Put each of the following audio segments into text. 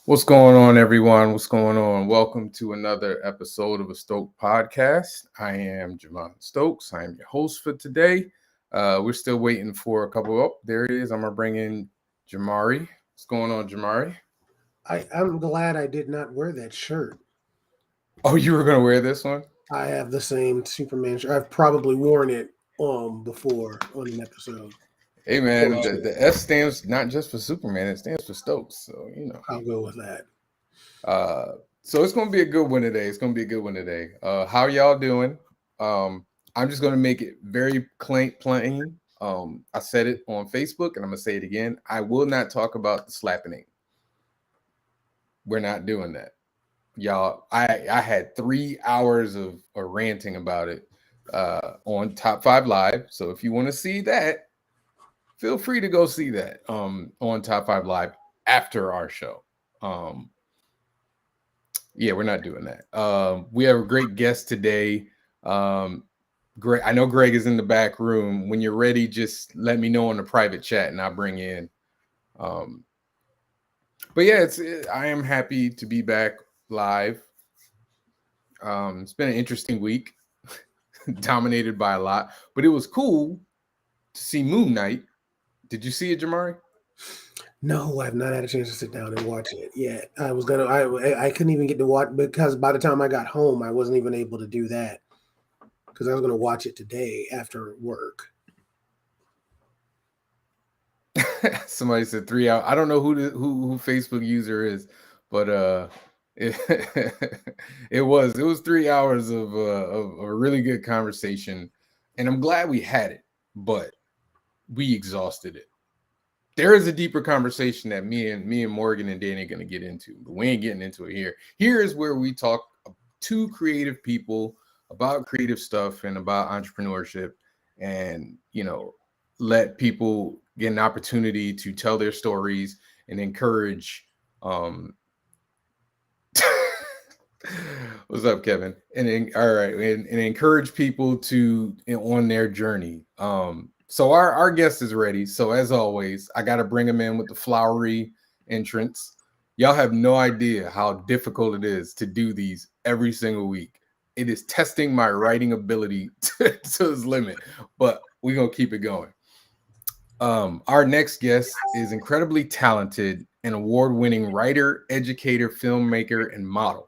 What's going on, everyone? What's going on? Welcome to another episode of A Stoked Podcast. I am Jamon Stokes. I am your host for today. We're still waiting for a couple. Oh, there he is. I'm going to bring in Jamari. What's going on, Jamari? I'm glad I did not wear that shirt. Oh, you were going to wear this one? I have the same Superman shirt. I've probably worn it before on an episode. Hey, man, the S stands not just for Superman. It stands for Stokes. So, you know. I'll go with that. So it's going to be a good one today. How y'all doing? I'm just going to make it very plain. I said it on Facebook, and I'm going to say it again. I will not talk about the slapping. We're not doing that. Y'all, I had 3 hours of ranting about it on Top 5 Live. So if you want to see that, feel free to go see that on Top 5 Live after our show. Yeah, we're not doing that. We have a great guest today. Greg, I know Greg is in the back room. When you're ready, just let me know in the private chat and I'll bring in. But yeah, I am happy to be back live. It's been an interesting week, dominated by a lot, but it was cool to see Moonlight. Did you see it, Jamari? No, I've not had a chance to sit down and watch it yet. I couldn't even get to watch because by the time I got home, I wasn't even able to do that because I was going to watch it today after work. Somebody said 3 hours. I don't know who Facebook user is, but it was 3 hours of a really good conversation, and I'm glad we had it, but we exhausted it. There is a deeper conversation that me and Morgan and Danny are going to get into, but we ain't getting into it here. Here is where we talk to creative people about creative stuff and about entrepreneurship, and let people get an opportunity to tell their stories and encourage. What's up, Kevin? And encourage people to on their journey. So our guest is ready. So as always, I got to bring him in with the flowery entrance. Y'all have no idea how difficult it is to do these every single week. It is testing my writing ability to its limit, but we're going to keep it going. Our next guest is incredibly talented, an award-winning writer, educator, filmmaker, and model.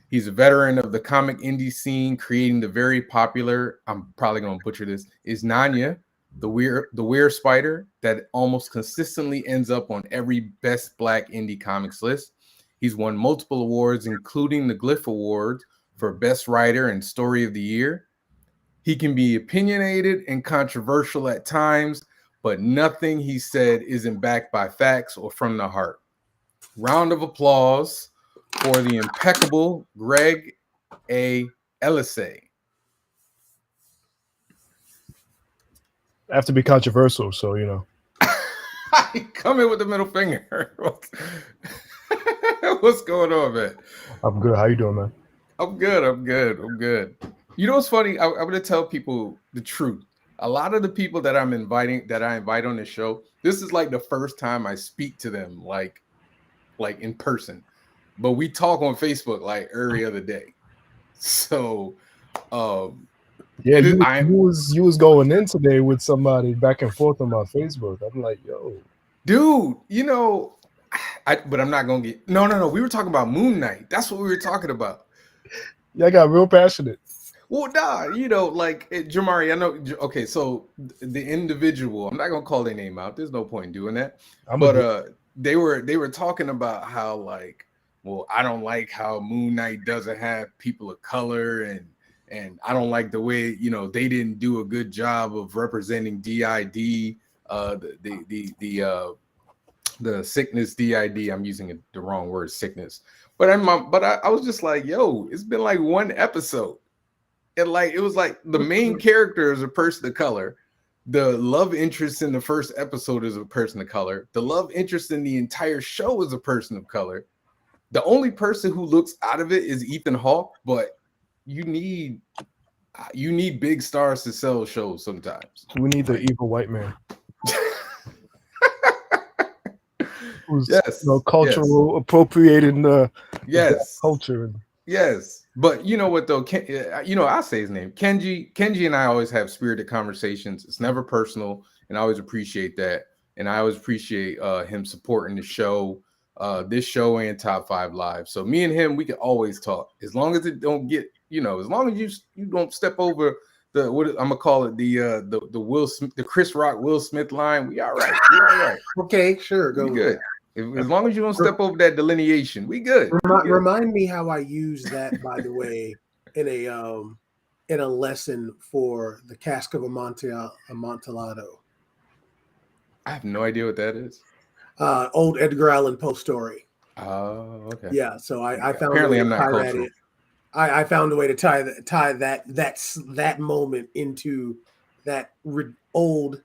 He's a veteran of the comic indie scene, creating the very popular, I'm probably going to butcher this, is Nanya, the weird spider that almost consistently ends up on every best Black indie comics list. He's won multiple awards, including the Glyph Award for Best Writer and Story of the Year. He can be opinionated and controversial at times, but nothing he said isn't backed by facts or from the heart. Round of applause for the impeccable Greg A. Elysee. I have to be controversial, so I come in with the middle finger. What's going on, man? I'm good. How you doing, man? I'm good. You know what's funny? I'm going to tell people the truth. A lot of the people that I invite on this show, this is like the first time I speak to them, like in person. But we talk on Facebook like every other day. So, yeah, you was going in today with somebody back and forth on my Facebook. I'm like, yo, dude, but I'm not gonna get. No. We were talking about Moonlight. That's what we were talking about. Yeah, I got real passionate. Well, Jamari, I know. Okay, so the individual, I'm not gonna call their name out. There's no point in doing that. They were talking about how well, I don't like how Moonlight doesn't have people of color, and I don't like the way they didn't do a good job of representing DID, the sickness DID. I'm using the wrong word, sickness, but I was just like, yo, it's been like one episode, and it was like the main character is a person of color. The love interest in the first episode is a person of color. The love interest in the entire show is a person of color. The only person who looks out of it is Ethan Hawke, but you need big stars to sell shows sometimes. We need the evil white man. who's Yes. cultural appropriating the black Yes. culture. Yes. But you know what though? I'll say his name. Kenji and I always have spirited conversations. It's never personal, and I always appreciate that. And I always appreciate him supporting the show, this show and Top 5 Live. So me and him, we can always talk as long as it don't get, as long as you don't step over what I'm gonna call it, the Will Smith, the Chris Rock Will Smith line. We all right. We all right. Okay, sure, go. We good. As long as you don't step over that delineation, we good. Remind me how I use that, by the way, in a lesson for the cask of Amontillado. I have no idea what that is. Old Edgar Allan Poe story. Oh, okay. Yeah, so I found apparently a way I'm to not tie cultural. I found a way to tie that moment into that old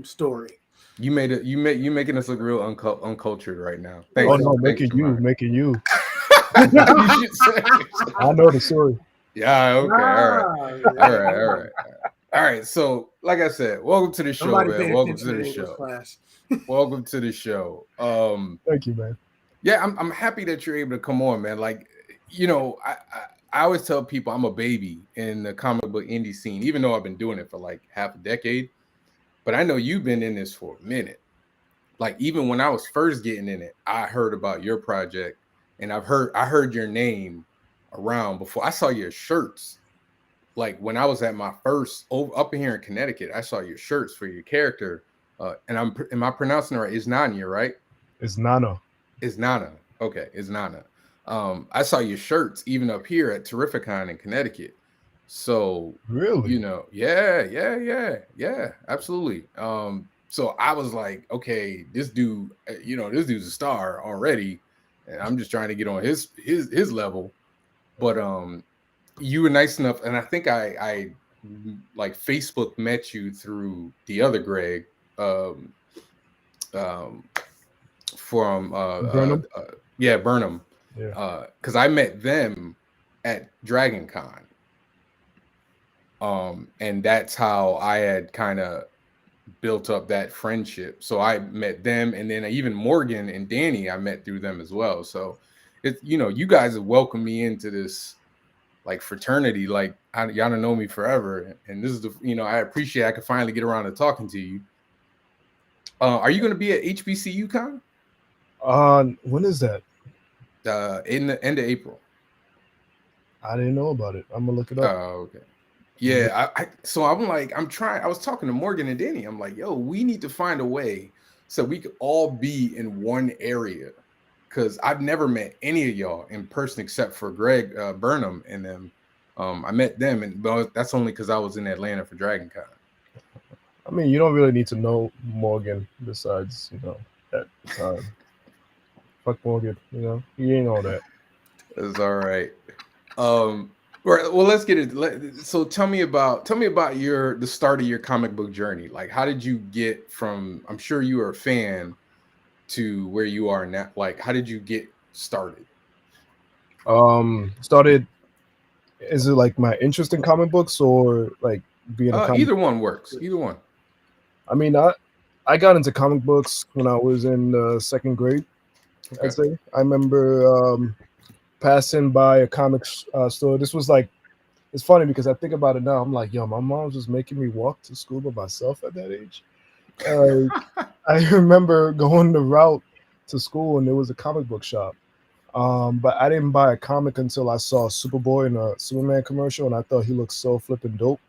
story. You making us look real uncultured right now. Oh no, making you. I know the story. Yeah. Okay. All right. So, like I said, welcome to the show, man. Welcome to the show. Welcome to the show. Thank you, man. Yeah, I'm happy that you're able to come on, man. Like, I always tell people I'm a baby in the comic book indie scene, even though I've been doing it for like half a decade. But I know you've been in this for a minute. Like, even when I was first getting in it, I heard about your project, and I heard your name around before. I saw your shirts. Like, when I was at my first up here in Connecticut, I saw your shirts for your character. And am I pronouncing it right? It's Nanya, right? It's Nana. It's Nana. Okay, it's Nana. I saw your shirts even up here at Terrificon in Connecticut. So really, yeah, absolutely. So I was like, okay, this dude, this dude's a star already, and I'm just trying to get on his level. But you were nice enough, and I think I like Facebook met you through the other Greg, from Burnham. Burnham. Yeah. Because I met them at Dragon Con. And that's how I had kind of built up that friendship. So I met them, and then even Morgan and Danny I met through them as well. So it's, you guys have welcomed me into this like fraternity, like y'all don't know me forever, and this is the I appreciate I could finally get around to talking to you. Are you going to be at HBCU Con? When is that? In the end of April. I didn't know about it. I'm gonna look it up. Oh, okay. Yeah, so I'm like, I was talking to Morgan and Danny. I'm like, yo, we need to find a way so we could all be in one area, because I've never met any of y'all in person except for Greg Burnham and them. I met them, but that's only because I was in Atlanta for Dragon Con. I mean, you don't really need to know Morgan besides, that time. Fuck Morgan, he ain't all that. It's all right. Well, let's get it. So tell me about the start of your comic book journey. Like, how did you get from, I'm sure you were a fan, to where you are now? Like, how did you get started? Is it like my interest in comic books, or like being a comic? Either one works. Either one. I mean, I got into comic books when I was in second grade. Okay. I'd say. I remember passing by a comic store. This was like, it's funny because I think about it now. I'm like, yo, my mom was just making me walk to school by myself at that age. I remember going the route to school, and there was a comic book shop. But I didn't buy a comic until I saw Superboy in a Superman commercial, and I thought he looked so flippin' dope.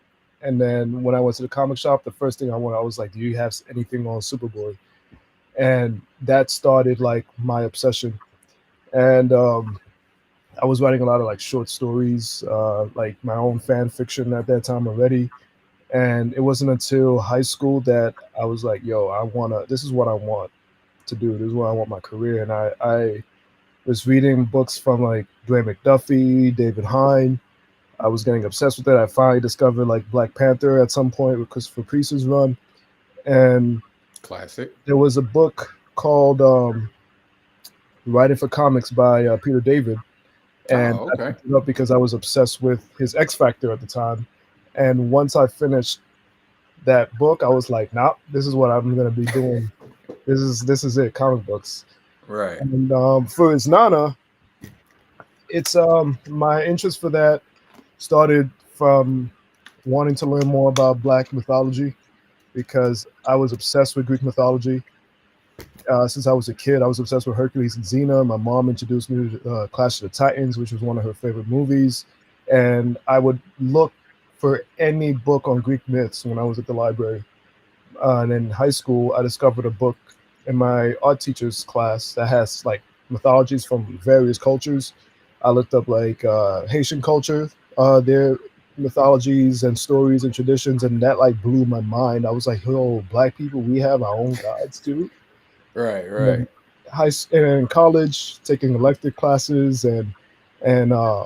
And then when I went to the comic shop, the first thing I was like, do you have anything on Superboy? And that started like my obsession. And I was writing a lot of like short stories, like my own fan fiction at that time already. And it wasn't until high school that I was like, yo, this is what I want to do. This is what I want my career. And I was reading books from like Dwayne McDuffie, David Hine. I was getting obsessed with it. I finally discovered like Black Panther at some point with Christopher Priest's run. And classic. There was a book called Writing for Comics by Peter David. And I picked it up because I was obsessed with his X Factor at the time. And once I finished that book, I was like, nah, this is what I'm going to be doing This is it, comic books. Right. And for Isnana, it's my interest for that started from wanting to learn more about Black mythology because I was obsessed with Greek mythology. Since I was a kid, I was obsessed with Hercules and Xena. My mom introduced me to Clash of the Titans, which was one of her favorite movies. And I would look for any book on Greek myths when I was at the library. And in high school, I discovered a book in my art teacher's class that has like mythologies from various cultures. I looked up like Haitian culture, their mythologies and stories and traditions, and that like blew my mind. I was like, "Yo, Black people, we have our own gods too." Right. And then and in college, taking elective classes and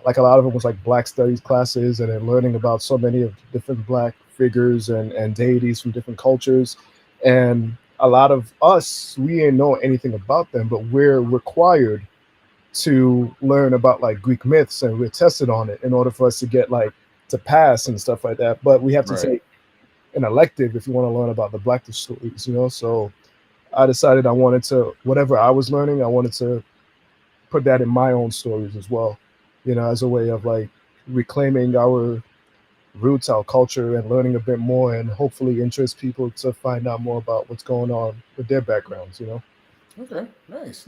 like a lot of it was like Black studies classes, and then learning about so many of different Black figures and deities from different cultures. And a lot of us, we didn't know anything about them, but we're required to learn about like Greek myths, and we're tested on it in order for us to get like to pass and stuff like that. But we have to Right. take an elective if you want to learn about the Black stories, you know. So I decided I wanted to, whatever I was learning, I wanted to put that in my own stories as well, you know, as a way of like reclaiming our roots, our culture, and learning a bit more, and hopefully interest people to find out more about what's going on with their backgrounds, you know. Okay. Nice.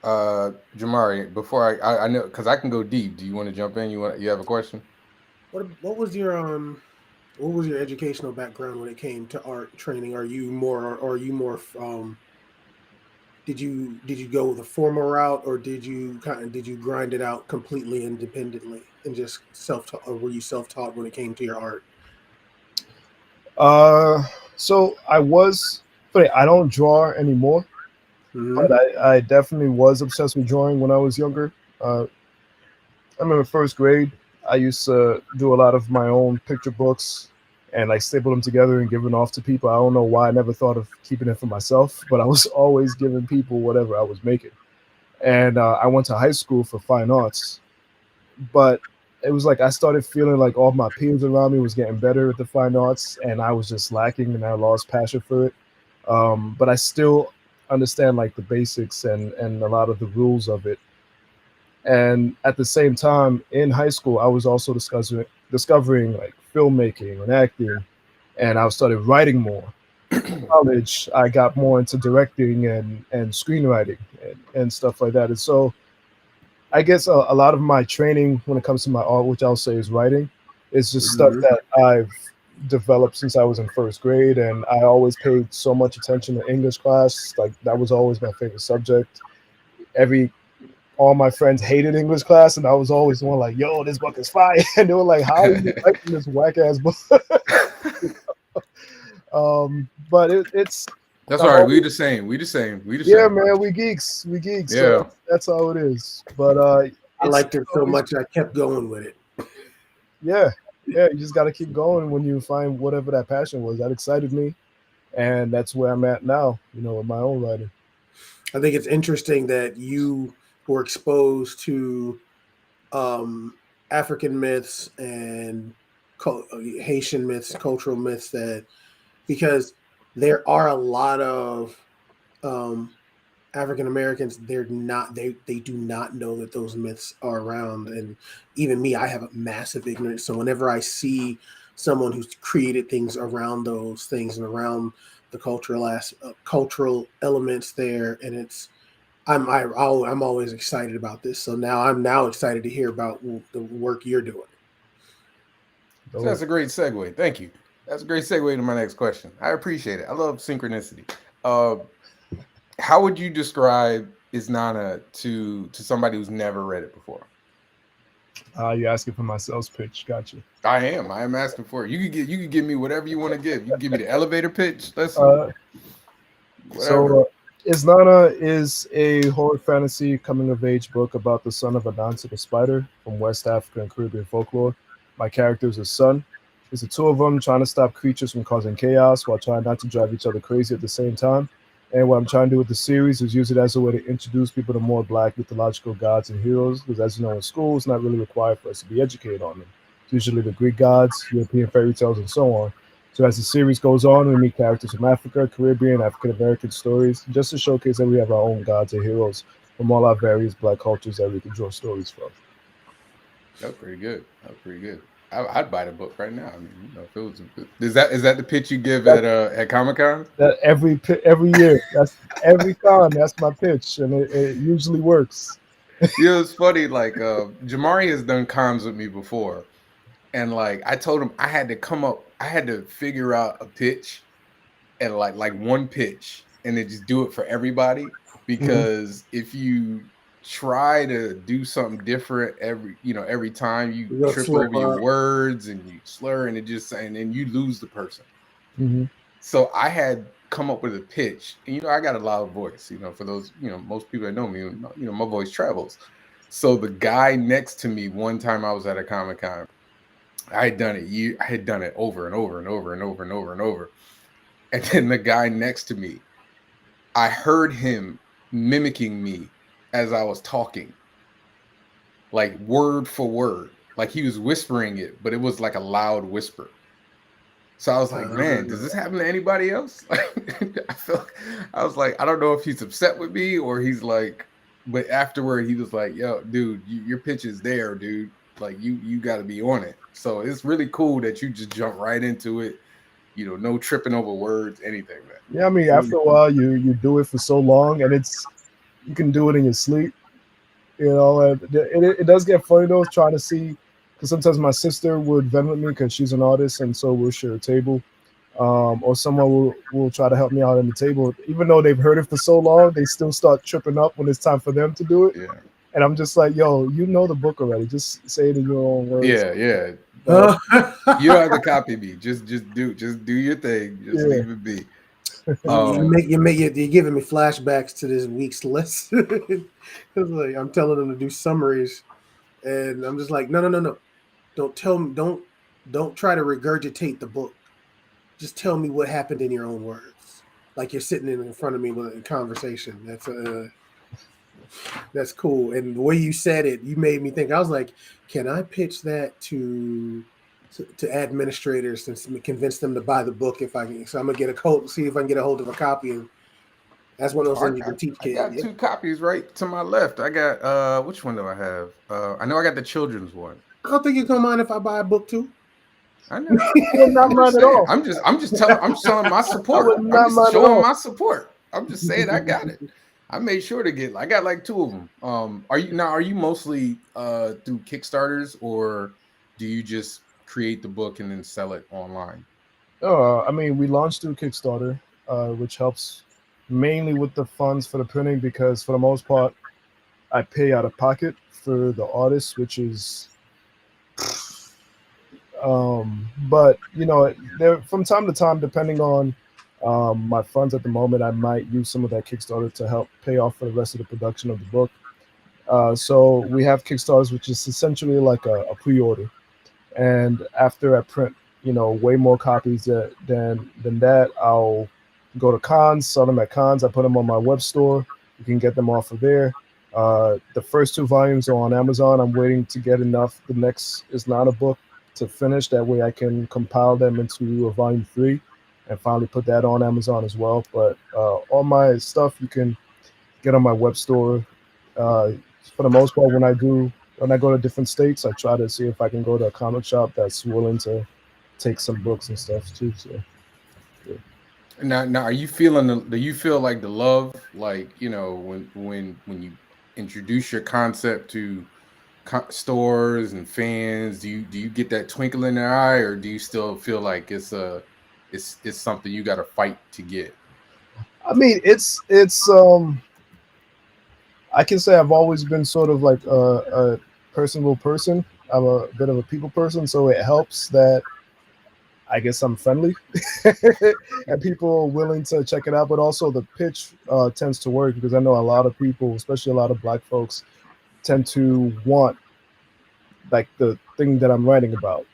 Jamari, before I know, because I can go deep. Do you want to jump in? You have a question? What was your educational background when it came to art training? Are you more did you go the formal route, or did you grind it out completely independently and just self-taught, or were you self-taught when it came to your art? So but I don't draw anymore, Hmm. but I definitely was obsessed with drawing when I was younger. Uh, I remember first grade, I used to do a lot of my own picture books and like staple them together and give them off to people. I don't know why I never thought of keeping it for myself, but I was always giving people whatever I was making. And I went to high school for fine arts, but it was like I started feeling like all my peers around me was getting better at the fine arts, and I was just lacking, and I lost passion for it. But I still understand like the basics and a lot of the rules of it. And at the same time, in high school, I was also discovering like filmmaking and acting, and I started writing more. In college, I got more into directing and screenwriting and stuff like that. And so I guess a lot of my training when it comes to my art, which I'll say is writing, is just stuff Hmm. that I've developed since I was in first grade. And I always paid so much attention to English class. Like that was always my favorite subject. Every All my friends hated English class, and I was always the one like, "Yo, this book is fire," and they were like, "How are you writing this whack ass book?" But it's That's all I've right. We always, the same. We the same. We the yeah, same. man, we geeks, so Yeah. that's how it is. But I it's liked it so always, much I kept going with it. yeah, you just got to keep going when you find whatever that passion was. That excited me, and that's where I'm at now, you know, with my own writing. I think it's interesting that you were exposed to um, African myths and Haitian myths, cultural myths, that because there are a lot of um, African Americans, they do not know that those myths are around, and even me, I have a massive ignorance. So whenever I see someone who's created things around those things and around the cultural elements there, and I'm always excited about this. So I'm now excited to hear about the work you're doing. So that's Dope. a great segue. Thank you. That's a great segue to my next question. I appreciate it. I love synchronicity. Uh, how would you describe Isnana to somebody who's never read it before? You're asking for my sales pitch. Gotcha. I am. I am asking for it. You could give me whatever you want to give. You can give me the elevator pitch. Listen, Uh, whatever. so, Isnana is a horror fantasy coming of age book about the son of a nonsense spider from West Africa and Caribbean folklore. My character is his son. It's the two of them trying to stop creatures from causing chaos while trying not to drive each other crazy at the same time. And what I'm trying to do with the series is use it as a way to introduce people to more Black mythological gods and heroes, because as you know, in school, it's not really required for us to be educated on them. It's usually the Greek gods, European fairy tales, and so on. So as the series goes on, we meet characters from Africa, Caribbean, African American stories, just to showcase that we have our own gods and heroes from all our various Black cultures that we can draw stories from. That's pretty good. That's pretty good. I'd buy the book right now. I mean, if it was, is that the pitch you give at Comic-Con? That every year, that's every time. That's my pitch, and it usually works. It's funny. Like Jamari has done cons with me before, and like I told him I had to figure out a pitch, and like one pitch, and then just do it for everybody. Because if you try to do something different every time, you trip over your words and you slur, and then you lose the person. So I had come up with a pitch, and I got a loud voice. For those most people that know me, my voice travels. So the guy next to me, one time I was at a Comic-Con, I had done it over and over and over and over and over and over, and then the guy next to me, I heard him mimicking me as I was talking, like word for word, like he was whispering it, but it was like a loud whisper. So I was like, man, does this happen to anybody else? I was like, I don't know if he's upset with me or he's like, but afterward he was like, yo, dude, your pitch is there, dude. Like you got to be on it. So it's really cool that you just jump right into it. No tripping over words, anything, man. Yeah, I mean, after a while, you do it for so long, and you can do it in your sleep. And it does get funny though, trying to see, because sometimes my sister would vent with me because she's an artist, and so we'll share a table, or someone will try to help me out on the table. Even though they've heard it for so long, they still start tripping up when it's time for them to do it. Yeah. And I'm just like, yo, you know the book already. Just say it in your own words. Yeah. You don't have to copy me. Just do your thing. Just leave it be. You're giving me flashbacks to this week's list. Because like I'm telling them to do summaries, and I'm just like, no. Don't tell me. Don't try to regurgitate the book. Just tell me what happened in your own words, like you're sitting in front of me with a conversation. That's cool. And the way you said it, you made me think. I was like, can I pitch that to administrators and convince them to buy the book if I can? So I'm gonna see if I can get a hold of a copy. And that's one of those things you can teach kids. I got 2 copies right to my left. I got which one do I have? I know I got the children's one. I don't think you don't mind if I buy a book too. I know. Not mind at all. I'm showing my support. I'm just showing my support. I'm just saying I got it. I made sure to get. I got like 2 of them. Are you mostly through Kickstarters, or do you just create the book and then sell it online? I mean, we launched through Kickstarter, which helps mainly with the funds for the printing, because for the most part, I pay out of pocket for the artist, which is. But there from time to time, depending on my funds at the moment, I might use some of that Kickstarter to help pay off for the rest of the production of the book. So we have Kickstarters, which is essentially like a pre-order. And after I print, way more copies than that, I'll go to cons, sell them at cons. I put them on my web store. You can get them off of there. The first 2 volumes are on Amazon. I'm waiting to get enough. The next is not a book to finish. That way I can compile them into a volume 3 and finally put that on Amazon as well. But all my stuff you can get on my web store. For the most part, when I go to different states, I try to see if I can go to a comic shop that's willing to take some books and stuff too. So yeah. Now are you feeling do you feel like the love, like when you introduce your concept to stores and fans, do you get that twinkle in their eye, or do you still feel like it's something you got to fight to get? I mean, it's I can say I've always been sort of like a personable person. I'm a bit of a people person, so it helps that I guess I'm friendly and people are willing to check it out. But also the pitch tends to work, because I know a lot of people, especially a lot of Black folks, tend to want like the thing that I'm writing about,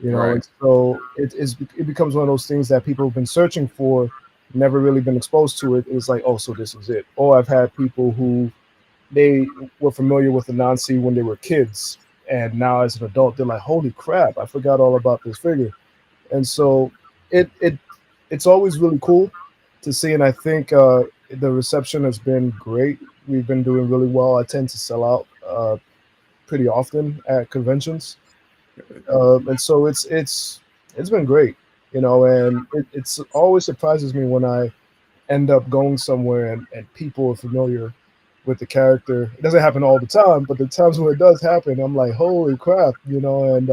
Right. And so it becomes one of those things that people have been searching for, never really been exposed to it. It's like, oh, so this is it. Or I've had people who they were familiar with Anansi when they were kids, and now as an adult they're like, holy crap, I forgot all about this figure. And so it's always really cool to see, and I think the reception has been great. We've been doing really well. I tend to sell out pretty often at conventions, and so it's been great, and it's always surprises me when I end up going somewhere and people are familiar with the character. It doesn't happen all the time, but the times when it does happen, I'm like, holy crap, and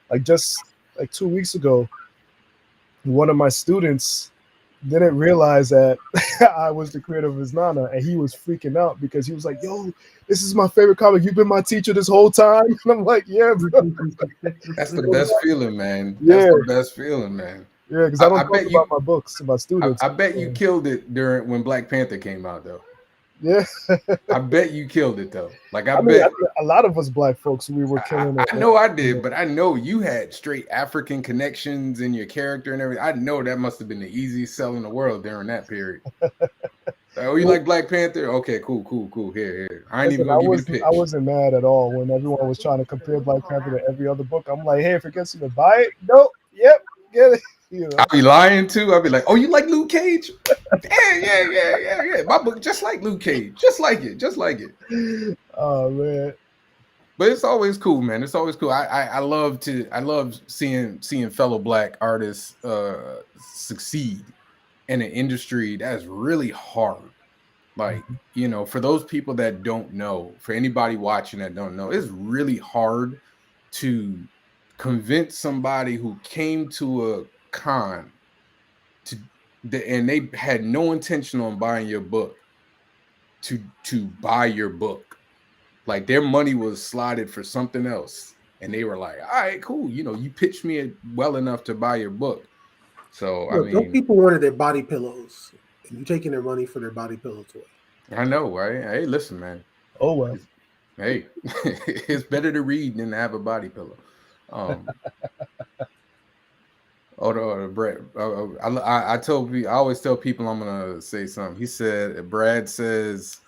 like just like 2 weeks ago, one of my students didn't realize that I was the creator of his Nana, and he was freaking out because he was like, "Yo, this is my favorite comic. You've been my teacher this whole time." And I'm like, "Yeah, bro." That's the best feeling, man. Yeah. That's the best feeling, man. Yeah, because I don't talk about my books to my students. I bet you killed it when Black Panther came out, though. Yeah. I bet you killed it, though. Like I mean, a lot of us black folks, we were killing it. I know I did, but I know you had straight African connections in your character and everything. I know that must have been the easiest sell in the world during that period. Oh, you like Black Panther? Okay, cool. Here. I ain't even gonna give you the pitch. I wasn't mad at all when everyone was trying to compare Black Panther to every other book. I'm like, hey, if it gets you to buy it, nope, yep, get it. I'll be lying too. I'll be like, oh, you like Luke Cage? Yeah. My book just like Luke Cage. Just like it. Oh man. But it's always cool, man. It's always cool. I love seeing fellow black artists succeed in an industry that's really hard. Like, for those people that don't know, for anybody watching that don't know, it's really hard to convince somebody who came to a con and they had no intention on buying your book to buy your book. Like, their money was slotted for something else, and they were like, all right, cool, you pitched me well enough to buy your book. So look, I mean, those people wanted their body pillows, and you taking their money for their body pillow toy. I know, right? Hey, listen, man. Oh well. Hey, it's better to read than to have a body pillow. Brett. I always tell people I'm gonna say something. He said, Brad says,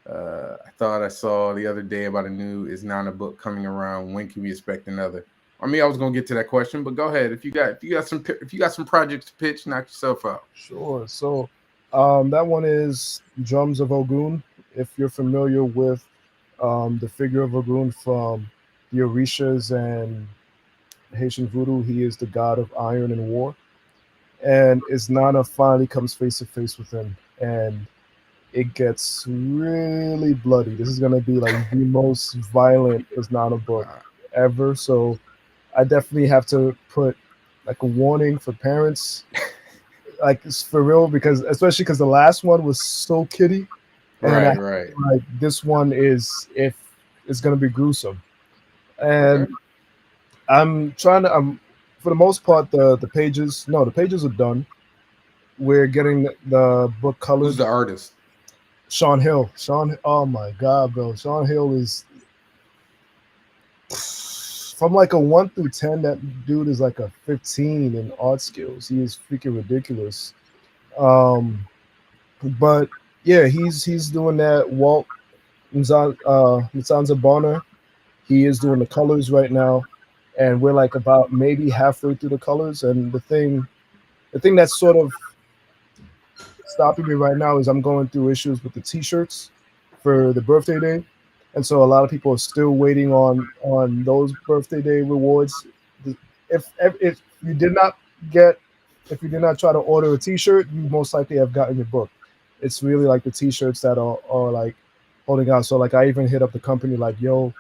I thought I saw the other day about a new Is Not a book coming around. When can we expect another? I mean, I was gonna get to that question, but go ahead. If you got some projects to pitch, knock yourself out. Sure. So, that one is Drums of Ogun. If you're familiar with the figure of Ogun from the Orishas and Haitian voodoo, he is the god of iron and war. And Isnana finally comes face to face with him, and it gets really bloody. This is gonna be like the most violent Isnana book ever. So I definitely have to put like a warning for parents, like it's for real, especially because the last one was so kiddie. And right. Like this one is gonna be gruesome, and okay. I'm trying to for the most part the pages are done. We're getting the book colored. Who's the artist? Sean Hill. Oh my god, bro. Sean Hill is from like a 1 through 10, that dude is like a 15 in art skills. He is freaking ridiculous. But yeah, he's doing that. Walt Nzanza Bonner, he is doing the colors right now, and we're like about maybe halfway through the colors. And the thing that's sort of stopping me right now is I'm going through issues with the t-shirts for the birthday day. And so a lot of people are still waiting on those birthday day rewards. If you did not try to order a t-shirt, you most likely have gotten your book. It's really like the t-shirts that are like holding out. So like I even hit up the company like, yo,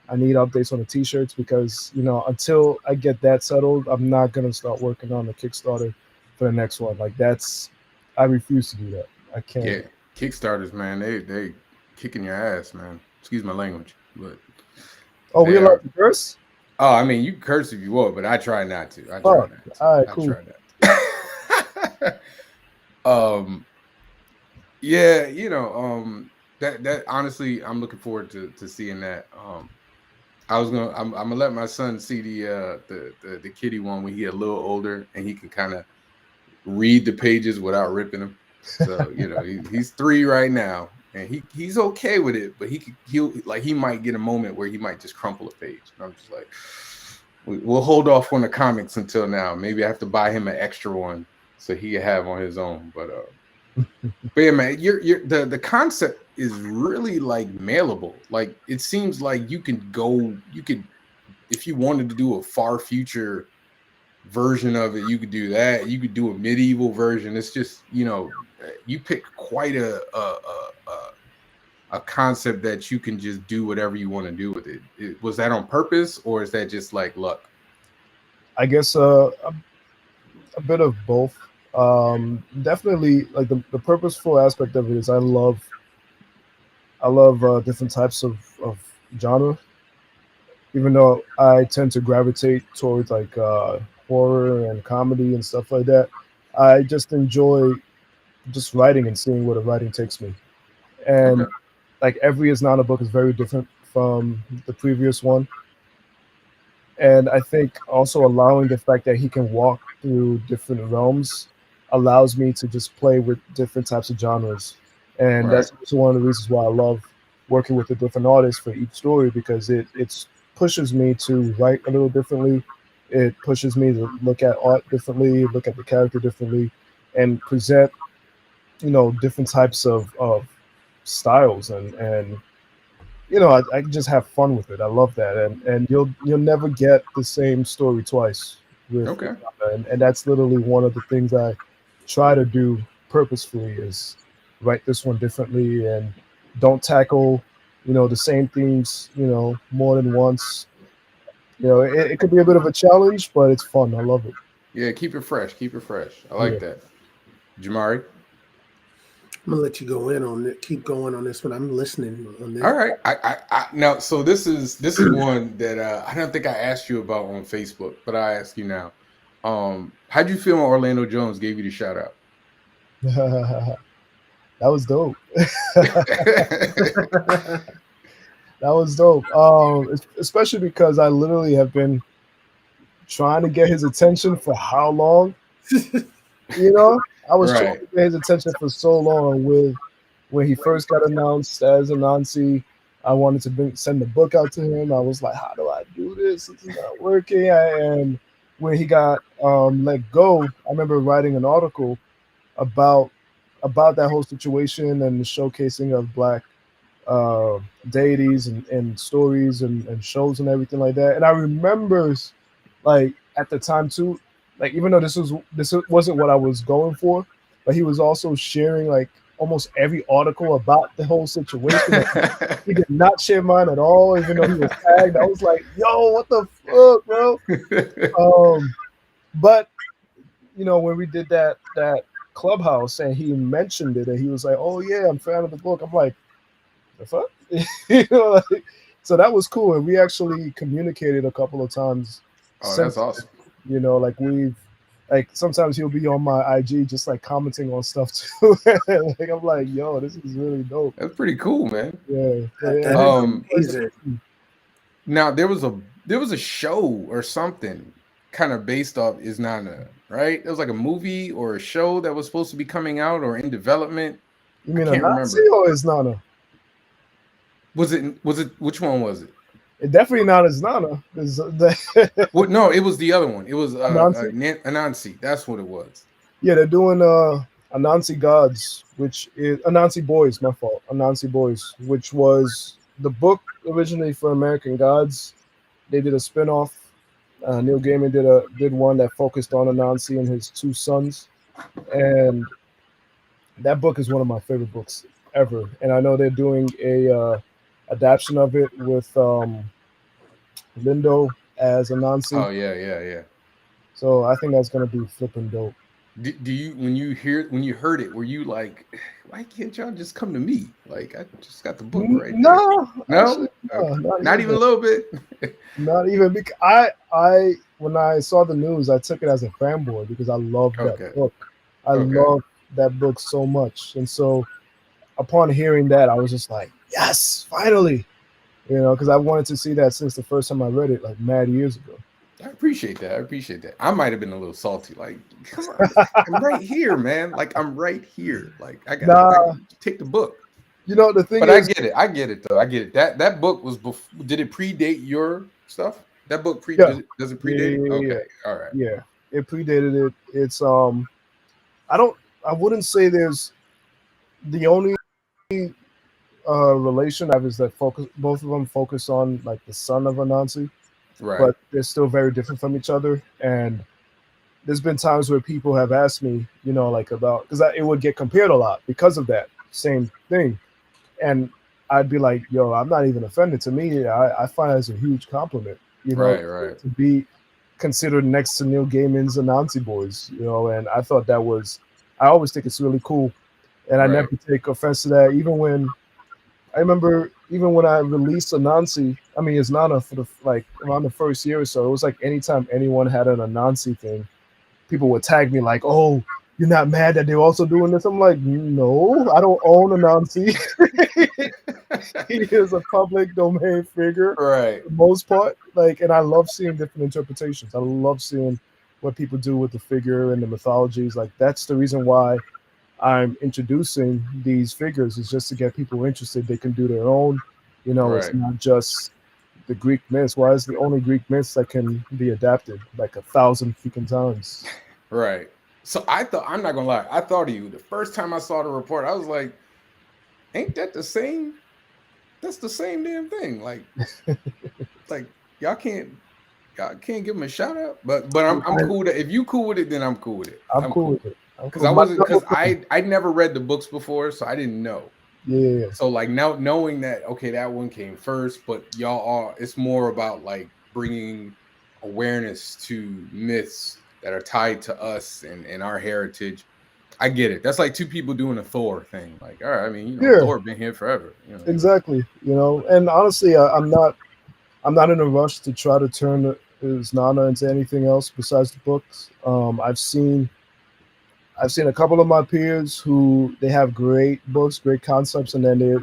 I need updates on the t-shirts because, until I get that settled, I'm not going to start working on the Kickstarter for the next one. Like I refuse to do that. I can't. Yeah, Kickstarters, man, they kicking your ass, man. Excuse my language, but we allowed to curse? Oh, I mean, you can curse if you want, but I try not to. All right, cool. Yeah, that honestly, I'm looking forward to seeing that. I'm gonna let my son see the kiddie one when he's a little older and he can kind of read the pages without ripping them. So he's 3 right now. And he's okay with it, but he might get a moment where he might just crumple a page. And I'm just like, We'll hold off on the comics until now. Maybe I have to buy him an extra one so he can have on his own. But yeah, man, you're the concept is really like mailable. Like it seems like you could if you wanted to do a far future version of it, you could do that. You could do a medieval version. It's just, you pick quite a concept that you can just do whatever you want to do with it. Was that on purpose, or is that just like luck? I guess a bit of both. Definitely, like the purposeful aspect of it is I love different types of genre. Even though I tend to gravitate towards like horror and comedy and stuff like that, I just enjoy just writing and seeing where the writing takes me. And like every Isnana book is very different from the previous one. And I think also allowing the fact that he can walk through different realms allows me to just play with different types of genres. And that's also one of the reasons why I love working with the different artists for each story, because it pushes me to write a little differently. It pushes me to look at art differently, look at the character differently, and present, different types of styles. And I just have fun with it. I love that. And you'll never get the same story twice. And that's literally one of the things I try to do purposefully, is write this one differently and don't tackle the same themes more than once. It could be a bit of a challenge, but it's fun. I love it. Yeah, keep it fresh. I like that. Jamari? I'm gonna let you go in on it. Keep going on this one. I'm listening on this. All right. I now, so this is one that I don't think I asked you about on Facebook, but I ask you now. How'd you feel when Orlando Jones gave you the shout out? That was dope. That was dope. Especially because I literally have been trying to get his attention for how long? I was trying to get his attention for so long. When he first got announced as Anansi, I wanted to send the book out to him. I was like, how do I do this? It's not working. And when he got let go, I remember writing an article about that whole situation and the showcasing of Black deities and stories and shows and everything like that. And I remember, like, at the time too, like, even though this wasn't what I was going for, but he was also sharing like almost every article about the whole situation. Like, he did not share mine at all, even though he was tagged. I was like, yo, what the fuck, bro? But when we did that Clubhouse and he mentioned it and he was like, oh yeah, I'm a fan of the book. I'm like, the fuck? So that was cool. And we actually communicated a couple of times. Oh, that's awesome. Like sometimes he'll be on my IG just like commenting on stuff too. Like I'm like, yo, this is really dope. That's pretty cool, man. Yeah. Now there was a show or something kind of based off Isnana, right? It was like a movie or a show that was supposed to be coming out or in development. You mean Anansi or Isnana? Was it which one was it? It definitely not Isnana. Well, no, it was the other one. It was Anansi. That's what it was. Yeah, they're doing Anansi Gods, which is Anansi Boys, my fault. Anansi Boys, which was the book originally for American Gods. They did a spinoff. Neil Gaiman did one that focused on Anansi and his two sons. And that book is one of my favorite books ever. And I know they're doing a adaptation of it with Lindo as Anansi. Oh yeah. So I think that's gonna be flipping dope. Do you when you heard it, were you like, why can't y'all just come to me? Like, I just got the book right No, there. Actually, no, not even a little bit. Not even, because I when I saw the news, I took it as a fanboy because I love that book. I love that book so much, and so upon hearing that, I was just like, yes, finally, because I wanted to see that since the first time I read it, like mad years ago. I appreciate that. I might have been a little salty. Like, come on, I'm right here, man. Like, I'm right here. Like, I got to take the book. The thing but is, I get it though. I get it. That book was before. Did it predate your stuff? That book Yeah. does it predate it? Okay, all right. Yeah, it predated it. It's I wouldn't say there's the only relation I have is that focus both of them focus on like the son of Anansi, Right. but they're still very different from each other. And there's been times where people have asked me, like about because it would get compared a lot because of that same thing, and I'd be like, "Yo, I'm not even offended. To me, I find it as a huge compliment, Right. to be considered next to Neil Gaiman's Anansi Boys, and I thought that was. I always think it's really cool, and I Right. never take offense to that, even when I remember even when I released Anansi, I mean, it's Nana for the like around the first year or so. It was like anytime anyone had an Anansi thing, people would tag me like, "Oh, you're not mad that they're also doing this?" I'm like, "No, I don't own Anansi. He is a public domain figure Right. for the most part." Like, and I love seeing different interpretations. I love seeing what people do with the figure and the mythologies. Like, that's the reason why I'm introducing these figures is just to get people interested. They can do their own. It's Right. not just the Greek myths. Why is the only Greek myths that can be adapted like 1,000 freaking times? Right. So I'm not gonna lie, I thought of you the first time I saw the report. I was like, ain't that the same? That's the same damn thing. Like y'all can't give him a shout out. But I'm cool that if you cool with it, then I'm cool with it. I'm cool with it. I'm Because cool. I never read the books before, so I didn't know. Yeah. So like now knowing that okay, that one came first, but it's more about like bringing awareness to myths that are tied to us and our heritage. I get it. That's like two people doing a Thor thing. Like, all right, I mean, Yeah, Thor been here forever. exactly. And honestly, I'm not in a rush to try to turn his Nana into anything else besides the books. I've seen a couple of my peers who they have great books, great concepts, and then they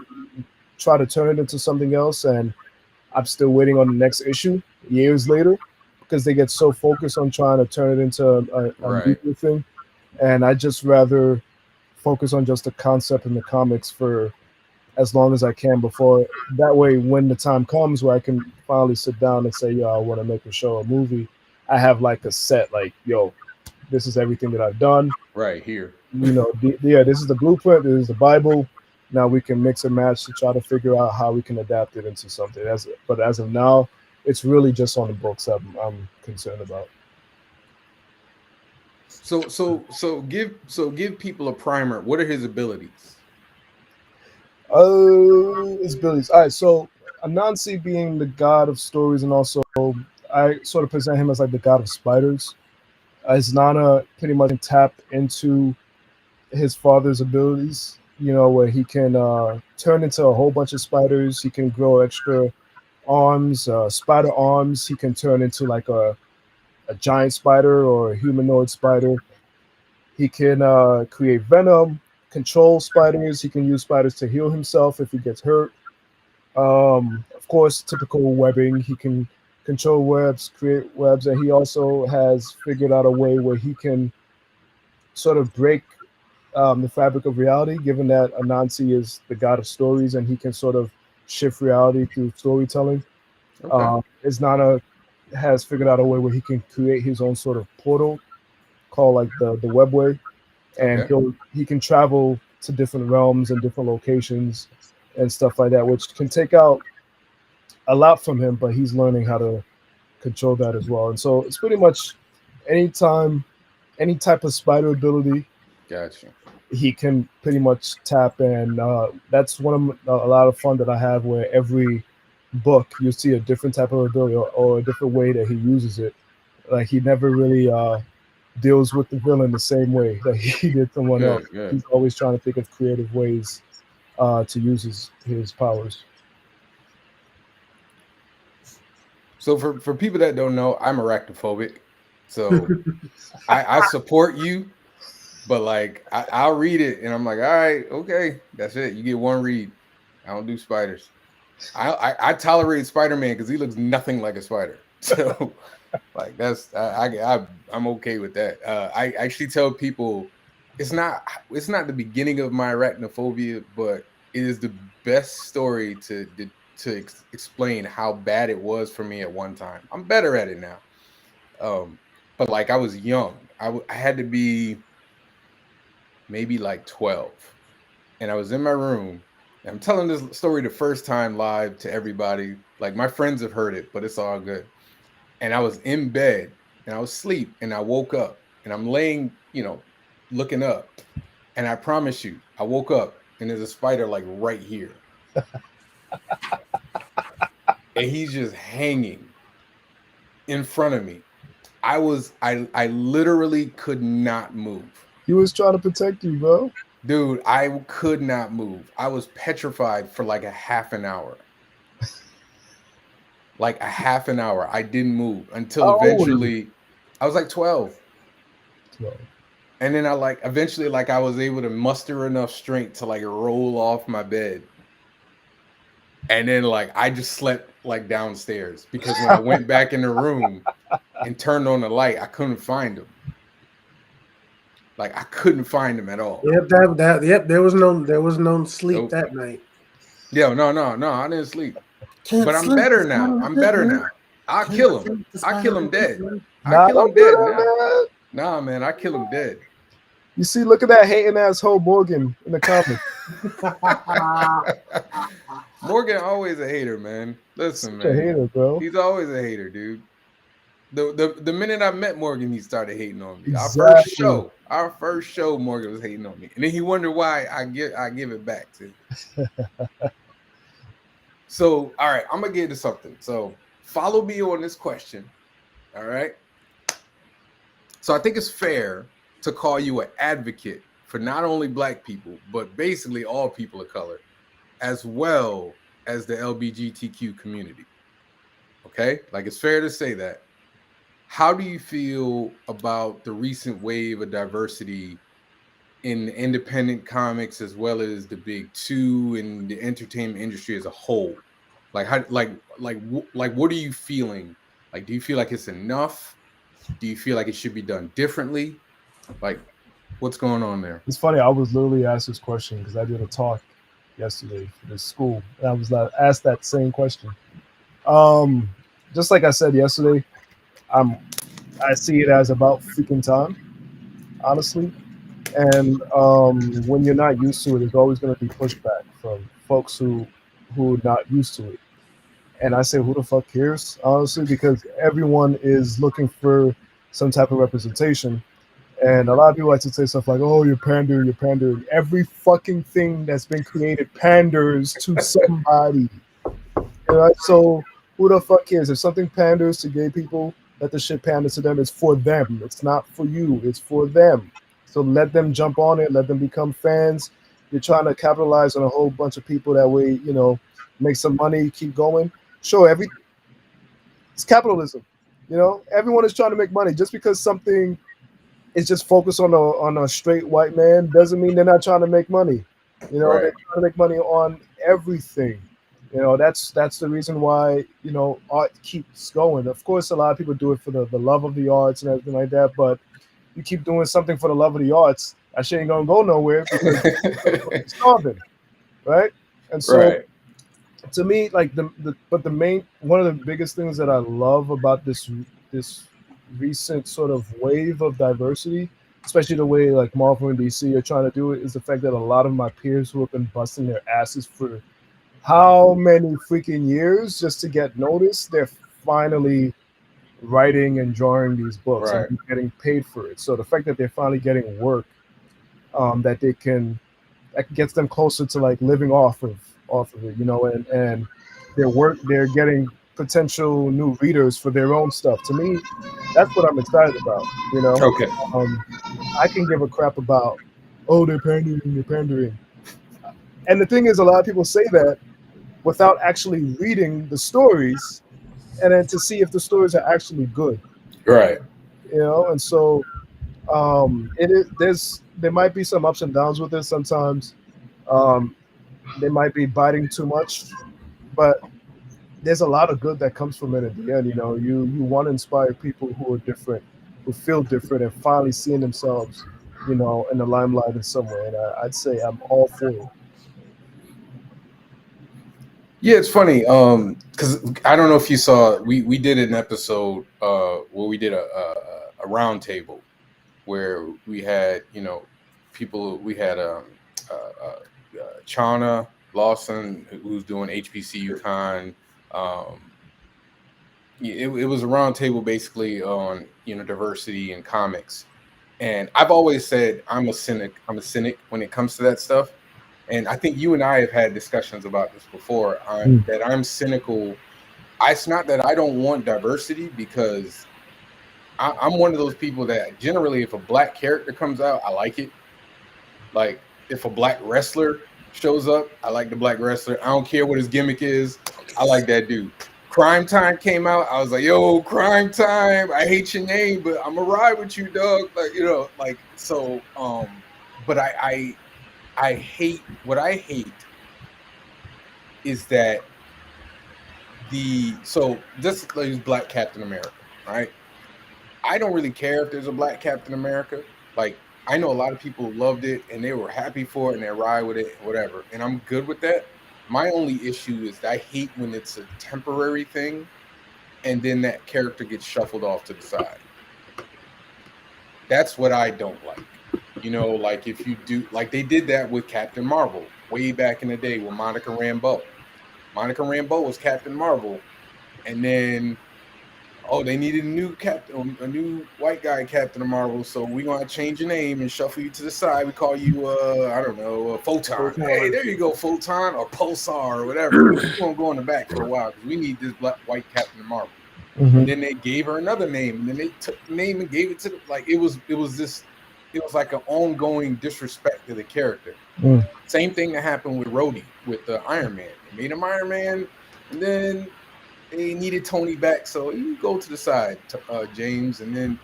try to turn it into something else. And I'm still waiting on the next issue years later because they get so focused on trying to turn it into a Right. media thing. And I just rather focus on just the concept in the comics for as long as I can before that way when the time comes where I can finally sit down and say, yo, I want to make a show, a movie, I have like a set, like, yo, this is everything that I've done. Right here. This is the blueprint, this is the Bible. Now we can mix and match to try to figure out how we can adapt it into something. But as of now, it's really just on the books I'm concerned about. So give people a primer. What are his abilities? It's Billy's. All right, so Anansi being the god of stories, and also I sort of present him as like the god of spiders. His Nana pretty much can tap into his father's abilities, where he can turn into a whole bunch of spiders. He can grow extra arms, spider arms. He can turn into like a giant spider or a humanoid spider. He can create venom, control spiders. He can use spiders to heal himself if he gets hurt. Of course, typical webbing. He can control webs, create webs, and he also has figured out a way where he can sort of break the fabric of reality, given that Anansi is the god of stories and he can sort of shift reality through storytelling. Okay. Isnana has figured out a way where he can create his own sort of portal called like the webway, and Okay. he can travel to different realms and different locations and stuff like that, which can take out a lot from him, but he's learning how to control that as well. And so it's pretty much any type of spider ability Gotcha. he can pretty much tap, and that's one of a lot of fun that I have where every book you see a different type of ability or a different way that he uses it. Like he never really deals with the villain the same way that he did someone else. Good. He's always trying to think of creative ways to use his powers. So for people that don't know, I'm arachnophobic. So I support you, but like I'll read it and I'm like, all right, okay, that's it. You get one read. I don't do spiders. I tolerate Spider-Man because he looks nothing like a spider. So like that's I'm okay with that. I actually tell people it's not the beginning of my arachnophobia, but it is the best story to to explain how bad it was for me at one time. I'm better at it now. But like I was young. I had to be maybe like 12. And I was in my room. And I'm telling this story the first time live to everybody. Like my friends have heard it, but it's all good. And I was in bed and I was asleep and I woke up and I'm laying, looking up. And I promise you, I woke up and there's a spider like right here. And he's just hanging in front of me. I literally could not move. He was trying to protect you, bro. Dude, I could not move. I was petrified for like a half an hour. Like a half an hour. I didn't move until eventually I was like 12. 12. And then eventually I was able to muster enough strength to like roll off my bed. And then I just slept like downstairs because when I went back in the room and turned on the light, I couldn't find him. Like I couldn't find him at all. Yep, there was no sleep that night. Yeah, no, I didn't sleep. But I'm better now. I'll kill him. I kill him dead. I kill him dead now. Nah, man, I kill him dead. You see, look at that hating asshole Morgan in the comments. Morgan always a hater, man. Listen, man. A hater, bro. He's always a hater, dude. The minute I met Morgan, he started hating on me. Exactly. Our first show, Morgan was hating on me, and then he wondered why I give it back to him. So, all right, I'm gonna get into something. So, follow me on this question. All right. So, I think it's fair to call you an advocate for not only Black people, but basically all people of color, as well as the LGBTQ community. Okay, it's fair to say that. How do you feel about the recent wave of diversity in independent comics as well as the big two and the entertainment industry as a whole? What are you feeling? Do you feel like it's enough? Do you feel like it should be done differently? What's going on there? It's funny. I was literally asked this question because I did a talk yesterday for this school, and I was asked that same question. Just like I said yesterday, I see it as about freaking time, honestly. And when you're not used to it, there's always going to be pushback from folks who are not used to it. And I say, who the fuck cares, honestly, because everyone is looking for some type of representation. And a lot of people like to say stuff like, oh, you're pandering. Every fucking thing that's been created panders to somebody. Right? So who the fuck cares? If something panders to gay people, let the shit pander to them. It's for them. It's not for you. It's for them. So let them jump on it. Let them become fans. You're trying to capitalize on a whole bunch of people that way, make some money, keep going. Sure, it's capitalism. Everyone is trying to make money. Just because something is just focused on a straight white man doesn't mean they're not trying to make money. Right. They're trying to make money on everything. That's the reason why, art keeps going. Of course, a lot of people do it for the love of the arts and everything like that, but you keep doing something for the love of the arts, that shit ain't gonna go nowhere because you're starving, right? And so, right. To me, one of the biggest things that I love about this recent sort of wave of diversity, especially the way Marvel and DC are trying to do it, is the fact that a lot of my peers who have been busting their asses for how many freaking years just to get noticed, they're finally writing and drawing these books and getting paid for it. So the fact that they're finally getting work that gets them closer to living off of it, and they're getting potential new readers for their own stuff. To me, that's what I'm excited about. Okay. I can give a crap about, they're pandering. And the thing is, a lot of people say that without actually reading the stories and then to see if the stories are actually good. Right. And so there might be some ups and downs with it sometimes. They might be biting too much, but there's a lot of good that comes from it at the end. You want to inspire people who are different, who feel different, and finally seeing themselves, in the limelight in some way. And I'd say I'm all for it. Yeah, it's funny. Because I don't know if you saw, we did an episode where we did a round table where we had, people. We had Chana Lawson, who's doing HBCU Con. It was a round table basically on diversity in comics, and I've always said I'm a cynic. I'm a cynic when it comes to that stuff. And I think you and I have had discussions about this before. That I'm cynical. It's not that I don't want diversity, because I'm one of those people that generally, if a black character comes out, I like it. Like if a black wrestler shows up, I like the black wrestler. I don't care what his gimmick is. I like that dude. Crime Time came out. I was like, yo, Crime Time. I hate your name, but I'm gonna ride with you, dog. Like, so. But I hate, what I hate is that this is Black Captain America, right? I don't really care if there's a Black Captain America. Like, I know a lot of people loved it and they were happy for it and they ride with it, whatever. And I'm good with that. My only issue is that I hate when it's a temporary thing and then that character gets shuffled off to the side. That's what I don't like. Like if you do, like they did that with Captain Marvel way back in the day with Monica Rambeau. Monica Rambeau was Captain Marvel, and then they needed a new white guy Captain Marvel, so we're gonna change your name and shuffle you to the side. We call you I don't know, Photon. Hey, there you go, Photon or Pulsar or whatever. We're gonna go in the back for a while because we need this white Captain Marvel. Mm-hmm. And then they gave her another name, and then they took the name and gave it to it was like an ongoing disrespect to the character. Same thing that happened with Rhodey with Iron Man. They made him Iron Man, and then they needed Tony back, so you go to the side, James. And then,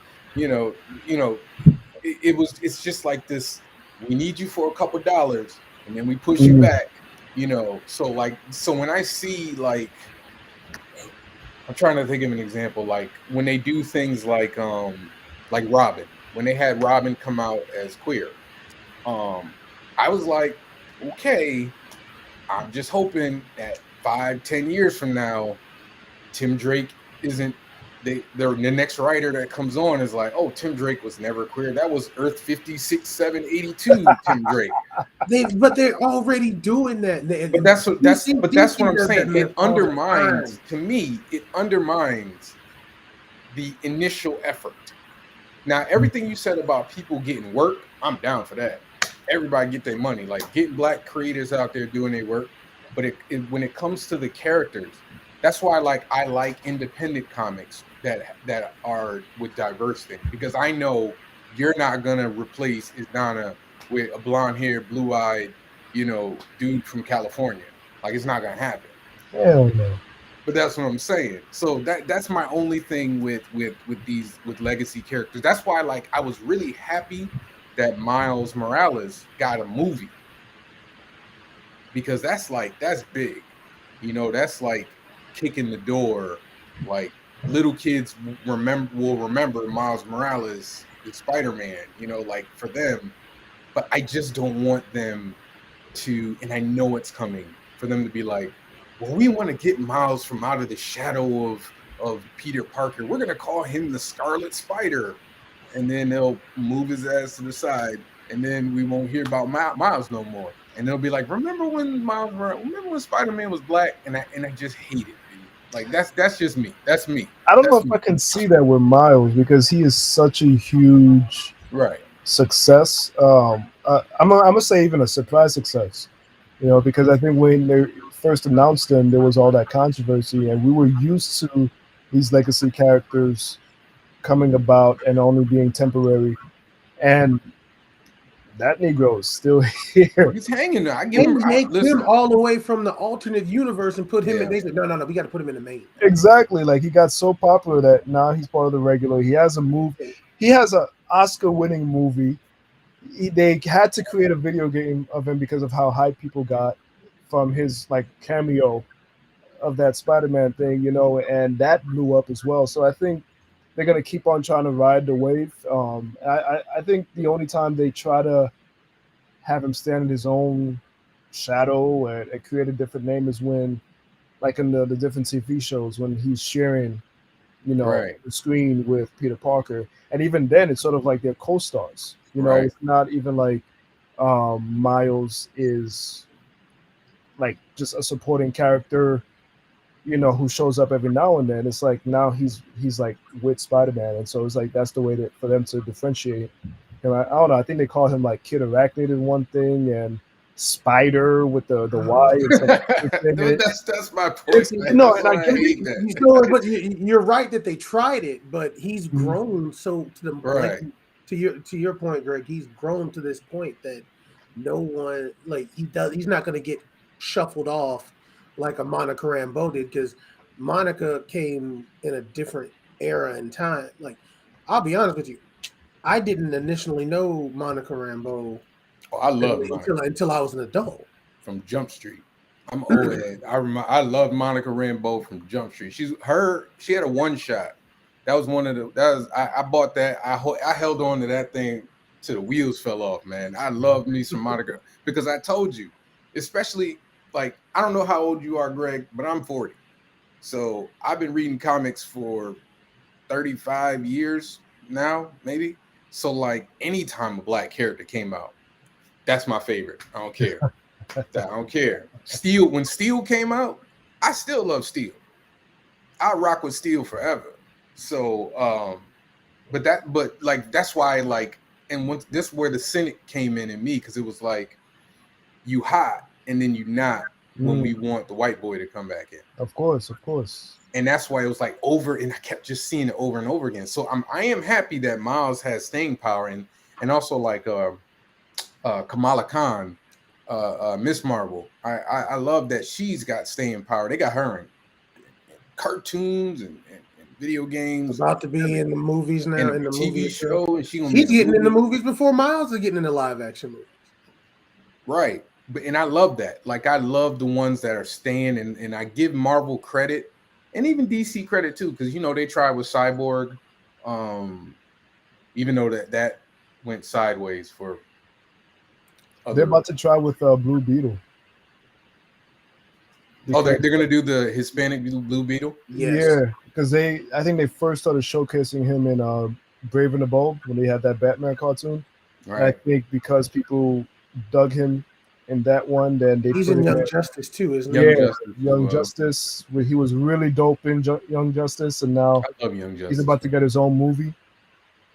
it's just like this. We need you for a couple dollars, and then we push you back. So when I see, like, I'm trying to think of an example, like when they do things like Robin. When they had Robin come out as queer, I was like, okay, I'm just hoping that 5-10 years from now, Tim Drake isn't, the next writer that comes on is like, oh, Tim Drake was never queer. That was Earth 56, 7, 82, Tim Drake. But they're already doing that. But that's what I'm saying. It undermines, to me, it undermines the initial effort. Now, everything you said about people getting work, I'm down for that. Everybody get their money, like getting black creators out there doing their work. But when it comes to the characters, that's why I like independent comics that are with diversity, because I know you're not gonna replace Isdana with a blonde haired, blue eyed, dude from California. Like, it's not gonna happen. Hell no. But that's what I'm saying. So that's my only thing with legacy characters. That's why, like, I was really happy that Miles Morales got a movie, because that's big. That's like kicking the door. Like, little kids will remember Miles Morales, the Spider-Man, like, for them. But I just don't want them to, and I know it's coming, for them to be like, well, we want to get Miles from out of the shadow of Peter Parker. We're going to call him the Scarlet Spider. And then they'll move his ass to the side. And then we won't hear about Miles no more. And they'll be like, remember when Spider-Man was black? And I just hate it. Like, that's just me. That's me. I don't know if I can see that with Miles, because he is such a huge success. I'm going to say even a surprise success. Because I think when they first announced him, there was all that controversy, and we were used to these legacy characters coming about and only being temporary. And that Negro is still here. He's hanging there. Him all the way from the alternate universe and put him in. They said, no, we got to put him in the main. Exactly. Like, he got so popular that now he's part of the regular. He has a movie. He has an Oscar-winning movie. They had to create a video game of him because of how hype people got from his, like, cameo of that Spider-Man thing, and that blew up as well. So I think they're going to keep on trying to ride the wave. I think the only time they try to have him stand in his own shadow and create a different name is when like in the different TV shows when he's sharing, you know, Right. the screen with Peter Parker, and even then it's sort of like they're co-stars. You know, Right. it's not even like Miles is like just a supporting character, you know, who shows up every now and then. It's like now he's like with Spider-Man, and so it's like that's the way that for them to differentiate him. I don't know. I think they call him like Kid Arachnid in one thing, and Spider with the Y. It's like, that's my point. No, and I hate that. You know, but you're right that they tried it, but he's grown so to the Right. like, to your point, Greg. He's grown to this point that no one like he's not going to get shuffled off like a Monica Rambeau did, because Monica came in a different era and time. Like, I'll be honest with you, I didn't initially know Monica Rambeau. Oh, I love Monica until I was an adult. from Jump Street. I'm old head. I love Monica Rambeau from Jump Street. She had a one shot. That was one of the I bought that. I held on to that thing till the wheels fell off, man. I love me some Monica because I told you, especially like I don't know how old you are, Greg, but I'm 40. So I've been reading comics for 35 years now, maybe. So like anytime a black character came out, that's my favorite. I don't care. I don't care. Steel, when Steel came out, I still love Steel. I'll rock with Steel forever. So but like that's why like, and once this is where the cynic came in me, because it was like you hot and then you not when we want the white boy to come back in. Of course. And that's why it was like over, and I kept just seeing it over and over again. So I am happy that Miles has staying power, and also like Kamala Khan, Miss Marvel. I love that she's got staying power. They got her in cartoons and video games. About to be in the movies now, in the TV show, and he's getting in the movies before Miles is getting in the live action movies. Right. And I love that. Like I love the ones that are staying, and I give Marvel credit and even DC credit too, because you know they tried with Cyborg, even though that went sideways for. They're about to try with Blue Beetle. They're gonna do the Hispanic Blue Beetle. Yes. Yeah, because I think they first started showcasing him in Brave and the Bold when they had that Batman cartoon. Right. And I think because people dug him in that one, then he's in Young Justice too, isn't he? Young Justice. Where he was really dope in Young Justice, and now I love Young Justice. He's about to get his own movie.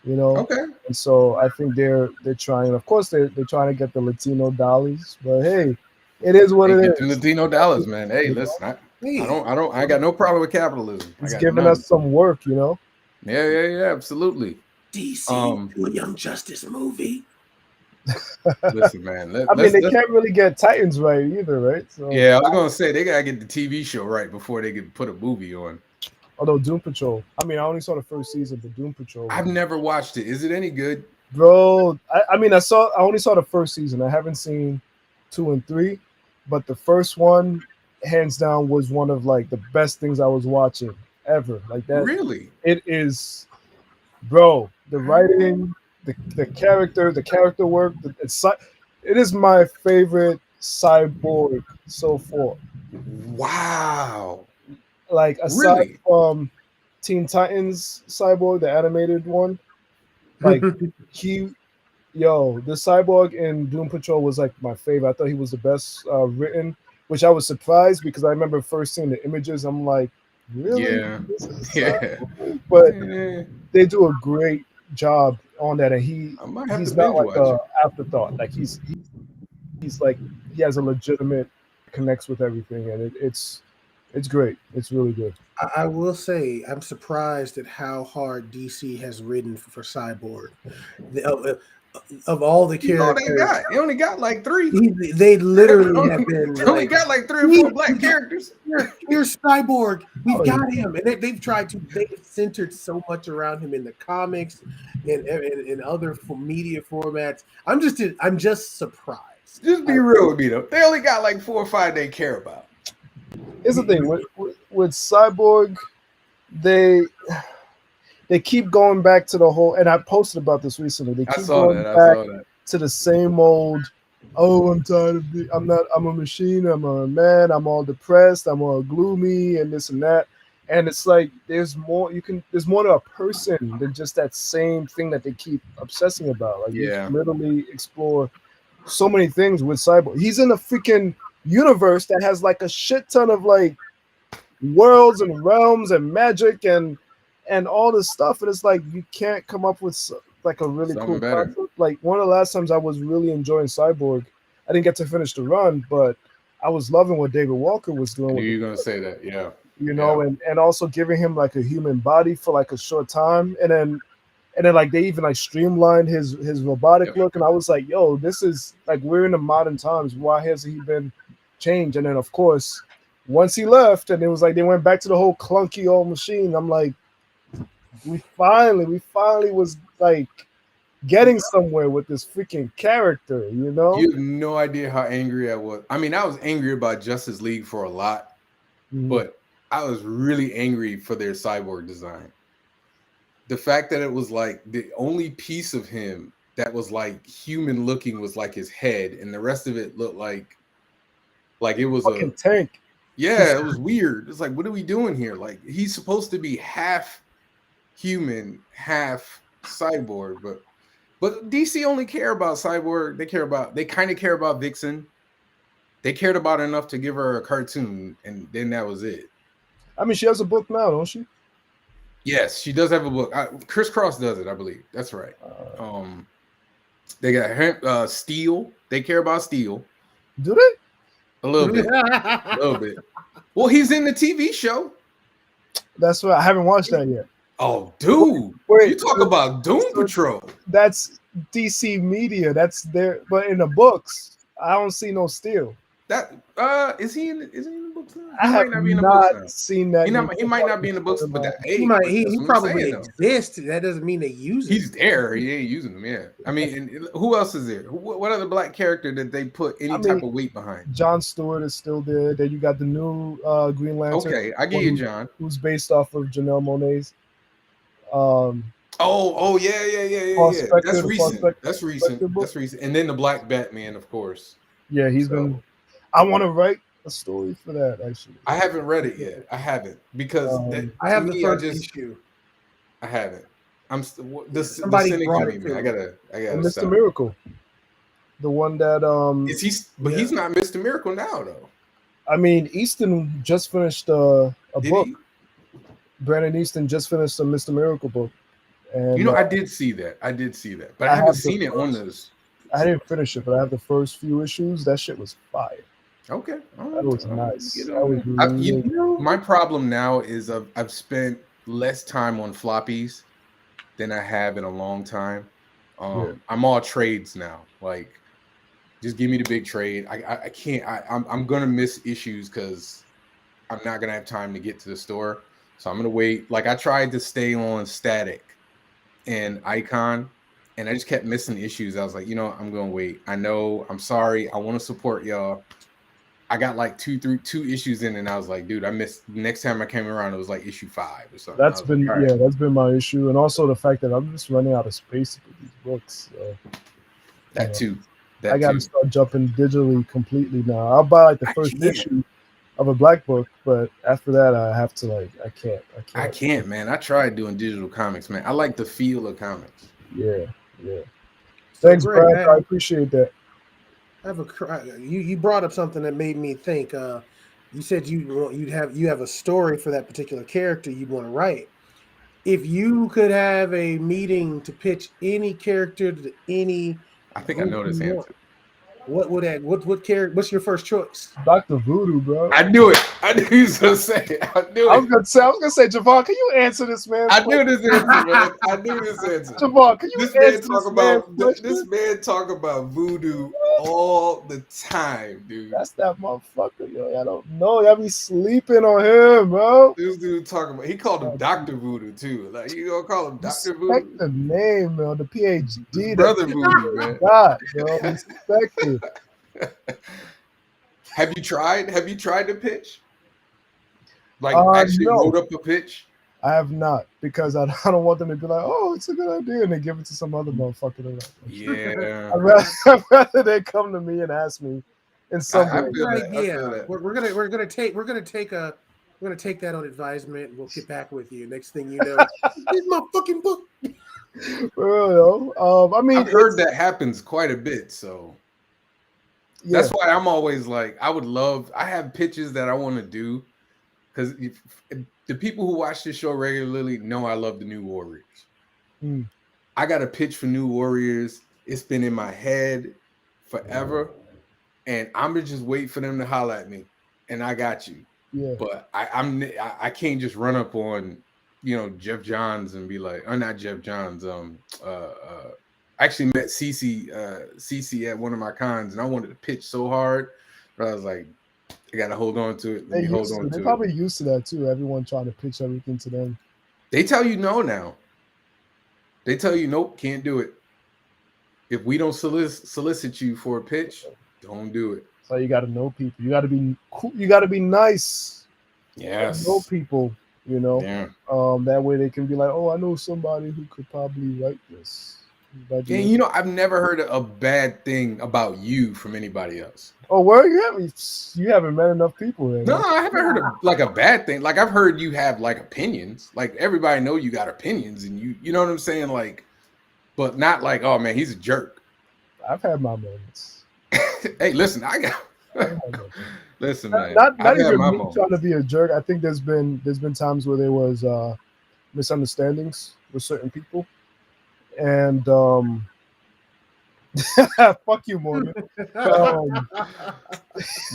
You know, okay. And so I think they're trying. Of course, they're trying to get the Latino dollars, but hey, it is what it is. The Latino dollars, man. Hey, listen, I got no problem with capitalism. It's giving us some work, you know. Yeah, absolutely. DC do a Young Justice movie. Listen, man. They can't really get Titans right either, right? So, yeah, I was gonna say they gotta get the TV show right before they can put a movie on. Although Doom Patrol, I only saw the first season, but Doom Patrol. I've never watched it. Is it any good, bro? I only saw the first season. I haven't seen 2 and 3, but the first one, hands down, was one of like the best things I was watching ever. Like that. Really? It is, bro. The writing, the character work. It is my favorite Cyborg so far. Wow. Like aside from Teen Titans Cyborg, the animated one, like the Cyborg in Doom Patrol was like my favorite. I thought he was the best written, which I was surprised because I remember first seeing the images. I'm like, really? Yeah. But they do a great job on that, and he's not like an afterthought. Like he's like he has a legitimate connects with everything, and it's great. It's really good. I will say I'm surprised at how hard DC has written for Cyborg. Of all the characters, they only got like 3. They literally have been. They only got like 3 or 4 black characters. Here's Cyborg. We've got him, and they've tried to. They've centered so much around him in the comics and in other media formats. I'm just surprised. Just be real with me though. They only got like 4 or 5 they care about. Here's the thing with Cyborg, they keep going back to the whole, and I posted about this recently. They keep going back to the same old oh, I'm tired of being, I'm a machine, I'm a man, I'm all depressed, I'm all gloomy and this and that. And it's like there's more there's more to a person than just that same thing that they keep obsessing about. Like you Yeah. can literally explore so many things with Cyborg. He's in a freaking universe that has like a shit ton of like worlds and realms and magic and all this stuff, and it's like you can't come up with like a really Something cool better. concept. Like one of the last times I was really enjoying Cyborg, I didn't get to finish the run, but I was loving what David Walker was I doing knew with you were gonna say that. Yeah. you know, and also giving him like a human body for like a short time, and then like they even like streamlined his robotic look, and I was like, yo, this is like we're in the modern times. Why hasn't he been changed? And then of course, once he left, and it was like they went back to the whole clunky old machine. I'm like, we finally was like getting somewhere with this freaking character, you know? You have no idea how angry I was. I mean, I was angry about Justice League for a lot, but I was really angry for their Cyborg design. The fact that it was like the only piece of him that was like human looking was like his head, and the rest of it looked like it was fucking tank. Yeah, it was weird. It's like, what are we doing here? Like, he's supposed to be half human, half cyborg, but DC only care about Cyborg. They kind of care about Vixen. They cared about enough to give her a cartoon, and then that was it. I mean, she has a book now, don't she? Yes, she does have a book. Chris Cross does it, I believe. That's right. They got Steel. They care about Steel. Do they? A little bit. A little bit. Well, he's in the TV show. That's what I haven't watched that yet. Oh, dude. Wait, you talk about Doom Patrol. That's DC Media. That's there, but in the books, I don't see no Steel. That is he in the books now? I have not seen that. He might not be in the books, but that he probably exists. That doesn't mean they use him. He's there. He ain't using them. Yeah. I mean, and who else is there? What other black character did they put any type of weight behind? John Stewart is still there. Then you got the new Green Lantern. Okay, I give you John. Who's based off of Janelle Monáe's. Yeah. That's recent. And then the Black Batman, of course. Yeah, he's been. I want to write a story for that. Actually, I haven't read it yet. I haven't because I have the first issue. I haven't. Somebody brought it. I gotta. Mr. Stop. Miracle, the one that is he? But he's not Mr. Miracle now, though. I mean, Easton just finished a book. He? Brandon Easton just finished a Mr. Miracle book, and I did see that. But I haven't seen it on those. I didn't finish it, but I have the first few issues. That shit was fire. Okay, that was nice. That was my problem now is I've spent less time on floppies than I have in a long time. I'm all trades now. Like, just give me the big trade. I can't. I'm gonna miss issues because I'm not gonna have time to get to the store. So I'm gonna wait. Like, I tried to stay on Static and Icon, and I just kept missing issues. I was like, I'm gonna wait. I know. I'm sorry. I want to support y'all. I got like two issues in, and I was like, dude, I missed. Next time I came around, it was like issue 5 or something. That's been that's been my issue, and also the fact that I'm just running out of space with these books. So, that too. I got to start jumping digitally completely now. I'll buy like the first issue of a black book, but after that, I have to I can't, man. I tried doing digital comics, man. I like the feel of comics. Yeah. Thanks, Brad. I appreciate that. You brought up something that made me think. You said you have a story for that particular character you'd want to write. If you could have a meeting to pitch any character to any, I think I know this answer. What character? What's your first choice? Dr. Voodoo, bro. I knew it. I knew he was gonna say it. I was gonna say, Javon, can you answer this, man? I knew this answer, man. I knew this answer. Javon, can you answer this man talk about voodoo all the time, dude. That's that motherfucker, yo. I don't know. Y'all be sleeping on him, bro. This dude talking about. He called him Dr. Voodoo too. Like, you gonna call him Dr. Voodoo? Respect the name, man. The PhD. Brother Voodoo, man. God, yo. Respect it. Have you tried to pitch? Like, actually wrote up a pitch? I have not, because I don't want them to be like, oh, it's a good idea, and they give it to some other motherfucker. Yeah. I'd rather they come to me and ask me in some I way. feel Good that. I idea. feel that. We're gonna take that on advisement. We'll get back with you. Next thing you know, here's my fucking book. Well, I mean, I've heard that happens quite a bit, so yeah. that's why I'm always like, I have pitches that I want to do, because the people who watch this show regularly know I love the New Warriors. I got a pitch for New Warriors. It's been in my head forever, and I'm gonna just wait for them to holler at me, and I got you. Yeah. But I can't just run up on, Jeff Johns and be like, not Jeff Johns. I actually met CC at one of my cons, and I wanted to pitch so hard, but I was like, I gotta hold on to it. They're probably used to that too. Everyone trying to pitch everything to them. They tell you no now. They tell you nope, can't do it. If we don't solicit you for a pitch, don't do it. So you got to know people. You got to be cool. You got to be nice. Yes. Know people. Yeah. That way they can be like, oh, I know somebody who could probably write this. And I've never heard a bad thing about you from anybody else. Oh, well, you haven't met enough people then. No, I haven't heard a bad thing. Like, I've heard you have like opinions. Like, everybody know you got opinions, and you know what I'm saying? Like, but not like, oh man, he's a jerk. I've had my moments. Hey, listen, listen, man. Not even me trying to be a jerk. I think there's been times where there was misunderstandings with certain people, and fuck you, Morgan.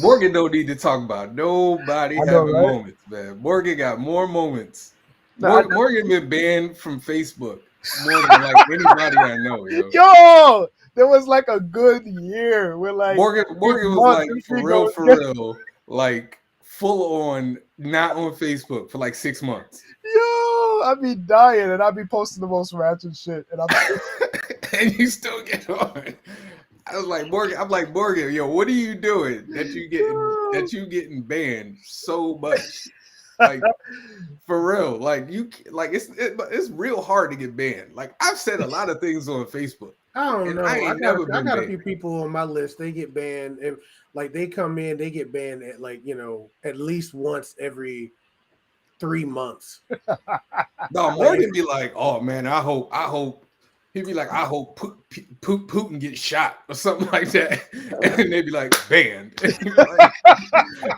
Morgan don't need to talk about nobody having moments, man. Morgan got more moments. Morgan been banned from Facebook more than like anybody I know. Yo, there was like a good year where like Morgan was like for real, like full on not on Facebook for like 6 months. Yo, I'd be dying and I'd be posting the most ratchet shit, and and you still get on. I was like, Morgan, yo, what are you doing that you getting banned so much? Like, for real, like it's real hard to get banned. Like, I've said a lot of things on Facebook. I don't know. I got a few banned. people on my list. They get banned, and like they come in, they get banned at at least once every 3 months. No, Morgan be like, oh man, I hope. He'd be like, I hope Putin gets shot or something like that. And they'd be like, banned.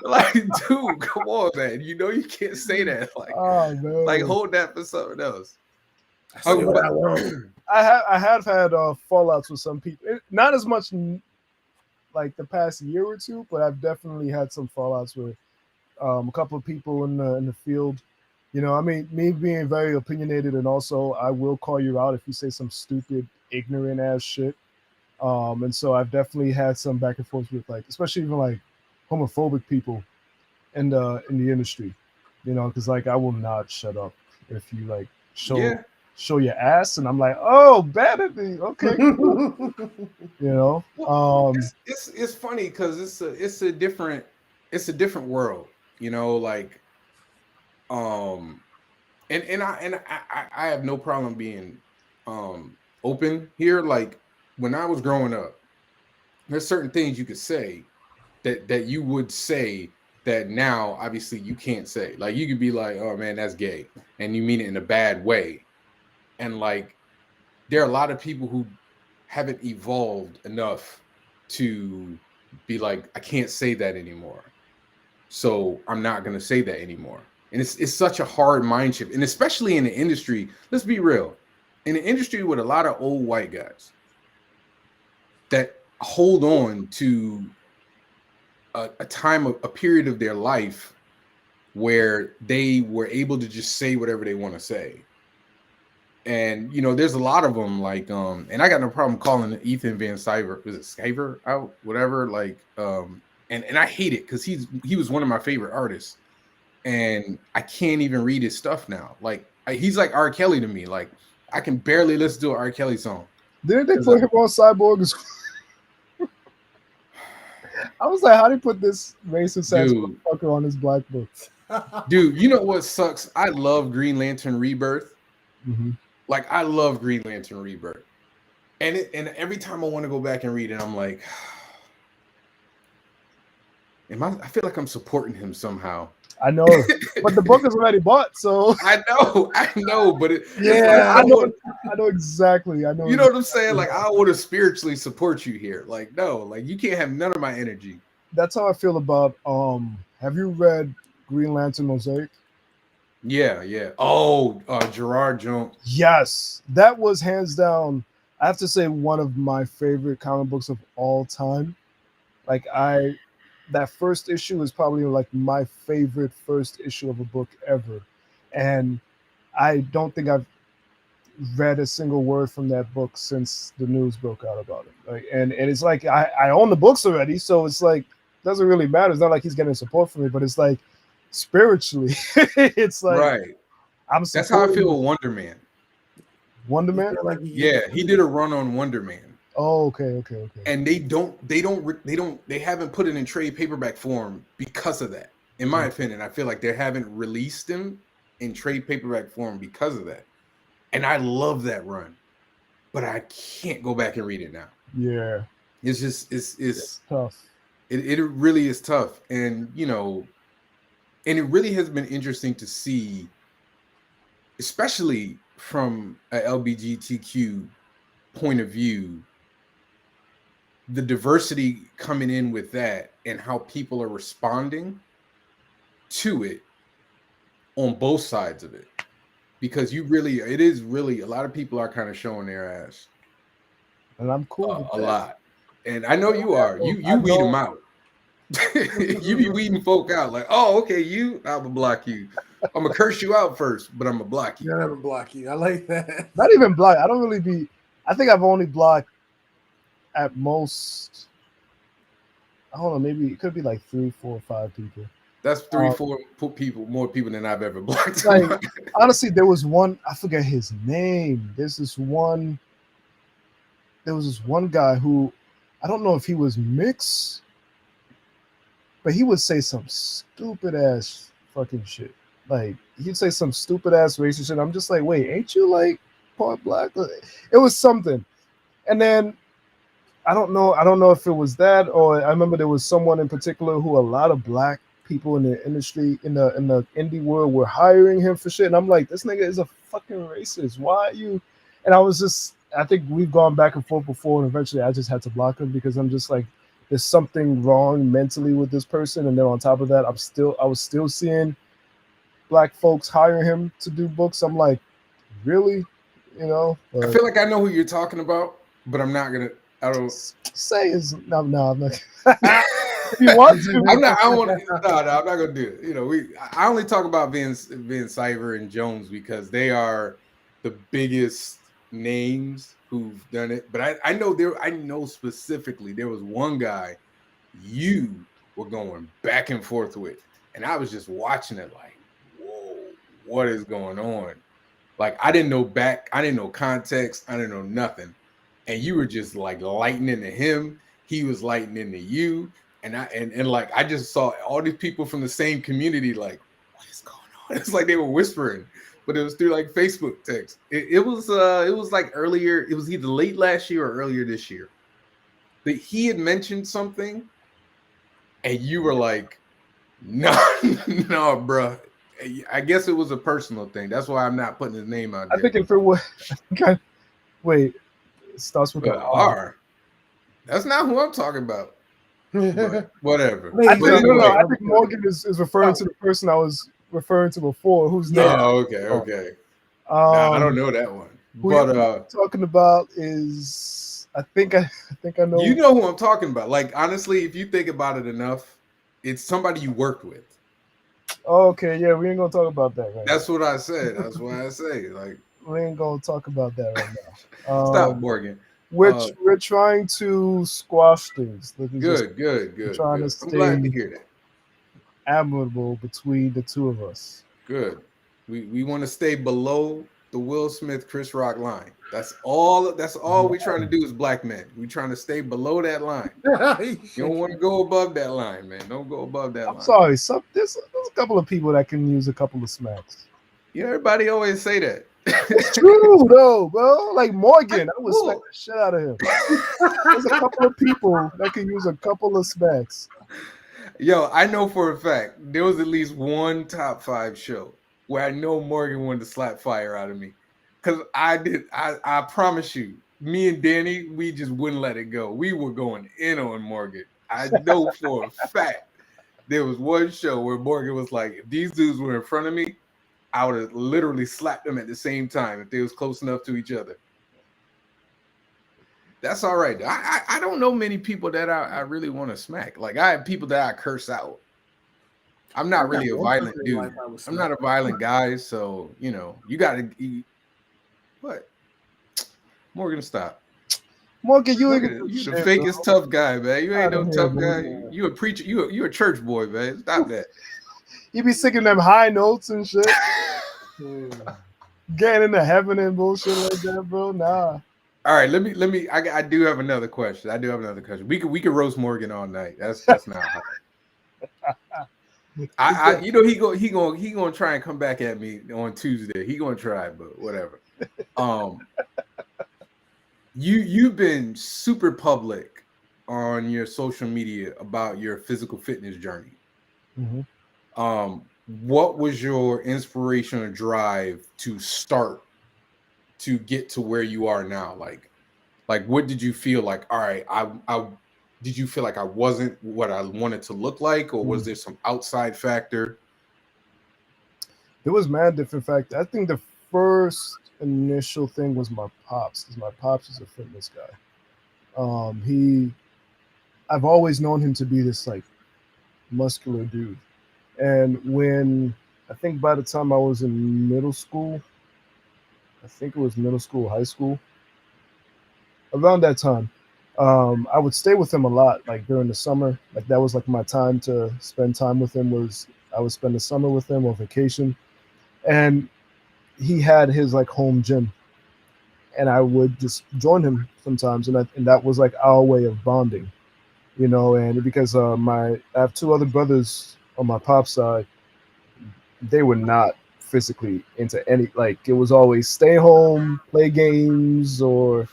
like, dude, come on, man. You can't say that. Like, like hold that for something else. I have had fallouts with some people. Not as much like the past year or two, but I've definitely had some fallouts with a couple of people in the field. I mean, me being very opinionated, and also I will call you out if you say some stupid, ignorant ass shit. And so I've definitely had some back and forth with like, especially even like homophobic people in the industry, because like I will not shut up if you like show your ass, and I'm like, oh, bad at me, okay. It's funny because it's a different world, like. And I have no problem being open here. Like, when I was growing up, there's certain things you could say that you would say that now obviously you can't say. Like, you could be like, oh man, that's gay, and you mean it in a bad way. And like, there are a lot of people who haven't evolved enough to be like, I can't say that anymore, so I'm not gonna say that anymore. And it's such a hard mind shift. And especially in the industry, let's be real, in the industry with a lot of old white guys that hold on to a period of their life where they were able to just say whatever they want to say. And, there's a lot of them like, and I got no problem calling Ethan Van Sciver, was it Sciver out, whatever, like, and I hate it because he was one of my favorite artists. And I can't even read his stuff now. Like, he's like R. Kelly to me. Like, I can barely listen to an R. Kelly song. Didn't they put him on Cyborg? I was like, how do you put this racist ass motherfucker on his black book? Dude, you know what sucks? I love Green Lantern Rebirth. Mm-hmm. Like I love Green Lantern Rebirth. And every time I want to go back and read it, I'm like, I feel like I'm supporting him somehow. I know, but the book is already bought, so I know, but Yeah. I know exactly. I know. You know what I'm saying? Like I want to spiritually support you here. Like no, like you can't have none of my energy. That's how I feel about. Have you read Green Lantern Mosaic? Yeah. Oh, Gerard Jones. Yes, that was hands down. I have to say one of my favorite comic books of all time. Like that first issue is probably like my favorite first issue of a book ever, and I don't think I've read a single word from that book since the news broke out about it. Like, and it's like I own the books already, so it's like doesn't really matter. It's not like he's getting support from me, but it's like spiritually, it's like Right. That's how I feel with Wonder Man. Wonder Man. Yeah, he did a run on Wonder Man. Oh, okay. And they haven't put it in trade paperback form because of that. In my opinion, I feel like they haven't released him in trade paperback form because of that. And I love that run, but I can't go back and read it now. Yeah, it's just it's tough. It really is tough, and and it really has been interesting to see, especially from a LGBTQ point of view, the diversity coming in with that and how people are responding to it on both sides of it. Because it is really a lot of people are kind of showing their ass, and I'm cool with a that. lot. And I know you are. You weed them out. You be weeding folk out. Like, oh, okay, I'm gonna block you. I'm gonna curse you out first, but I'm gonna block you. You're never block you. I like that. Not even block. I don't really be. I think I've only blocked at most. I don't know. Maybe it could be like 3, 4, 5 people. That's 3, 4 more people than I've ever blocked. Like, honestly, there was one. I forget his name. There was this one guy who, I don't know if he was mixed, but he would say some stupid ass fucking shit. Like he'd say some stupid ass racist shit. I'm just like, wait, ain't you like part black? It was something, and then I don't know if it was that, or I remember there was someone in particular who a lot of black people in the industry, in the indie world, were hiring him for shit, and I'm like, this nigga is a fucking racist. Why are you? And I think we've gone back and forth before, and eventually I just had to block him because I'm just like, there's something wrong mentally with this person. And then on top of that, I was still seeing black folks hiring him to do books. I'm like, really? I feel like I know who you're talking about, but I'm not gonna. I don't say his no. I'm not. If you want to, I'm not. I want to. No, I'm not gonna do it. I only talk about Van Cyver and Jones because they are the biggest names who've done it. But I know specifically there was one guy you were going back and forth with, and I was just watching it like, whoa, what is going on? Like I didn't know context, I didn't know nothing. And you were just like lighting into him, he was lighting into you, and I just saw all these people from the same community like, what is going on? It's like they were whispering, but it was through like Facebook text. It was like earlier, it was either late last year or earlier this year that he had mentioned something, and you were like, no, bro. I guess it was a personal thing. That's why I'm not putting his name out there. I think if it was, wait, it starts with an R. That's not who I'm talking about. But whatever. I think Morgan is referring to the person I was referring to before. Who's that? Oh, okay. I don't know that one. But talking about is I think I know. You know who I'm talking about. Like honestly, if you think about it enough, it's somebody you worked with. Okay, yeah, we ain't gonna talk about that right That's now. What I said. That's why I say like we ain't gonna talk about that right now. Stop, Morgan. We're trying to squash things. Good. Trying to stay I'm glad to hear that. Admirable between the two of us. Good. We want to stay below the Will Smith Chris Rock line. That's all we're trying to do as black men. We're trying to stay below that line. You don't want to go above that line, man. Don't go above that line. I'm sorry. There's a couple of people that can use a couple of smacks. Yeah, everybody always say that. It's true though, bro. Like Morgan, I would smack the shit out of him. There's a couple of people that can use a couple of smacks. Yo, I know for a fact there was at least one top 5 show where I know Morgan wanted to slap fire out of me. Cause I promise you, me and Danny, we just wouldn't let it go. We were going in on Morgan. I know for a fact there was one show where Morgan was like, if these dudes were in front of me, I would have literally slapped them at the same time if they was close enough to each other. That's all right. I don't know many people that I really want to smack. Like I have people that I curse out. I'm not really a violent dude. I'm not a violent guy, so you gotta what? Morgan, stop. Morgan, you the fakest tough guy, man. You ain't no tough guy. You a preacher. You a church boy, man. Stop that. You be singing them high notes and shit. Getting into heaven and bullshit like that, bro. Nah. All right, let me. I do have another question. We could roast Morgan all night. That's not hard. He gonna try and come back at me on Tuesday. He gonna try, but whatever. You've been super public on your social media about your physical fitness journey. Mm-hmm. What was your inspirational drive to start to get to where you are now? Like what did you feel like? All right, I did you feel like I wasn't what I wanted to look like, or was there some outside factor? There was mad different factors. I think the first initial thing was my pops, because my pops is a fitness guy. I've always known him to be this like muscular dude. And when I think by the time I was in middle school, I think it was middle school, high school, around that time, I would stay with him a lot, like during the summer. Like that was like my time to spend time with him, was I would spend the summer with him or vacation. And he had his like home gym, and I would just join him sometimes. And that was like our way of bonding, and because I have 2 other brothers on my pop's side, they were not physically into any, like it was always stay home, play games, or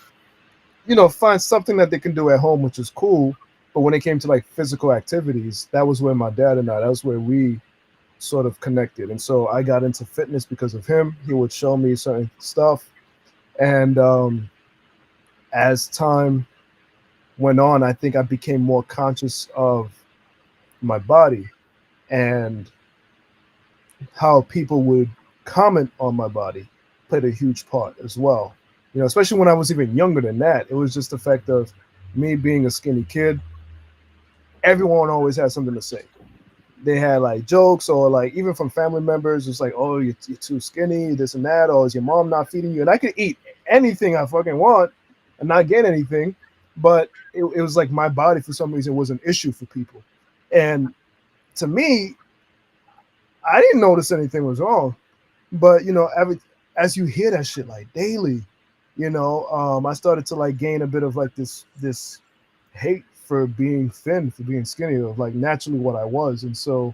find something that they can do at home, which is cool. But when it came to like physical activities, that was where my dad and that was where we sort of connected. And so I got into fitness because of him. He would show me certain stuff, and as time went on, I think I became more conscious of my body and how people would comment on my body played a huge part as well. Especially when I was even younger than that. It was just the fact of me being a skinny kid. Everyone always had something to say. They had like jokes, or like even from family members, it's like, oh, you're too skinny, this and that, or is your mom not feeding you? And I could eat anything I fucking want and not get anything, but it was like my body for some reason was an issue for people. And to me, I didn't notice anything was wrong, but as you hear that shit like daily, I started to like gain a bit of like this hate for being thin, for being skinny, of like naturally what I was. And so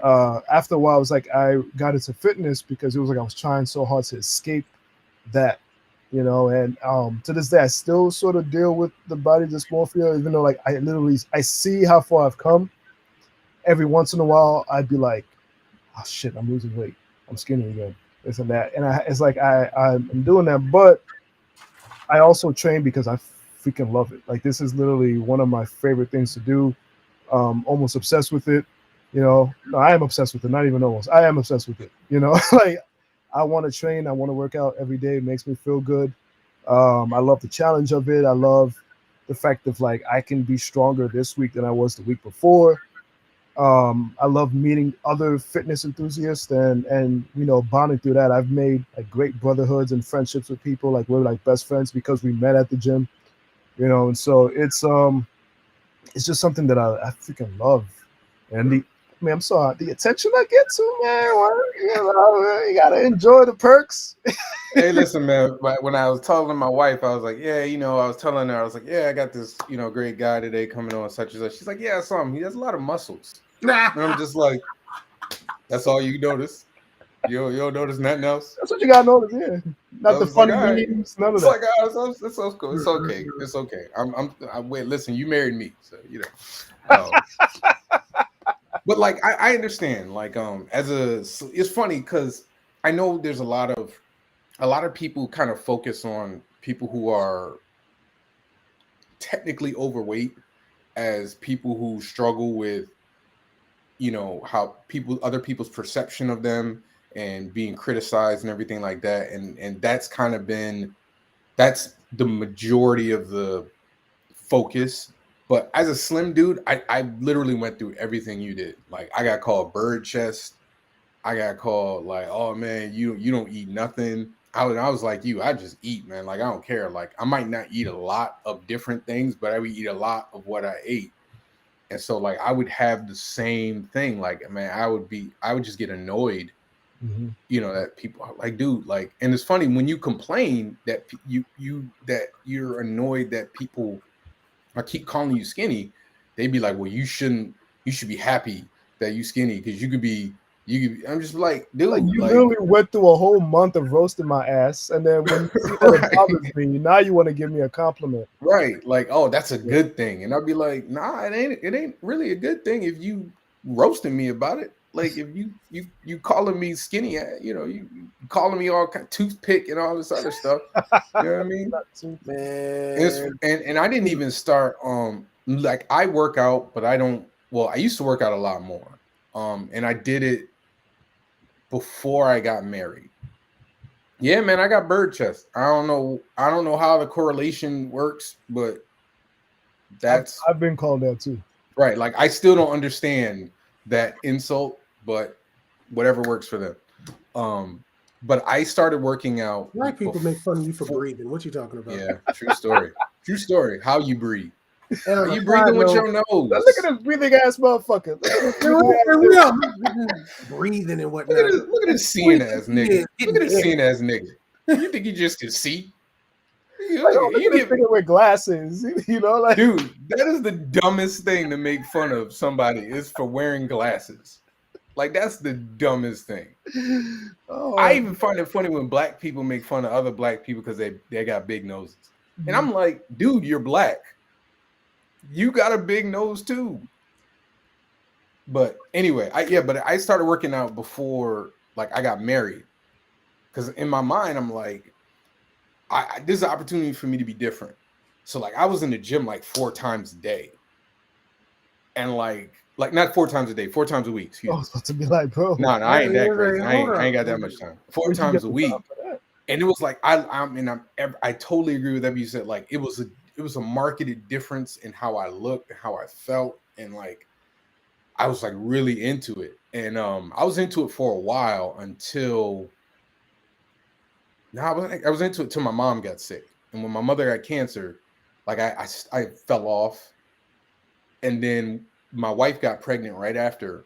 after a while, I was like, I got into fitness because it was like I was trying so hard to escape that, and to this day, I still sort of deal with the body dysmorphia, even though like I see how far I've come. Every once in a while, I'd be like, oh shit, I'm losing weight, I'm skinny again, this and that. And it's like I'm doing that, but I also train because I freaking love it. Like this is literally one of my favorite things to do. Almost obsessed with it. No, I am obsessed with it. Not even almost. I am obsessed with it. Like I want to train. I want to work out every day. It makes me feel good. I love the challenge of it. I love the fact of like I can be stronger this week than I was the week before. I love meeting other fitness enthusiasts and bonding through that. I've made like great brotherhoods and friendships with people. Like we're like best friends because we met at the gym. And so it's just something that I freaking love. And man, I'm sorry. The attention I get to, man, you gotta enjoy the perks. Hey, listen, man. When I was telling my wife, I was like, yeah, I was telling her, I was like, yeah, I got this, great guy today coming on such and such. She's like, yeah, I saw him. He has a lot of muscles. And I'm just like, that's all you notice. You don't notice nothing else. That's what you gotta notice, yeah. Not the funny memes, none of that. Like, it's cool. It's okay. It's okay. Wait, listen, you married me, so But like, I understand. Like, it's funny because I know there's a lot of people kind of focus on people who are technically overweight as people who struggle with, how other people's perception of them and being criticized and everything like that. And that's kind of that's the majority of the focus. But as a slim dude, I literally went through everything you did. Like, I got called bird chest. I got called like, oh man, you don't eat nothing. I was like you, I just eat, man. Like, I don't care. Like, I might not eat a lot of different things, but I would eat a lot of what I ate. And so like, I would have the same thing. Like, man, I would just get annoyed. That people are like, dude, like, and it's funny when you complain that you're annoyed that people I keep calling you skinny, they'd be like, well, you should be happy that you skinny because you could be. I'm just like, dude, like you literally went through a whole month of roasting my ass, and then when you see that it bothers me, now you want to give me a compliment, right? Like, oh, that's a good thing, and I'd be like, nah, it ain't really a good thing if you roasting me about it. Like, if you calling me skinny, you calling me all kind of toothpick and all this other stuff. You know what I mean? Man. And I didn't even start. Like, I work out, but I don't. Well, I used to work out a lot more. And I did it before I got married. Yeah, man, I got bird chest. I don't know how the correlation works, but I've been called that too. Right. Like, I still don't understand that insult, but whatever works for them. But I started working out. Black people make fun of you for breathing. What you talking about? Yeah, true story. True story. How you breathe. Are you breathing with your nose? Look at this breathing ass motherfucker. Breathing and whatnot. Look at this seeing ass nigga. Look at this seeing ass nigga. You think you just can see? You get with glasses, like, dude, that is the dumbest thing to make fun of somebody is for wearing glasses. Like, that's the dumbest thing. Oh, I even find it funny when black people make fun of other black people because they got big noses. And I'm like, dude, you're black. You got a big nose too. But anyway, I started working out before like I got married. Because in my mind, I'm like, this is an opportunity for me to be different. So like, I was in the gym like 4 times a day. And like not 4 times a day, 4 times a week. I was about to be like, bro. No, I ain't that crazy. I ain't got that much time. 4 times a week. And it was like, I totally agree with that. You said like, it was a marketed difference in how I looked, how I felt. And like, I was like really into it. And I was into it for a while until I was into it till my mom got sick. And when my mother got cancer, like I fell off. And then my wife got pregnant right after,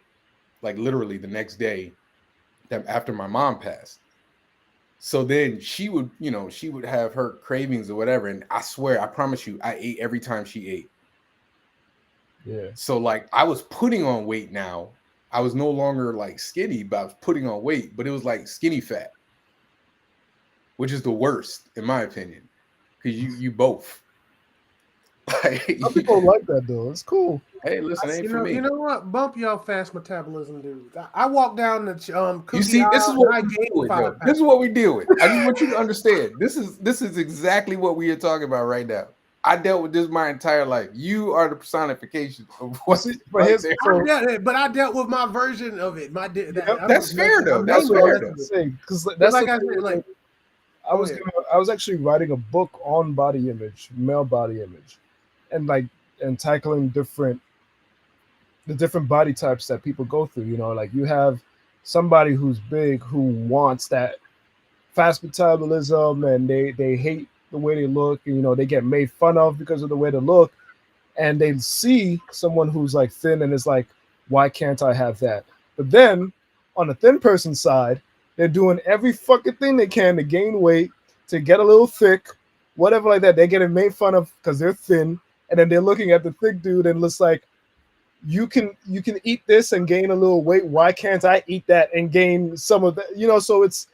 like literally the next day after my mom passed. So then she would have her cravings or whatever. And I swear, I promise you, I ate every time she ate. Yeah. So like I was putting on weight now. I was no longer like skinny, but I was putting on weight, but it was like skinny fat, which is the worst in my opinion. Because you both. Some people like that though. It's cool. Hey, listen, ain't for me. You know what? Bump your fast metabolism, dude. I walk down the cookie you see, aisle this is what and I we gain deal with. 5 pounds. This is what we deal with. I just want you to understand. This is exactly what we are talking about right now. I dealt with this my entire life. You are the personification of what's but I dealt with my version of it. That's fair though. That's fair though. Because that's like I said, like I was actually writing a book on body image, male body image, and tackling the different body types that people go through. Like you have somebody who's big who wants that fast metabolism, and they hate the way they look. They get made fun of because of the way they look, and they see someone who's like thin and is like, Why can't I have that? But then on the thin person side, they're doing every fucking thing they can to gain weight, to get a little thick, whatever like that. They're getting made fun of because they're thin, and then they're looking at the thick dude and looks like, you can eat this and gain a little weight. Why can't I eat that and gain some of that? So it's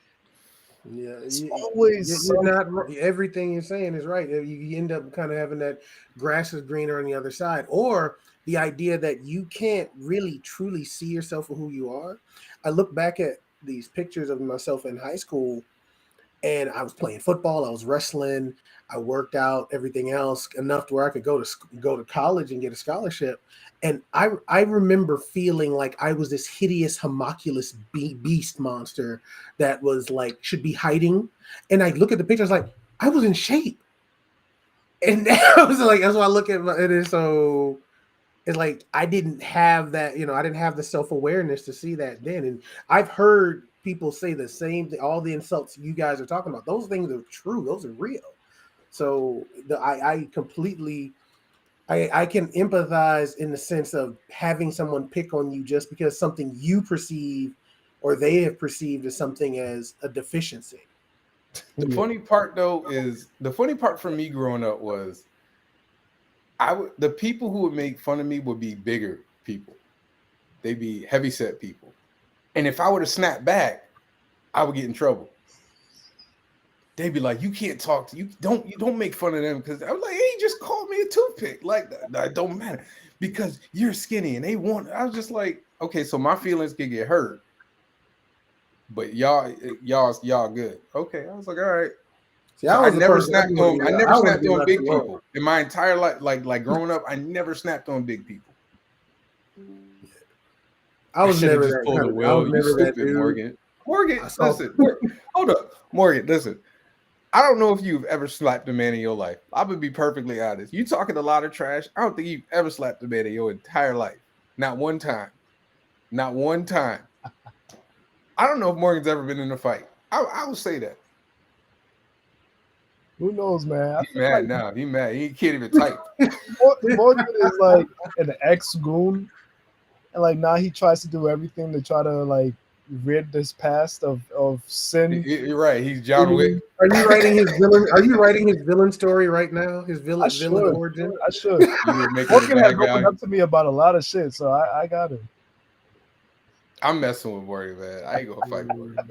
always you're not everything you're saying is right. You end up kind of having that grass is greener on the other side, or the idea that you can't really truly see yourself for who you are. I look back at these pictures of myself in high school, and I was playing football, I was wrestling, I worked out, everything else enough to where I could go to college and get a scholarship. And I remember feeling like I was this hideous homunculus beast monster that was like should be hiding. And I look at the pictures like I was in shape, and I was like, that's why I look at it is so. It's like I didn't have that, I didn't have the self-awareness to see that then. And I've heard people say the same thing, all the insults you guys are talking about. Those things are true, those are real. So I completely I can empathize in the sense of having someone pick on you just because something you perceive or they have perceived as something as a deficiency. The funny part though is the funny part for me growing up was the people who would make fun of me would be bigger people. They'd be heavyset people. And if I were to snap back, I would get in trouble. They'd be like, you can't talk to you don't make fun of them because I was like, hey, just call me a toothpick. Like that don't matter because you're skinny and I was just like, okay, so my feelings can get hurt. But y'all good. Okay. I was like, all right. See, so I never snapped on big people in my entire life. Like growing up, I never snapped on big people. I was never just that pulled kind a will. You stupid dude. Morgan. Listen. Hold up, Morgan. Listen. I don't know if you've ever slapped a man in your life. I'm gonna be perfectly honest. You talking a lot of trash. I don't think you've ever slapped a man in your entire life. Not one time. Not one time. I don't know if Morgan's ever been in a fight. I will say that. Who knows, man? He's mad now. He's mad. He can't even type. Morgan is like an ex-goon. And like now he tries to do everything to try to like rid this past of sin. You're right. He's John Wick. Are you writing his villain? Are you writing his villain story right now? His villain origin? I should. Morgan has opened up to me about a lot of shit, so I got him. I'm messing with Morgan, man. I ain't gonna fight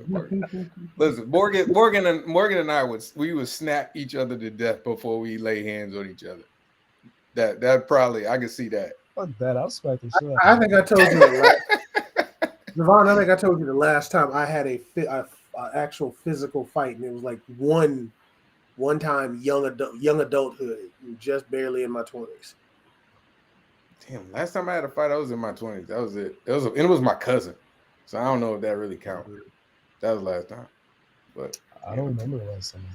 Morgan. Listen, Morgan and I would snap each other to death before we lay hands on each other. That probably I can see that. Fuck that! I'll smack the shit. I think I told you, Devon. I think I told you the last time I had a actual physical fight, and it was like one time young adulthood, just barely in my 20s. Damn, last time I had a fight, I was in my 20s. That was it. It was my cousin, so I don't know if that really counts. That was the last time, but I don't remember the last time.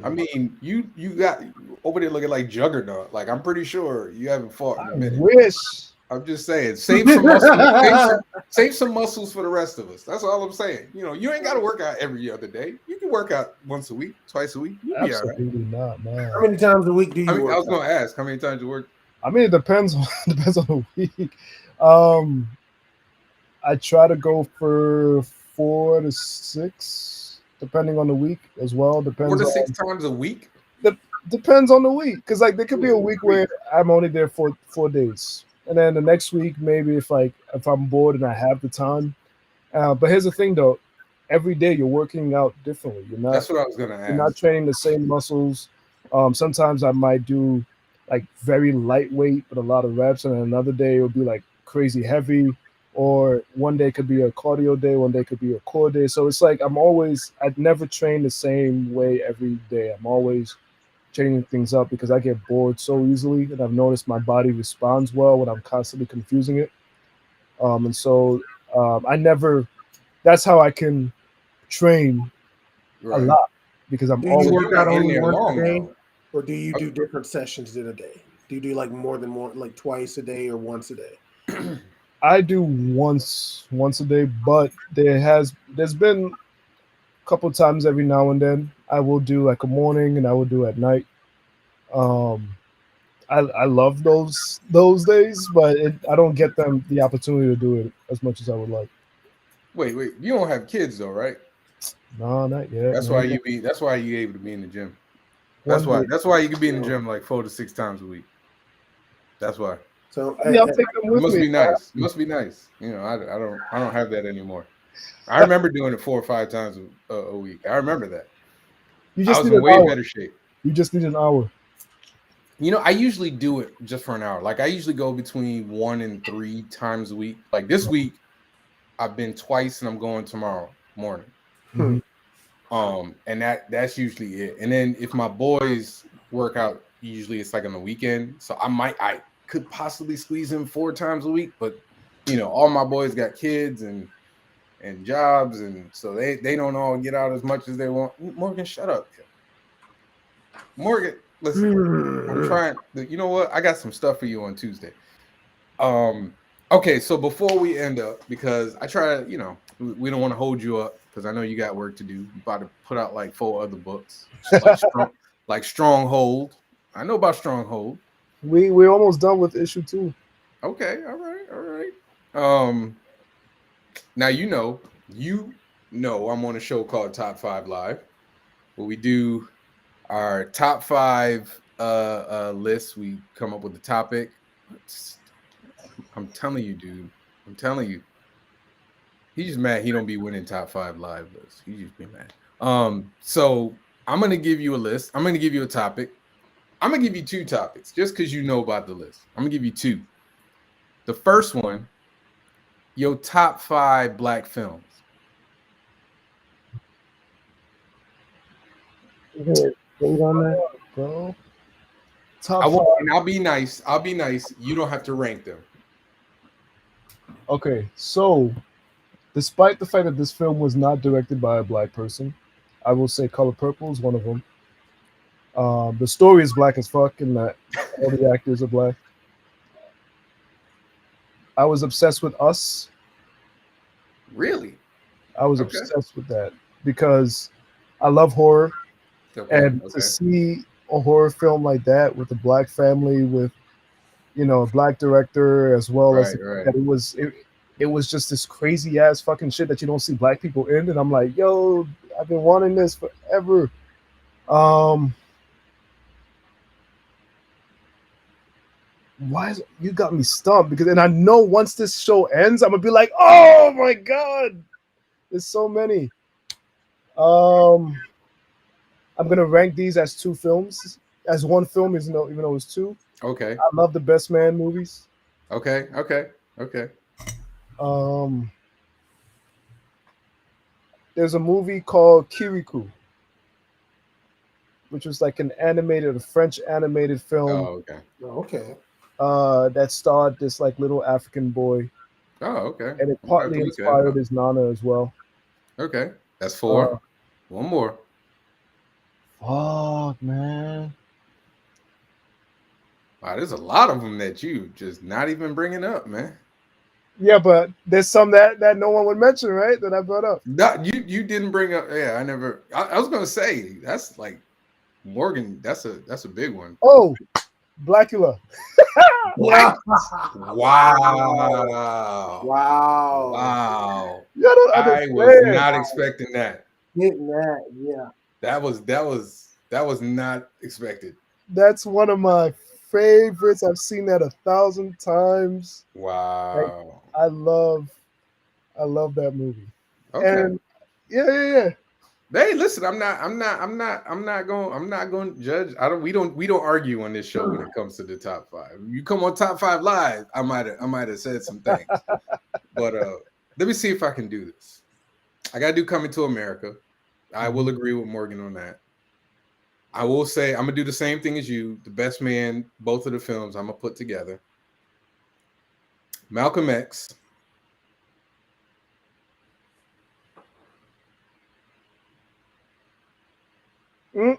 I mean, you got over there looking like Juggernaut. Like I'm pretty sure you haven't fought in a minute. Wish. I'm just saying, save some muscles. save some muscles for the rest of us. That's all I'm saying. You ain't got to work out every other day. You can work out once a week, twice a week. You'll be all right. Absolutely not, man. How many times a week do you work? I was going to ask how many times you work. I mean, it depends on the week. I try to go for 4 to 6, depending on the week as well. Depends 4 to 6 times a week. Depends on the week, because like there could be a week where I'm only there for 4 days, and then the next week maybe if I'm bored and I have the time. But here's the thing, though: every day you're working out differently. You're not. That's what I was gonna ask. You're not training the same muscles. Sometimes I might do like very lightweight but a lot of reps, and another day it'll be like crazy heavy, or one day could be a cardio day, one day could be a core day. So it's like I'd never train the same way every day. I'm always changing things up because I get bored so easily, and I've noticed my body responds well when I'm constantly confusing it. And so that's how I can train a lot, because I'm always work out only once a day. Or do you do different sessions in a day? Do you do like more than one, like twice a day or once a day? I do once a day, but there's been a couple times every now and then I will do like a morning and I will do at night. I love those days, but I don't get them the opportunity to do it as much as I would like. Wait, you don't have kids though, right? No, not yet. That's Man. why that's why you able to be in the gym. One day. That's why you can be in the gym like 4 to 6 times a week. That's why. So Yeah, I'll take them It with must me. be nice. It must be nice. You know, I don't have that anymore. I remember doing it 4 or 5 times a week. I remember that. You I just was need in an way hour. better shape. You just need an hour. You know, I usually do it just for an hour. Like I usually go between 1 and 3 times a week. Like this week, I've been twice, and I'm going tomorrow morning. Mhm. And that's usually it. And then if my boys work out, usually it's like on the weekend. So I could possibly squeeze in 4 times a week, but you know, all my boys got kids and jobs, and so they don't all get out as much as they want. Morgan, shut up. Morgan, listen, I'm trying. You know what? I got some stuff for you on Tuesday. Okay, so before we end up, because I try to, you know, we don't want to hold you up because I know you got work to do. You about to put out like 4 other books, like Stronghold. I know about Stronghold. We're almost done with issue 2. Okay, all right. Now you know I'm on a show called Top 5 Live, where we do our top 5 lists. We come up with a topic. I'm telling you, dude. I'm telling you. He's just mad he don't be winning top 5 live lists. He just be mad. So I'm gonna give you a list. I'm gonna give you a topic. I'm gonna give you 2 topics just because you know about the list. I'm gonna give you 2. The first one, your top 5 black films. Think on that. Bro. I'll be nice. I'll be nice. You don't have to rank them. Okay, so despite the fact that this film was not directed by a black person, I will say Color Purple is one of them. The story is black as fuck, and that all the actors are black. I was obsessed with Us. Really? I was Okay. obsessed with that because I love horror, and to see a horror film like that with a black family, with a black director, as well as that it was just this crazy ass fucking shit that you don't see black people in, and I'm like, yo, I've been wanting this forever. You got me stumped, because and I know once this show ends, I'm gonna be like, oh my god, there's so many. I'm gonna rank these as 2 films, as 1 film, even though it's 2. Okay. I love the Best Man movies. Okay. There's a movie called Kirikou, which was like a French animated film. Oh, okay. Okay. That starred this like little African boy. Oh, okay. And it partly inspired his Nana as well. Okay. That's 4. 1 more. Fuck, man. Wow, there's a lot of them that you just not even bringing up, man. Yeah, but there's some that no one would mention, right? That I brought up. No, you didn't bring up. Yeah, I never. I was gonna say that's like Morgan. That's a big one. Oh, Blackula. Wow. I was not expecting that. Getting that, yeah. That was not expected. That's one of my favorites. I've seen that 1,000 times. Wow. I love that movie. Okay. And yeah. Hey, listen, I'm not going to judge. We don't argue on this show when it comes to the top 5. You come on Top 5 Live, I might have said some things. But let me see if I can do this. I got to do Coming to America. I will agree with Morgan on that. I will say I'm going to do the same thing as you. The Best Man, both of the films I'm going to put together. Malcolm X. No,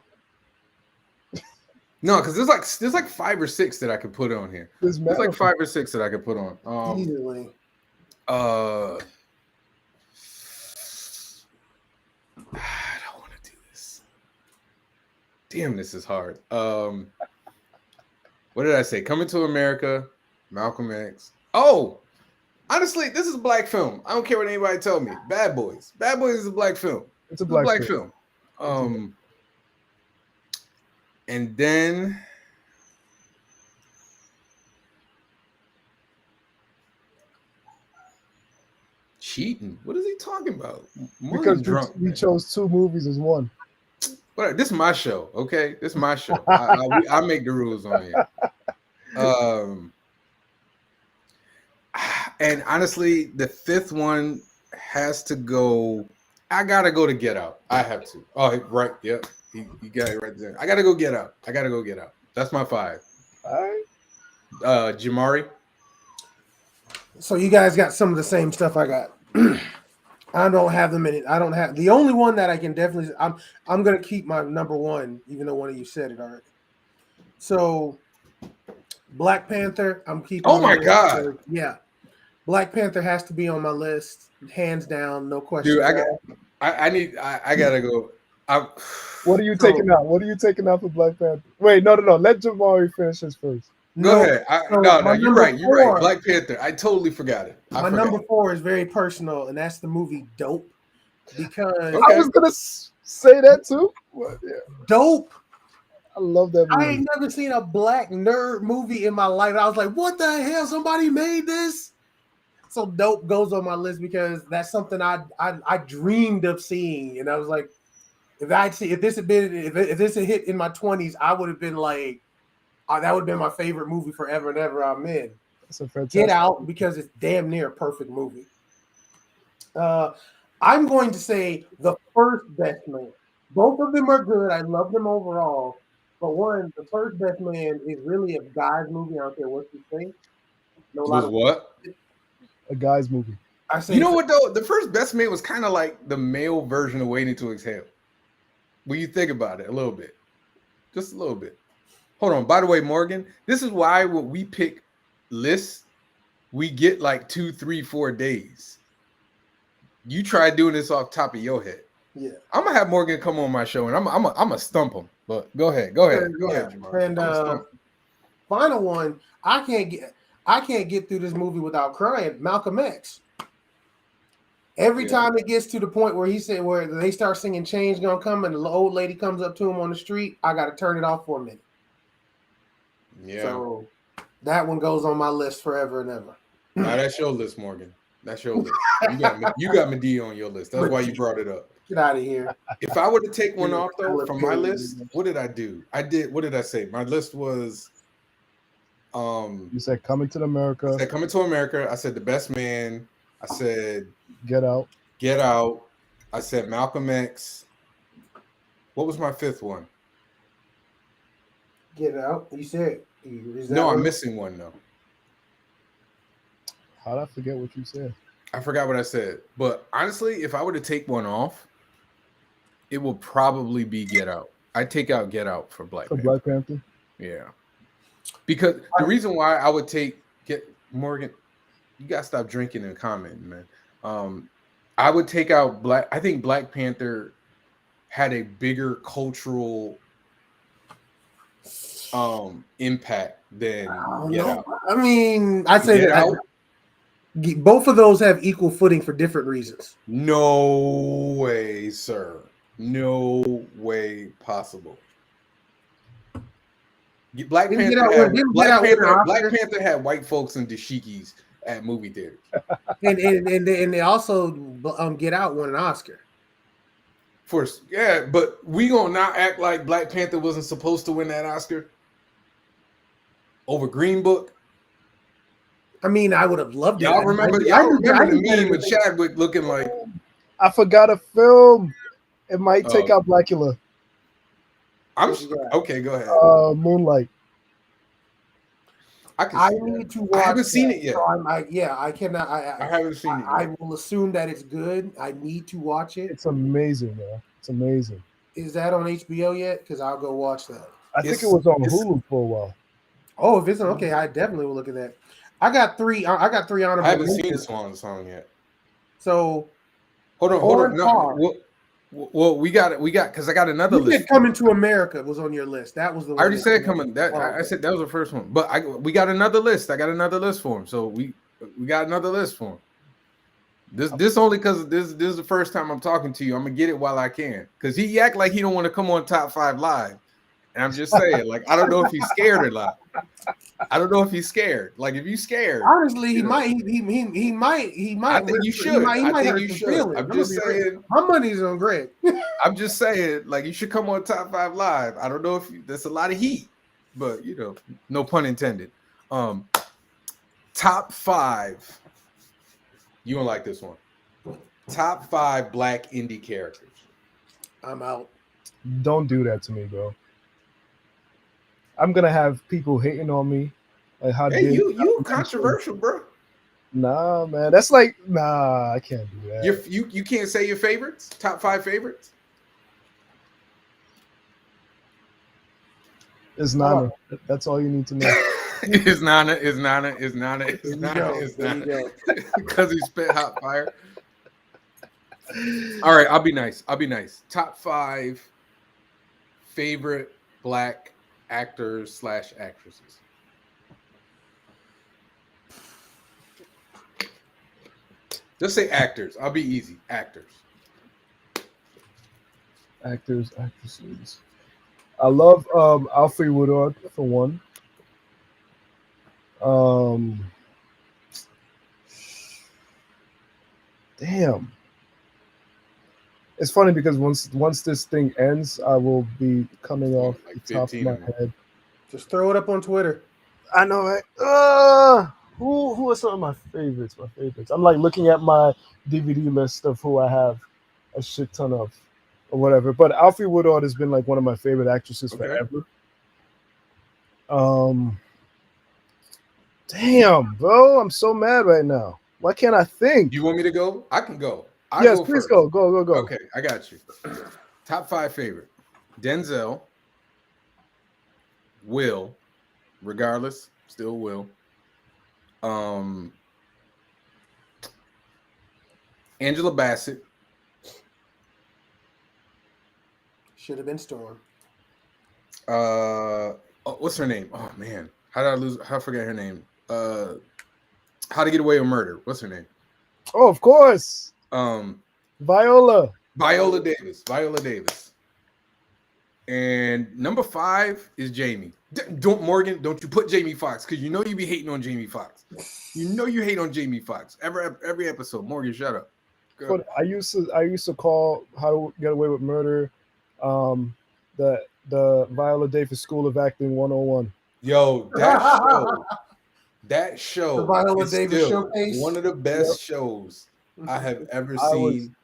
because there's like 5 or 6 that I could put on here. There's like 5 or 6 that I could put on. Easily. I don't want to do this. Damn, this is hard. What did I say? Coming to America, Malcolm X. Oh, honestly, this is a black film. I don't care what anybody tell me. Bad Boys. Bad Boys is a black film. It's a black film. And then cheating. What is he talking about? Because we chose two movies as one. But this is my show, okay? This is my show. I make the rules on here. And honestly, the fifth one has to go. I gotta go to Get Out. I have to. Oh, right. Yep. You got it right there. I gotta go Get Out. That's my 5. All right. Jamari. So you guys got some of the same stuff I got. I don't have them in it. I don't have the only one that I can definitely. I'm gonna keep my number 1, even though one of you said it already. So, Black Panther. I'm keeping. Oh my God! Yeah, Black Panther has to be on my list, hands down, no question. Dude, I gotta go. What are you taking out? What are you taking out for Black Panther? Wait, no. Let Jamari finish his first. Go ahead. No, you're right. You're right. Black Panther. I totally forgot it. My number 4 is very personal, and that's the movie Dope. Because I was gonna say that too. Yeah. Dope. I love that movie. I ain't never seen a black nerd movie in my life. I was like, what the hell? Somebody made this? So Dope goes on my list because that's something I dreamed of seeing. And I was like, if this had hit in my 20s, I would have been like, that would have been my favorite movie forever and ever. I'm in. That's a fantastic Get Out, because it's damn near a perfect movie. I'm going to say The First Best Man. Both of them are good. I love them overall. But The First Best Man is really a guy's movie. I don't care what you think. What? A guy's movie. I say, you know what though? The First Best Man was kind of like the male version of Waiting to Exhale. When you think about it a little bit, just a little bit. Hold on. By the way, Morgan, this is why when we pick lists, we get like 2, 3, 4 days. You try doing this off top of your head. Yeah, I'm gonna have Morgan come on my show, and I'm gonna stump him. But go ahead, Jamar. And final one, I can't get through this movie without crying. Malcolm X. Every time it gets to the point where where they start singing "Change Gonna Come" and the old lady comes up to him on the street, I got to turn it off for a minute. Yeah. So that one goes on my list forever and ever. Now that's your list, Morgan. That's your list. You got Medea on your list. That's why you brought it up. Get out of here. If I were to take one off though from my list, what did I do? What did I say? My list was you said Coming to America. I said Coming to America. I said The Best Man. I said Get Out. I said Malcolm X. What was my 5th one? Get Out. You said no, I'm missing one though. How'd I forget what you said? I forgot what I said. But honestly, if I were to take one off, it will probably be Get Out. I'd take out Get Out for Black Panther. Black Panther? Yeah. Because the reason why I would Morgan, you gotta stop drinking and commenting, man. I would take out I think Black Panther had a bigger cultural impact than Get Out. I mean, I'd say that both of those have equal footing for different reasons. No way, sir. No way possible. Black Panther had white folks in dashikis at movie theaters. and they also Get Out won an Oscar. But we gonna not act like Black Panther wasn't supposed to win that Oscar over Green Book. I mean, I would have loved it. Y'all remember the meme with Chadwick looking like? I forgot a film. It might take out Blackula. Okay. Go ahead. Moonlight. I need to watch. I haven't seen it yet. So I cannot. I haven't seen it yet. I will assume that it's good. I need to watch it. It's amazing, man. It's amazing. Is that on HBO yet? Because I'll go watch that. I think it was on Hulu for a while. Oh, if it's okay, I definitely will look at that. I got three honorable. I haven't seen Swan Song yet. So hold on. No, Well, we got because I got another You list. said Coming to America was on your list. That was the one. I already said that- coming. That Oh, I said that was the first one, but we got another list. I got another list for him. So we got another list for him. This only because this is the first time I'm talking to you. I'm gonna get it while I can because he act like he don't want to come on Top 5 Live, and I'm just saying, like, I don't know if he's scared or not. I don't know if he's scared. Like, if you scared, honestly, he you know. might. He might. I think you should. He might I think hurt you some should. feelings. I'm just saying. My money's on Greg. I'm just saying, like, you should come on Top 5 Live. I don't know if that's a lot of heat, but you know, no pun intended. Top 5. You don't like this one. Top 5 black indie characters. I'm out. Don't do that to me, bro. I'm gonna have people hating on me. Like, how Hey, dare you controversial, bro. Nah, man. That's like, nah, I can't do that. You can't say your favorites, top 5 favorites. It's Nana. That's all you need to know. It's Nana. Because he spit hot fire. All right, I'll be nice. Top 5 favorite black actors / actresses. Just say actors. I'll be easy. Actors. Actors, actresses. I love Alfred Woodard for one. Damn. It's funny because once this thing ends, I will be coming off Like the top of my head. Just throw it up on Twitter. I know, right? Who are some of my favorites? I'm like looking at my DVD list of who I have a shit ton of or whatever. But Alfred Woodard has been like one of my favorite actresses forever. Damn, bro, I'm so mad right now. Why can't I think? You want me to go? I can go. Yes, please go. Go. Okay, I got you. Top 5 favorite. Denzel. Will. Regardless, still Will. Angela Bassett. Should have been Storm. What's her name? Oh man, how did I forget her name? How to Get Away with Murder. What's her name? Oh, of course. Viola Davis. And number 5 is Jamie. Don't you put Jamie Foxx because you know you be hating on Jamie Foxx. You know you hate on Jamie Foxx every episode. Morgan, shut up. But I used to call How to Get Away with Murder the Viola Davis School of Acting 101. Yo, that show The Viola is Davis still showcase. one of the best shows I have ever seen.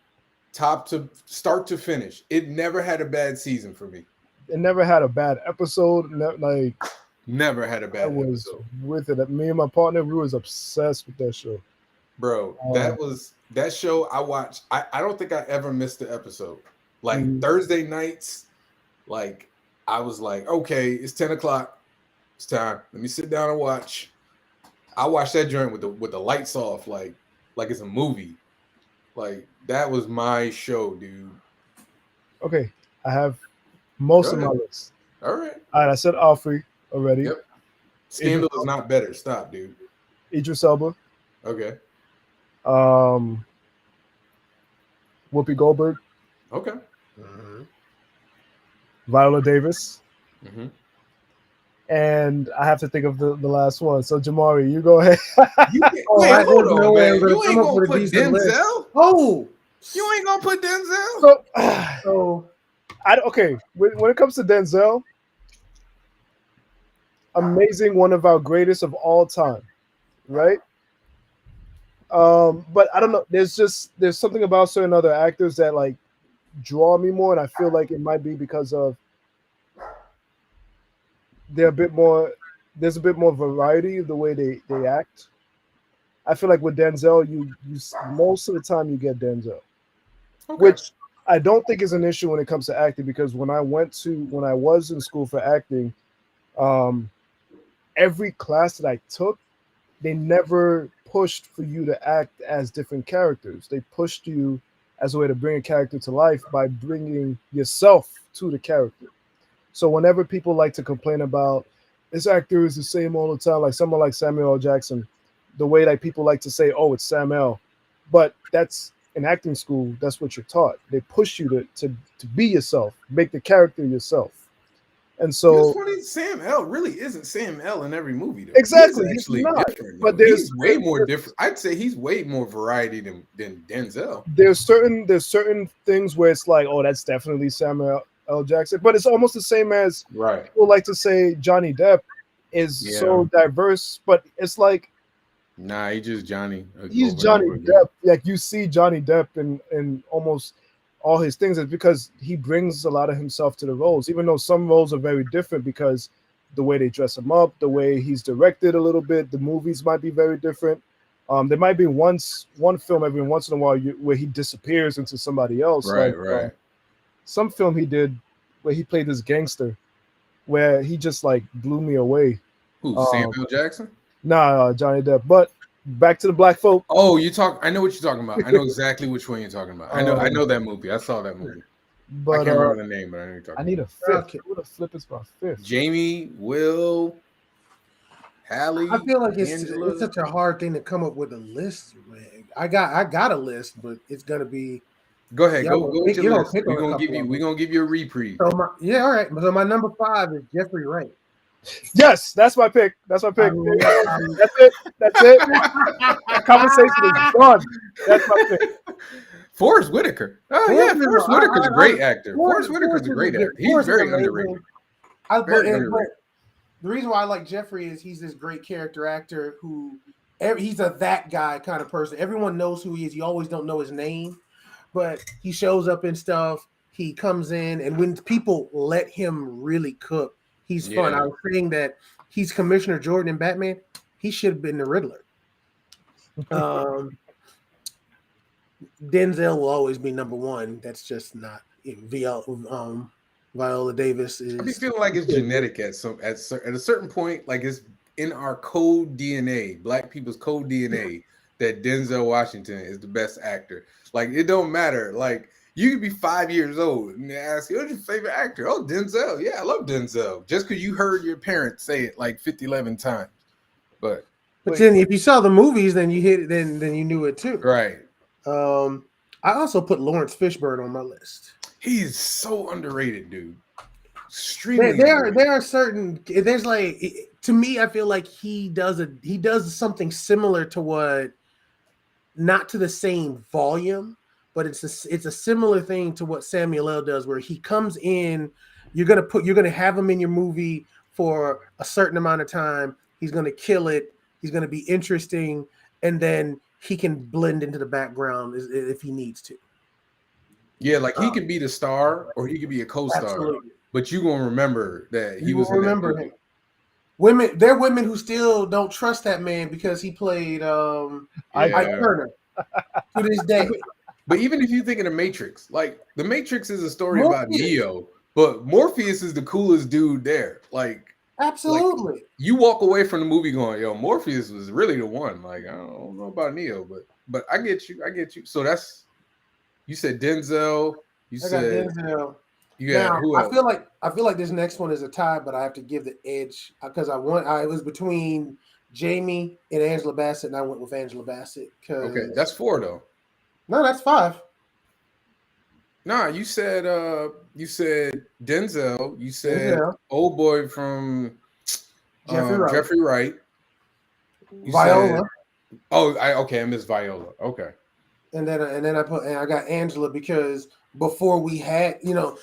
Top to start to finish. It never had a bad season for me. It never had a bad episode. Never had a bad episode. With it. Me and my partner, we was obsessed with that show. Bro, that show I watched. I don't think I ever missed the episode. Like Thursday nights, like I was like, okay, it's 10 o'clock. It's time. Let me sit down and watch. I watched that joint with the lights off, like it's a movie. Like that was my show, dude. Okay, I have most of my list. All right. I said Alfred already. Yep. Scandal is not better. Stop, dude. Idris Elba. Okay. Whoopi Goldberg. Okay. Viola Davis. Mm-hmm. And I have to think of the last one. So Jamari, you go ahead. Wait, hold on, man. You ain't gonna put Denzel? Oh, you ain't gonna put Denzel? So okay. When it comes to Denzel, amazing, one of our greatest of all time, right? But I don't know. There's something about certain other actors that like draw me more, and I feel like it might be because of there's a bit more variety of the way they act. I feel like with Denzel, you most of the time you get Denzel, which I don't think is an issue when it comes to acting, because when I was in school for acting, every class that I took, they never pushed for you to act as different characters. They pushed you as a way to bring a character to life by bringing yourself to the character. So whenever people like to complain about this actor is the same all the time, like someone like Samuel L. Jackson, the way that people like to say, "Oh, it's Sam L," but that's in acting school. That's what you're taught. They push you to be yourself, make the character yourself. And so, funny, Sam L really isn't Sam L in every movie, though. exactly, He's actually not, different. but he's way more different. I'd say he's way more variety than Denzel. There's certain things where it's like, oh, that's definitely Samuel L. Jackson, but it's almost the same as people like to say Johnny Depp is so diverse, but it's like, nah, he's just Johnny. He's Johnny Depp. Like you see Johnny Depp in almost all his things, is because he brings a lot of himself to the roles, even though some roles are very different because the way they dress him up, the way he's directed a little bit, the movies might be very different. There might be one film every once in a while where he disappears into somebody else. Right. Some film he did where he played this gangster, where he just like blew me away. Who, Samuel Jackson? Nah, Johnny Depp. But back to the black folk. Oh, I know what you're talking about. I know exactly which one you're talking about. I know that movie. I saw that movie. But I can't remember the name, but I know you're talking I need about. a fifth. What a flip is my fifth? Jamie, Will, Hallie. I feel like it's such a hard thing to come up with a list, man. I got a list, but it's gonna be. Go ahead, go with your list. We're gonna give you a reprieve. So all right. So my number 5 is Jeffrey Wright. Yes, that's my pick. That's it. That's it. The conversation is done. That's my pick. Forrest Whitaker. Oh yeah, Forrest Whitaker's a great actor. Forrest Whitaker's a great actor. He's very underrated. The reason why I like Jeffrey is he's this great character actor who he's that guy kind of person. Everyone knows who he is. You always don't know his name, but he shows up in stuff. He comes in, and when people let him really cook, he's fun. I was saying that he's Commissioner Jordan in Batman. He should have been the Riddler. Denzel will always be number 1. That's just not Viola Davis is. I be feeling like it's genetic at a certain point, like it's in our code DNA, Black people's code DNA, that Denzel Washington is the best actor. Like it don't matter. Like you could be 5 years old and they ask you, who's your favorite actor? Oh, Denzel. Yeah, I love Denzel. Just because you heard your parents say it like 11 times. But then if you saw the movies, then you hit it, then you knew it too. Right. I also put Lawrence Fishburne on my list. He's so underrated, dude. There are certain. There's like, to me, I feel like he does something similar to what, not to the same volume, but it's a similar thing to what Samuel L. does, where he comes in. You're gonna have him in your movie for a certain amount of time. He's gonna kill it. He's gonna be interesting, and then he can blend into the background if he needs to. Yeah, like he could be the star or he could be a co-star. Absolutely. But you're gonna remember that he was in that movie. There are women who still don't trust that man because he played Ike Turner to this day. But even if you think of the Matrix, like the Matrix is a story about Neo, but Morpheus is the coolest dude there. Like absolutely. Like, you walk away from the movie going, yo, Morpheus was really the one. Like, I don't know about Neo, but I get you. So that's, you said Denzel. I got Denzel. Who else? I feel like this next one is a tie, but I have to give the edge because it was between Jamie and Angela Bassett, and I went with Angela Bassett. Okay, that's 4 though. No, that's 5. Nah, you said Denzel. You said old boy from Jeffrey Wright. Viola. I missed Viola. Okay. And then I got Angela because before we had,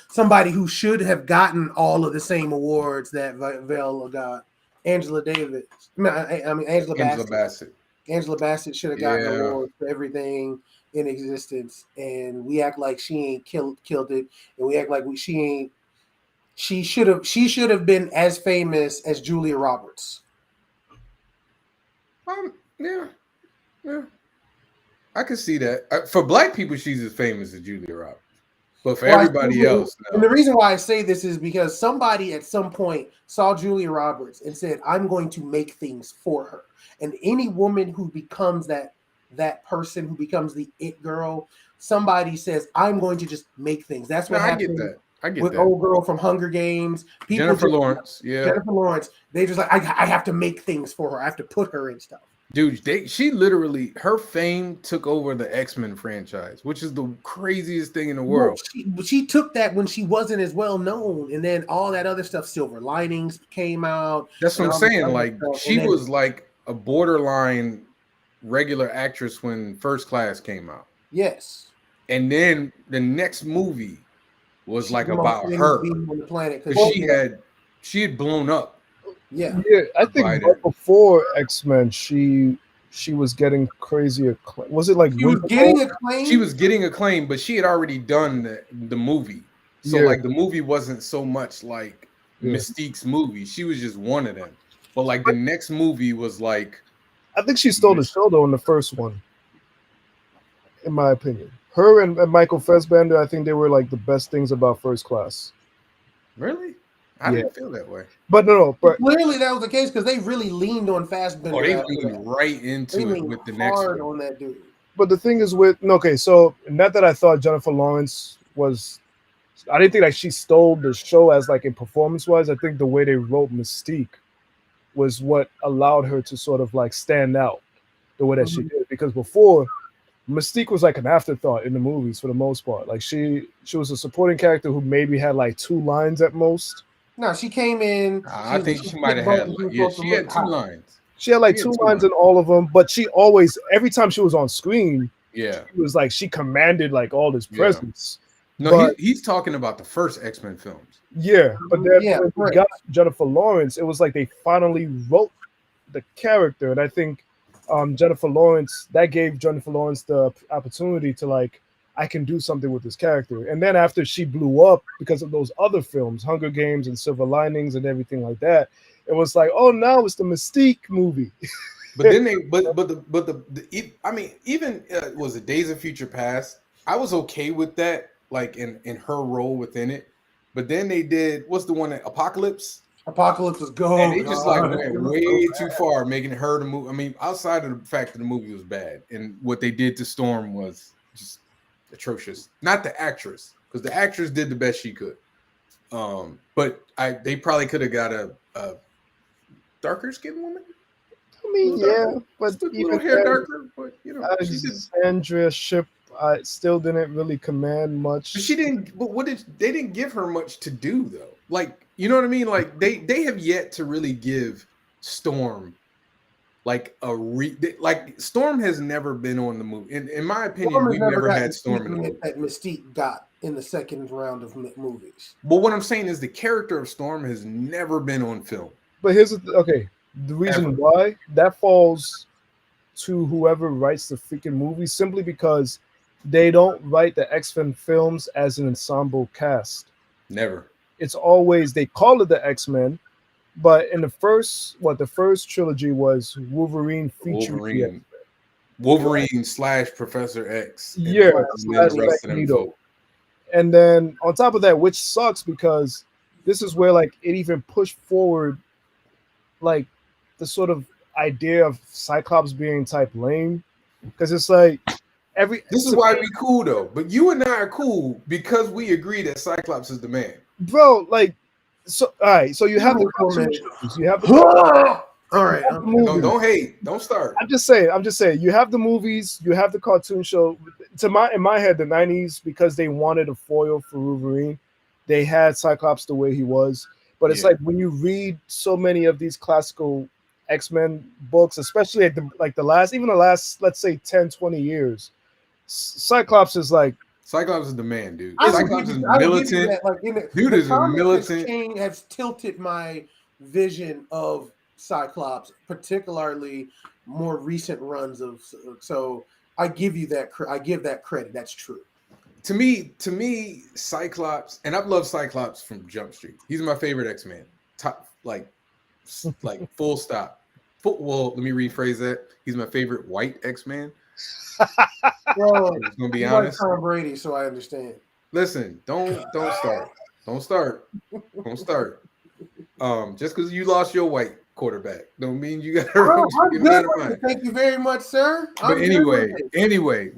somebody who should have gotten all of the same awards that Viola got, Angela Davis. Angela Bassett. Angela Bassett should have gotten an award for everything in existence, and we act like she ain't killed it, and we act like she should have been as famous as Julia Roberts. Yeah, I can see that. For Black people, she's as famous as Julia Roberts, but for everybody else, no. And the reason why I say this is because somebody at some point saw Julia Roberts and said, "I'm going to make things for her," and any woman who becomes that person who becomes the it girl, somebody says, "I'm going to just make things." That's what I happened. get that. I get with that. old girl from Hunger Games. Jennifer Lawrence. Yeah. Jennifer Lawrence. They just like, I have to make things for her. I have to put her in stuff. Dude, she literally, her fame took over the X-Men franchise, which is the craziest thing in the world. She took that when she wasn't as well known, and then all that other stuff, Silver Linings came out. That's what I'm saying. Like, she was like a borderline regular actress when First Class came out. Yes. And then the next movie was like about her on the planet because she had blown up. Yeah, I think right before X-Men, she was getting crazy acclaim. Was it like she was getting acclaim? She was getting acclaim, but she had already done the movie, so like the movie wasn't so much like Mystique's movie. She was just one of them, but like the next movie was like. I think she stole the show though in the first one, in my opinion. Her and Michael Fassbender, I think they were like the best things about First Class. Really? I didn't feel that way. But no. But clearly that was the case because they really leaned on Fassbender. Oh, they leaned right into it with the next one. On that dude. But the thing is so not that I thought Jennifer Lawrence was. I didn't think like she stole the show as like in performance-wise. I think the way they wrote Mystique was what allowed her to sort of like stand out the way that she did. Because before, Mystique was like an afterthought in the movies for the most part. Like she was a supporting character who maybe had like 2 lines at most. No, she came in. I think she might have had. She had 2 lines. She had like 2 lines in all of them, but she always, every time she was on screen, she was like she commanded like all this presence. No, he's talking about the first X-Men films. Yeah, but then when we got Jennifer Lawrence, it was like they finally wrote the character, and I think Jennifer Lawrence, that gave Jennifer Lawrence the opportunity to like, I can do something with this character. And then after she blew up because of those other films, Hunger Games and Silver Linings and everything like that, it was like, oh, now it's the Mystique movie. But then they, I mean, even was it Days of Future Past? I was okay with that, like in her role within it. But then they did, what's the one that Apocalypse? Apocalypse was gold. And they just like went way too far, making her the movie. I mean, outside of the fact that the movie was bad, and what they did to Storm was just atrocious. Not the actress, because the actress did the best she could. But they probably could have got a darker skinned woman. I mean, but even hair darker. But you know, Alexandria Shipp still didn't really command much. But she didn't. But they didn't give her much to do though. Like, you know what I mean? Like they have yet to really give Storm like like Storm has never been on the movie. In my opinion, we've never had Storm in the movie. That Mystique got in the second round of movies. But what I'm saying is the character of Storm has never been on film. But here's the reason why that falls to whoever writes the freaking movie, simply because they don't write the X-Men films as an ensemble cast. Never. It's always, they call it the X-Men, but in the first trilogy was Wolverine featuring Wolverine / Professor X. Magneto. And then on top of that, which sucks because this is where like it even pushed forward like the sort of idea of Cyclops being type lame, because it's like this is why we cool though. But you and I are cool because we agree that Cyclops is the man, bro. Like, so all right. So you have the cartoon shows. You have the all right. Don't hate. Don't start. I'm just saying. You have the movies. You have the cartoon show. In my head, the 90s, because they wanted a foil for Wolverine, they had Cyclops the way he was. But it's like when you read so many of these classical X-Men books, especially at the last, let's say 10, 20 years, Cyclops is the man, dude. Cyclops is militant. Dude is a militant. Has tilted my vision of Cyclops, particularly more recent runs of. So I give you that. I give that credit. That's true. To me, Cyclops, and I've loved Cyclops from Jump Street. He's my favorite X-Man. Top, like full stop. Well, let me rephrase that. He's my favorite white X-Man. Well, I'm gonna be honest. Tom Brady, so I understand. Listen, don't start. Just because you lost your white quarterback don't mean you got to. Thank you very much, sir. But anyway,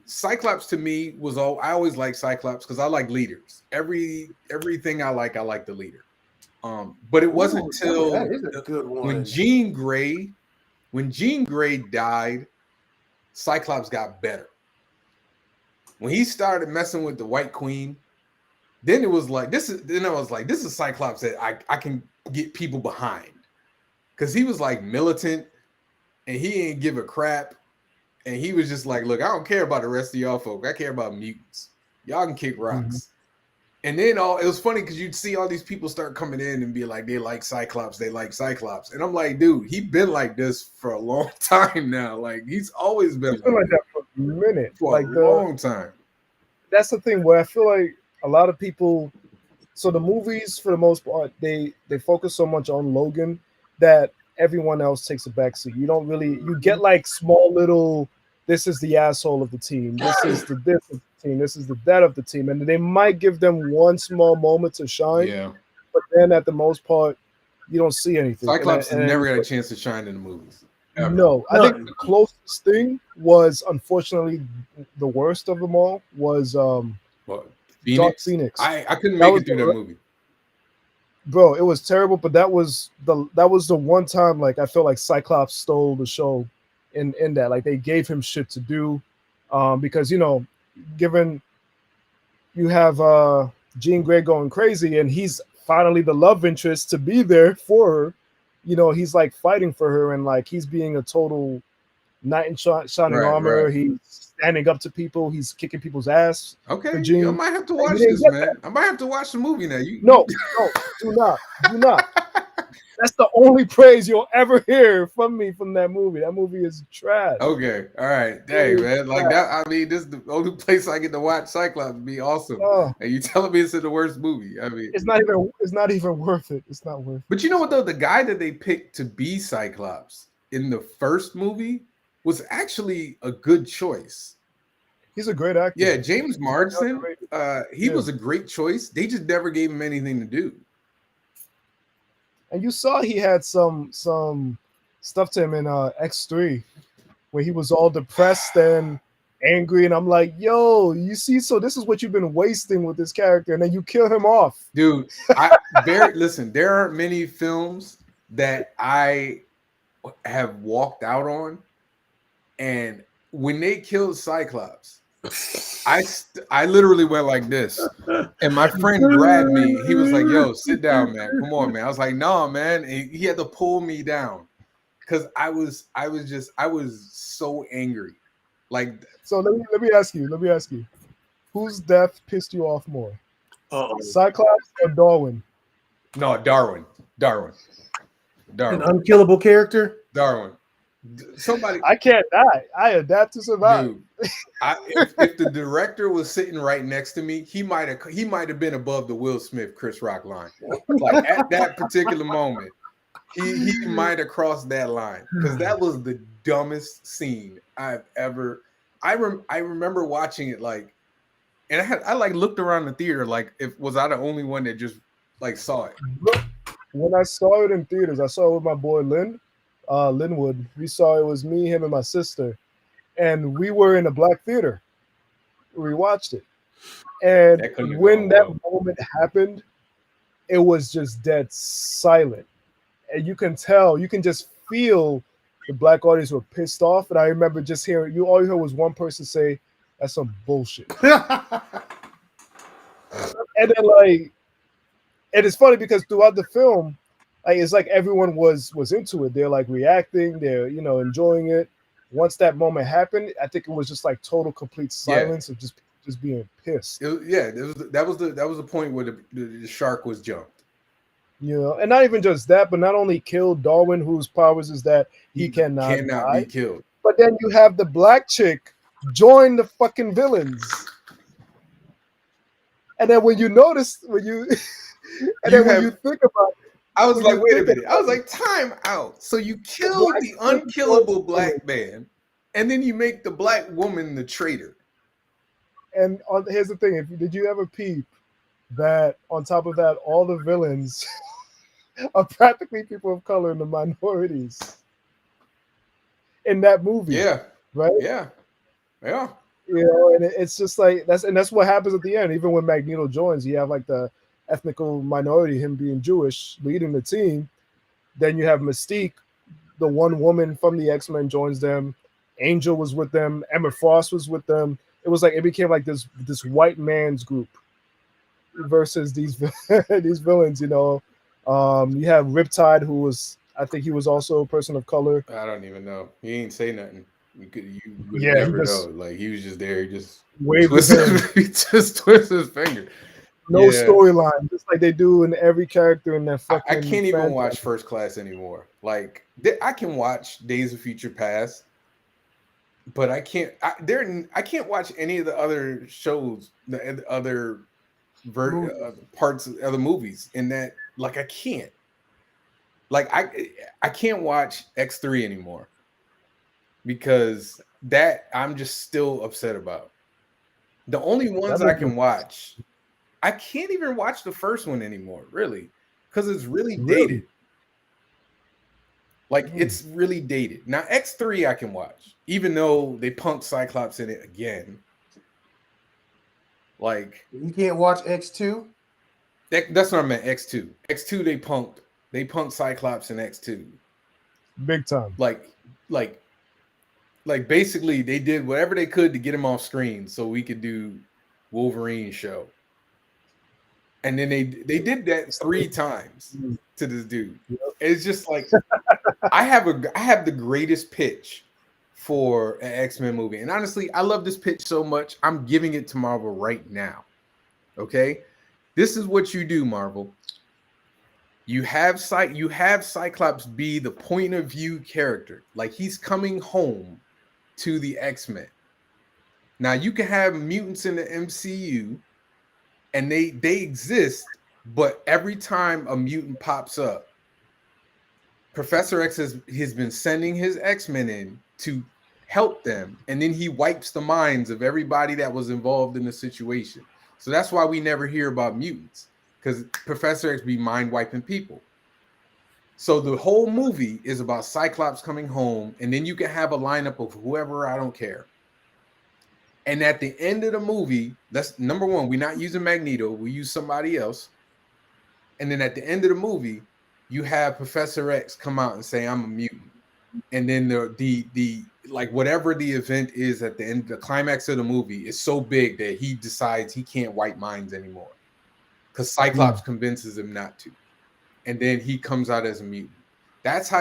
Cyclops to me was all. I always like Cyclops because I like leaders. Everything I like the leader. But it wasn't until that is a good one. when Jean Grey died, Cyclops got better. When he started messing with the White Queen, then it was like this is. Then I was like, this is Cyclops that I can get people behind, because he was like militant and he didn't give a crap, and he was just like, look, I don't care about the rest of y'all folk. I care about mutants. Y'all can kick rocks. Mm-hmm. And then it was funny because you'd see all these people start coming in and be like, they like Cyclops, and I'm like, dude, he been like this for a long time now. Like he's always been like that for a minute, for a long time. That's the thing where I feel like a lot of people. So the movies, for the most part, they focus so much on Logan that everyone else takes a backseat. You don't really, you get like small little, this is the asshole of the team, this is the this of the team, this is the that of the team, and they might give them one small moment to shine. Yeah. But then at the most part, you don't see anything. Cyclops never got a chance to shine in the movies. Ever. No, I think the closest thing was, unfortunately, the worst of them all was Phoenix? Dark Phoenix. I couldn't make it through that movie. Bro, it was terrible, but that was the one time like I felt like Cyclops stole the show in that. Like they gave him shit to do. Because given you have Jean Grey going crazy and he's finally the love interest to be there for her, he's like fighting for her and like he's being a total knight in shining armor. Right. He's standing up to people. He's kicking people's ass. Okay, I might have to watch this, man. I might have to watch the movie now. No, do not. That's the only praise you'll ever hear from me from that movie. That movie is trash. Okay, all right. Hey, man, like that. I mean, this is the only place I get to watch Cyclops. Be awesome. And you telling me it's the worst movie? I mean, it's not even worth it. It's not worth it. But you know what though? The guy that they picked to be Cyclops in the first movie was actually a good choice. He's a great actor. Yeah, James Marsden. He was a great choice. They just never gave him anything to do. And you saw he had some stuff to him in X3 where he was all depressed and angry. And I'm like, yo, you see, so this is what you've been wasting with this character. And then you kill him off. Dude, listen, there aren't many films that I have walked out on. And when they killed Cyclops, I literally went like this, and my friend grabbed me. He was like, "Yo, sit down, man. Come on, man." I was like, "No, man." And he had to pull me down because I was so angry. Like, so let me ask you, whose death pissed you off more, Cyclops or Darwin? No, Darwin. An unkillable character. Darwin. Somebody. I can't die. I adapt to survive. Dude, if the director was sitting right next to me, he might have been above the Will Smith Chris Rock line. Like at that particular moment, he might have crossed that line because that was the dumbest scene I've ever. I remember watching it like, and I like looked around the theater like, was I the only one that just like saw it? When I saw it in theaters, I saw it with my boy Linwood. We saw it was me, him, and my sister, and we were in a black theater. We watched it, and when that moment happened, it was just dead silent, and you can just feel the black audience were pissed off. And I remember just hearing all you heard was one person say, "That's some bullshit," and then like, and it's funny because throughout the film, like it's like everyone was into it. They're like reacting. They're enjoying it. Once that moment happened, I think it was just like total complete silence of just being pissed. That was the point where the shark was jumped. And not even just that, but not only killed Darwin, whose powers is that he cannot be killed. But then you have the black chick join the fucking villains. And then when you think about it, I was like, wait a minute. I was like, time out. So you killed the unkillable black man, and then you make the black woman the traitor. And here's the thing. Did you ever peep that on top of that, all the villains are practically people of color and the minorities in that movie? Yeah. Right? Yeah. And it's just like that's what happens at the end. Even when Magneto joins, you have like the ethnical minority, him being Jewish, leading the team. Then you have Mystique, the one woman from the X-Men joins them. Angel was with them. Emma Frost was with them. It was like it became like this white man's group versus these these villains. You have Riptide, who was, I think he was also a person of color. I don't even know. He ain't say nothing. You would Yeah, never know. Like he was just there. He just twist his finger. No storyline, just like they do in every character in that fucking. I can't even watch First Class anymore. Like I can watch Days of Future Past, but I can't. I can't watch any of the other shows, the other parts of other movies. In that, like I can't. Like I can't watch X3 anymore because that I'm just still upset about. The only ones I can watch, I can't even watch the first one anymore, really, because it's really dated. Like it's really dated. Now X3 I can watch, even though they punked Cyclops in it again. Like you can't watch X2. That's what I meant. X2. X2 they punked Cyclops in X2. Big time. Like basically they did whatever they could to get him off screen so we could do Wolverine show. And then they did that 3 times to this dude. It's just like I have the greatest pitch for an X-Men movie. And honestly, I love this pitch so much. I'm giving it to Marvel right now. Okay? This is what you do, Marvel. You have Cyclops be the point of view character. Like he's coming home to the X-Men. Now you can have mutants in the MCU and they exist, but every time a mutant pops up, Professor X has been sending his X-Men in to help them, and then he wipes the minds of everybody that was involved in the situation. So that's why we never hear about mutants, because Professor X be mind wiping people. So the whole movie is about Cyclops coming home, and then you can have a lineup of whoever, I don't care. And at the end of the movie, that's number one, we're not using Magneto, we use somebody else. And then at the end of the movie, you have Professor X come out and say, I'm a mutant. And then the like whatever the event is at the end, the climax of the movie is so big that he decides he can't wipe minds anymore. Because Cyclops convinces him not to. And then he comes out as a mutant. That's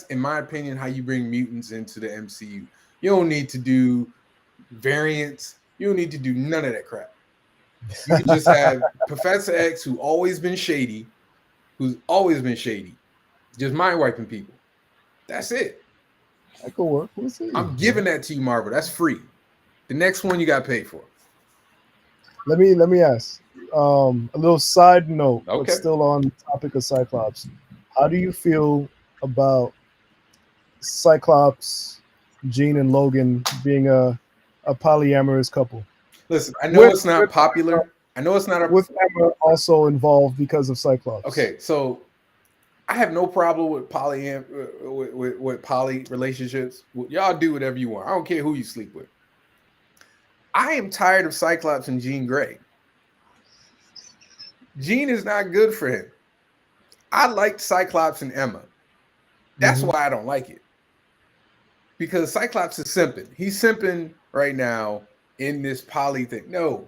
in my opinion, how you bring mutants into the MCU. You don't need to do variants. You don't need to do none of that crap. You can just have Professor X, who's always been shady, just mind wiping people. That's it. That could work. We'll see. I'm giving that to you, Marvel. That's free. The next one you got to pay for. Let me ask a little side note, okay, but still on the topic of Cyclops. How do you feel about Cyclops, Jean, and Logan being a polyamorous couple? Listen, I know it's not popular. I know it's not with Emma also involved because of Cyclops. Okay, so I have no problem with poly relationships. Y'all do whatever you want. I don't care who you sleep with. I am tired of Cyclops and Jean Grey. Jean is not good for him. I liked Cyclops and Emma. That's why I don't like it. Because Cyclops is simping. He's simping right now in this poly thing. No.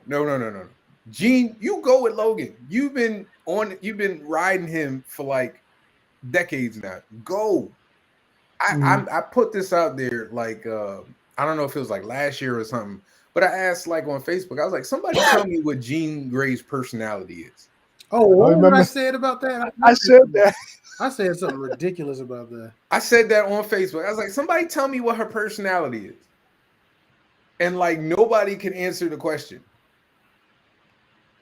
Jean, you go with Logan. You've been riding him for like decades now. Go. I put this out there like I don't know if it was like last year or something, but I asked like on Facebook, I was like, somebody tell me what Jean Grey's personality is. Oh, what did I say about that? I said that. I said something ridiculous about that. I said that on Facebook. I was like, somebody tell me what her personality is. And like nobody can answer the question.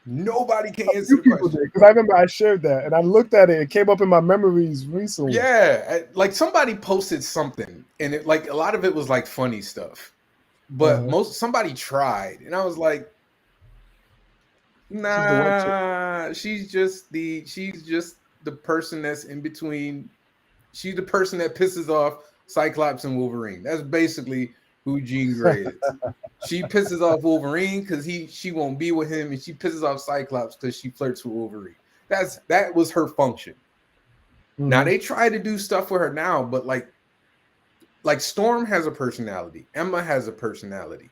Nobody can answer the question. Because I remember I shared that and I looked at it. It came up in my memories recently. Yeah, like somebody posted something, and it like a lot of it was like funny stuff, but somebody tried, and I was like, nah, she's just the person that's in between. She's the person that pisses off Cyclops and Wolverine. That's basically who Jean Grey is. She pisses off Wolverine because she won't be with him, and she pisses off Cyclops because she flirts with Wolverine. That was her function. Mm-hmm. Now they try to do stuff with her now, but like Storm has a personality, Emma has a personality,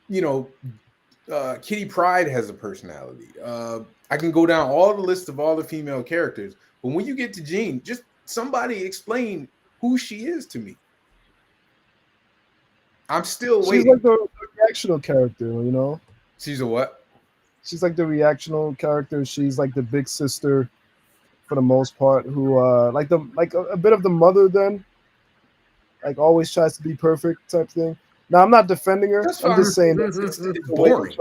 Kitty Pryde has a personality. I can go down all the list of all the female characters, but when you get to Jean, just somebody explain who she is to me. I'm still waiting. She's like the reactional character, She's a what? She's like the reactional character. She's like the big sister, for the most part, who like a bit of the mother. Then, like, always tries to be perfect type thing. Now, I'm not defending her. I'm just saying it's boring.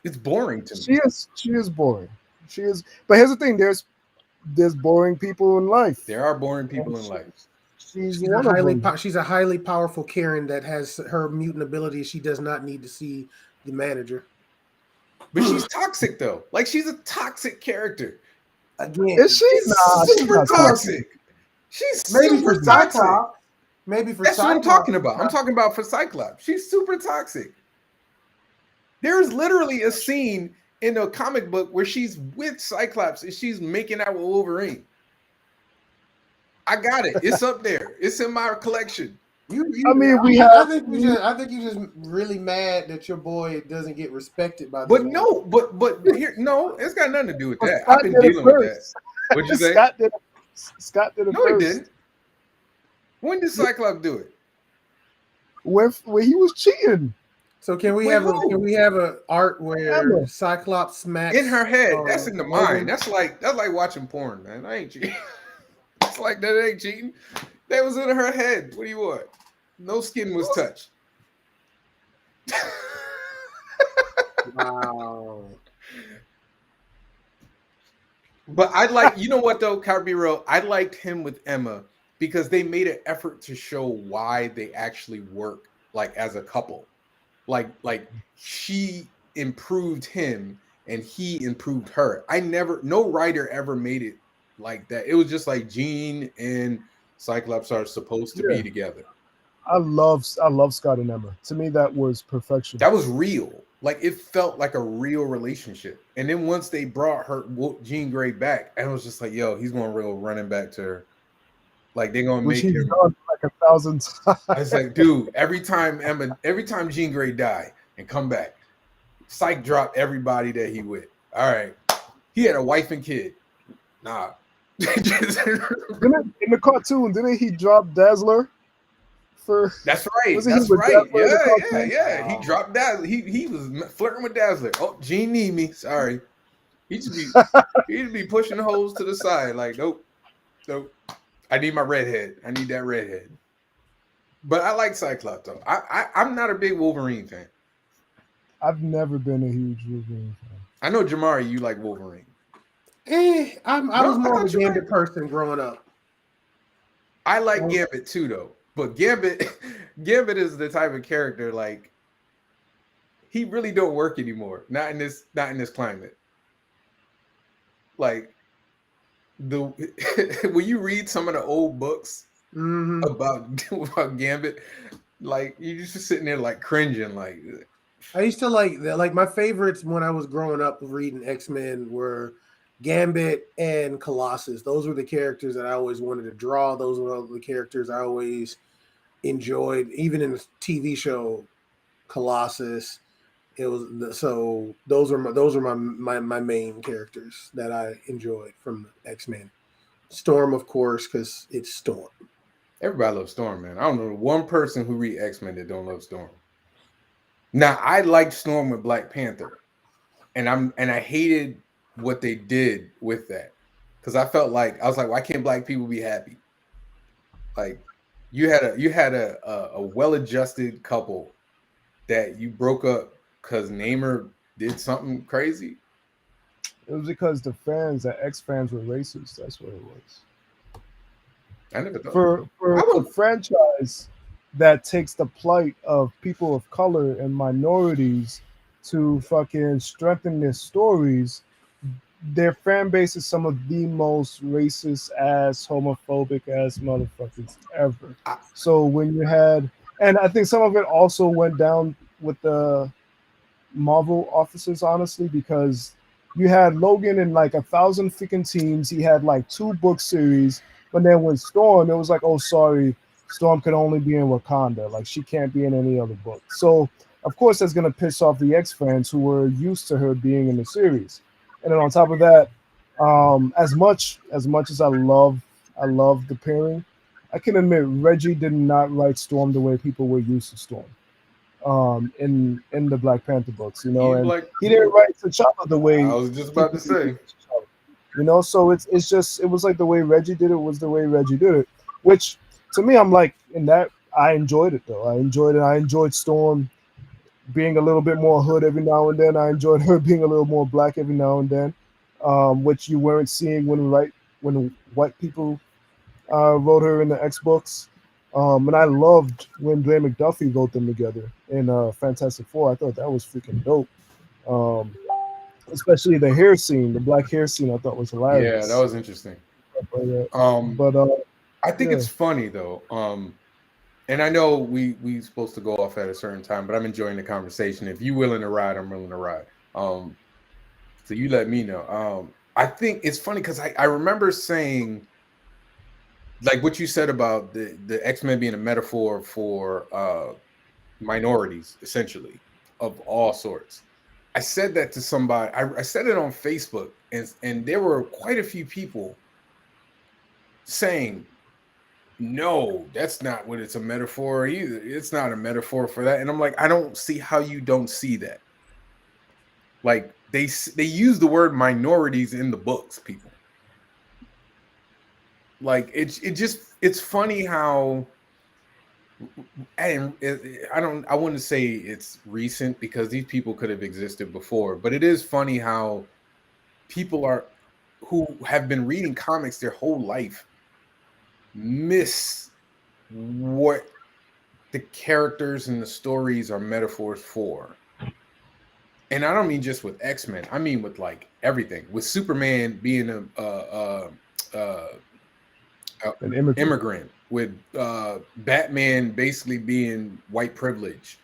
It's boring to me. She is boring. She is. But here's the thing: there's boring people in life. There are boring people in life. She's a highly powerful Karen that has her mutant ability. She does not need to see the manager. But she's toxic, though. Like, she's a toxic character. Again, is she? She's super toxic. She's maybe super for toxic. Cyclops. Maybe for That's Cyclops. what I'm talking about. I'm talking about for Cyclops. She's super toxic. There's literally a scene in a comic book where she's with Cyclops and she's making out with Wolverine. I got it. It's up there. It's in my collection. I think you're just really mad that your boy doesn't get respected by. But here, it's got nothing to do with that. I've been dealing with that. What'd you say? Scott did it no, first. He didn't. When did Cyclops do it? When he was cheating. So can we have a art where Cyclops smacks in her head? That's in the mind. That's like watching porn, man. I ain't cheating. It's like that ain't cheating. That was in her head. What do you want? No skin was touched. Wow. But I like, you know what though, Carbiro? I liked him with Emma because they made an effort to show why they actually work like as a couple. Like she improved him and he improved her. No writer ever made it like that. It was just like Jean and Cyclops are supposed to be together. I love Scott and Emma. To me, that was perfection. That was real. Like it felt like a real relationship. And then once they brought Jean Grey back, and it was just like, yo, he's going real running back to her. Like they're gonna make him like 1,000 times. I was like, dude, every time Jean Grey die and come back, Psych dropped everybody that he with. All right, he had a wife and kid. Nah. In the cartoon, didn't he drop Dazzler? That's right. That's right. Yeah. He dropped Dazzler. He was flirting with Dazzler. Oh, Jean need me. Sorry. He'd be pushing the hoes to the side. Like, nope. I need my redhead. I need that redhead. But I like Cyclops though. I'm not a big Wolverine fan. I've never been a huge Wolverine fan. I know Jamari, you like Wolverine. I was more of a Gambit person growing up. I like Gambit too, though. But Gambit is the type of character like he really don't work anymore. Not in this climate. Like when you read some of the old books about Gambit, like you're just sitting there like cringing. Like I used to like that. Like my favorites when I was growing up reading X-Men were Gambit and Colossus. Those were the characters that I always wanted to draw. Those were the characters I always enjoyed. Even in the TV show Colossus, it was so those are my main characters that I enjoyed from X-Men. Storm, of course, because it's Storm. Everybody loves Storm, man. I don't know one person who read X-Men that don't love Storm. Now I liked Storm with Black Panther, and I hated what they did with that because I felt like I was like, why can't black people be happy? Like you had a well-adjusted couple that you broke up because Namor did something crazy. It was because the X-fans were racist. That's what it was. I never thought for a franchise that takes the plight of people of color and minorities to fucking strengthen their stories. Their fan base is some of the most racist ass, homophobic ass motherfuckers ever. So when you had And I think some of it also went down with the Marvel officers, honestly, because you had Logan in like 1,000 freaking teams. He had like 2 book series, but then with Storm, it was like, oh, sorry, Storm can only be in Wakanda. Like she can't be in any other book. So of course that's gonna piss off the X fans who were used to her being in the series. And then on top of that, as much as I love the pairing, I can admit Reggie did not write Storm the way people were used to Storm. In the Black Panther books, you know, and he didn't write T'Challa the way I was just about to say. You know, so it's just it was like the way Reggie did it was the way Reggie did it, which to me I'm like in that I enjoyed it though. I enjoyed it. I enjoyed Storm being a little bit more hood every now and then. I enjoyed her being a little more black every now and then, which you weren't seeing when white people wrote her in the X books. And I loved when Dwayne McDuffie wrote them together in Fantastic Four. I thought that was freaking dope. Especially the hair scene, the black hair scene, I thought was hilarious. Yeah, that was interesting. But I think it's funny though. And I know we supposed to go off at a certain time, but I'm enjoying the conversation. If you willing to ride, I'm willing to ride. So you let me know. I think it's funny because I remember saying, like what you said about the X-Men being a metaphor for minorities, essentially, of all sorts. I said that to somebody. I said it on Facebook, and there were quite a few people saying, no, that's not what it's a metaphor either. It's not a metaphor for that. And I'm like, I don't see how you don't see that. Like they use the word minorities in the books, people. Like it's funny how, and I wouldn't say it's recent because these people could have existed before, but it is funny how people who have been reading comics their whole life miss what the characters and the stories are metaphors for. And I don't mean just with X-Men. I mean with like everything. With Superman being an immigrant, with Batman basically being white privilege,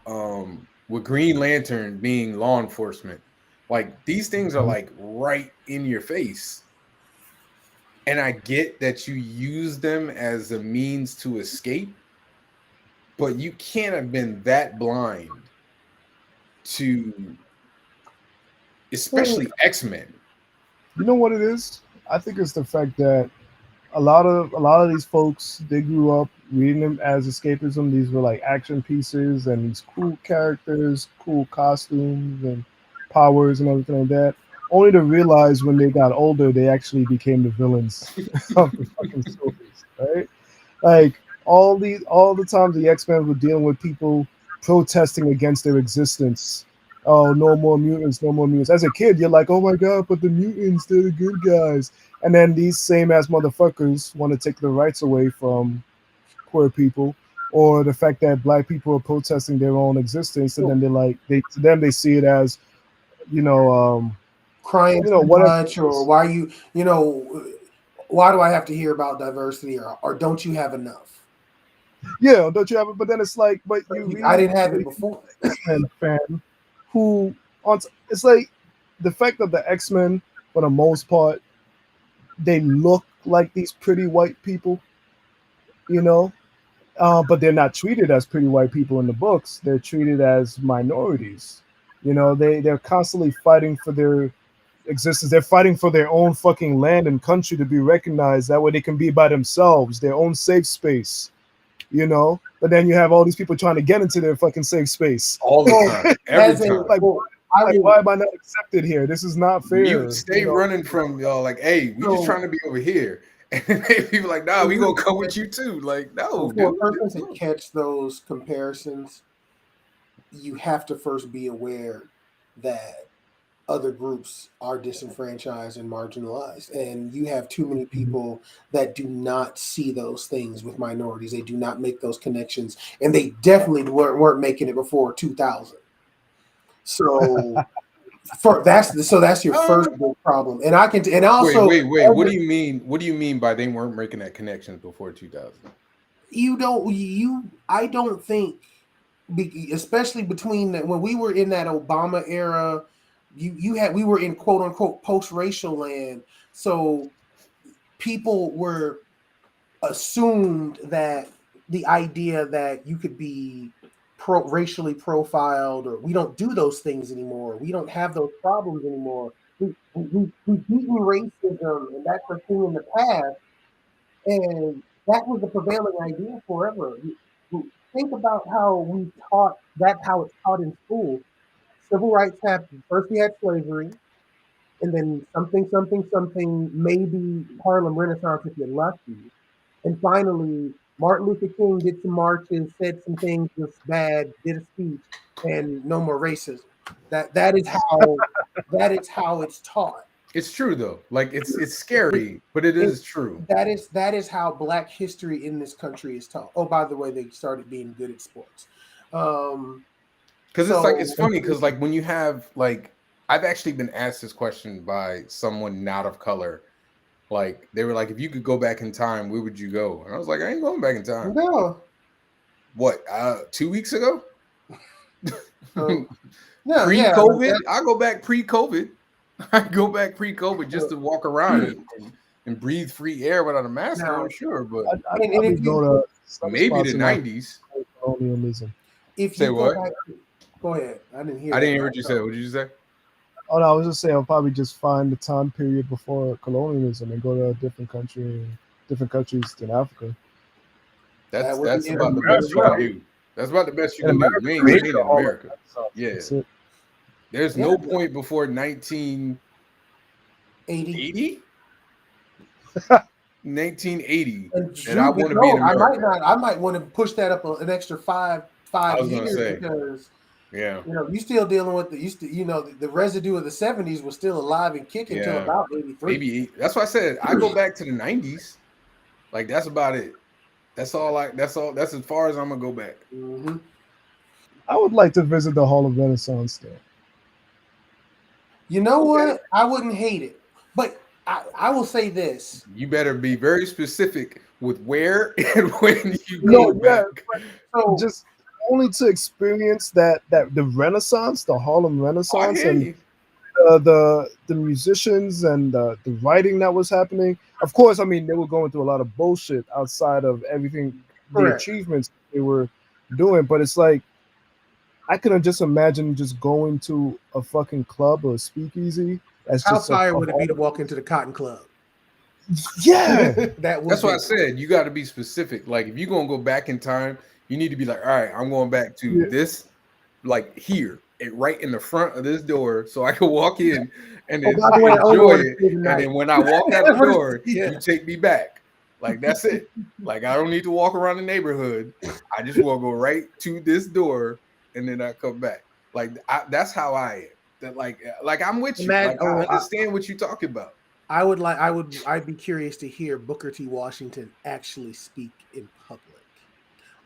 with Green Lantern being law enforcement. Like these things are like right in your face. And I get that you use them as a means to escape, but you can't have been that blind to, especially X-Men. You know what it is? I think it's the fact that a lot of these folks, they grew up reading them as escapism. These were like action pieces and these cool characters, cool costumes and powers and everything like that. Only to realize when they got older, they actually became the villains of the fucking stories, right? Like all the times the X-Men were dealing with people protesting against their existence. Oh, no more mutants, no more mutants. As a kid, you're like, oh my god, but the mutants, they're the good guys. And then these same ass motherfuckers want to take the rights away from queer people, or the fact that black people are protesting their own existence, and then they're like, they see it as, crying too much, or why why do I have to hear about diversity, or don't you have enough? Yeah, don't you have it? But then it's like, but I didn't have it before. X-Men fan who it's like the fact that the X-Men, for the most part, they look like these pretty white people, but they're not treated as pretty white people in the books. They're treated as minorities. They're constantly fighting for their existence. They're fighting for their own fucking land and country to be recognized. That way they can be by themselves, their own safe space. But then you have all these people trying to get into their fucking safe space all the time, every time. Why am I not accepted here? This is not fair. You stay running from y'all. Like, hey, we just trying to be over here, and people like, nah, we gonna come with you too. Like, no. For a person to catch those comparisons, you have to first be aware that other groups are disenfranchised and marginalized, and you have too many people that do not see those things with minorities. They do not make those connections, and they definitely weren't making it before 2000. So that's your first big problem. And I can also wait. What do you mean? What do you mean by they weren't making that connection before 2000? I don't think, especially between when we were in that Obama era, we were in quote unquote post-racial land, so people were assumed that the idea that you could be racially profiled, or we don't do those things anymore. We don't have those problems anymore. We've beaten racism, and that's a thing in the past. And that was the prevailing idea forever. Think about how we taught, that's how it's taught in school. Civil rights happened. First we had slavery, and then something, maybe Harlem Renaissance if you're lucky. And finally, Martin Luther King did some marches, said some things was bad, did a speech, and no more racism. That is how it's taught. It's true though. Like it's scary, but it is true. That is how Black history in this country is taught. Oh, by the way, they started being good at sports. Because it's funny because like when you have like, I've actually been asked this question by someone not of color. Like they were like, if you could go back in time, where would you go? And I was like, I ain't going back in time. No. What? 2 weeks ago? No, Pre-COVID? I go back pre-COVID. I go back pre-COVID just to walk around and breathe free air without a mask on, sure. But maybe the 90s. Colonialism. If say you what? Go ahead. I didn't hear. I didn't hear what you said. What did you say? Oh no, I was just saying I'll probably just find the time period before colonialism and go to a different country, different countries in Africa. That's about the best you can do. That's about the best you can do. We ain't staying in America. Yeah. There's no point before 1980. 1980 that I want to be in America. I might want to push that up an extra five years because you still dealing with the residue of the 70s was still alive and kicking until about 83. Maybe that's why I said I go back to the 90s. Like that's about it. That's as far as I'm gonna go back. Mm-hmm. I would like to visit the Hall of Renaissance though. You know what? I wouldn't hate it, but I will say this: you better be very specific with where and when you go back. So just only to experience that the Renaissance, the Harlem Renaissance, and the musicians and the writing that was happening. Of course, I mean they were going through a lot of bullshit outside of everything, the achievements they were doing. But it's like I couldn't just imagine just going to a fucking club or a speakeasy. How fire would it be to walk into the Cotton Club? Yeah, that's why I said you got to be specific. Like if you're gonna go back in time, you need to be like, all right, I'm going back to this, like here, right in the front of this door, so I can walk in and then enjoy it. And then when I walk out the door, you take me back. Like that's it. Like I don't need to walk around the neighborhood. I just will go right to this door, and then I come back. Like that's how I am. That like I'm with you. Like, I understand what you're talking about. I'd be curious to hear Booker T. Washington actually speak in public,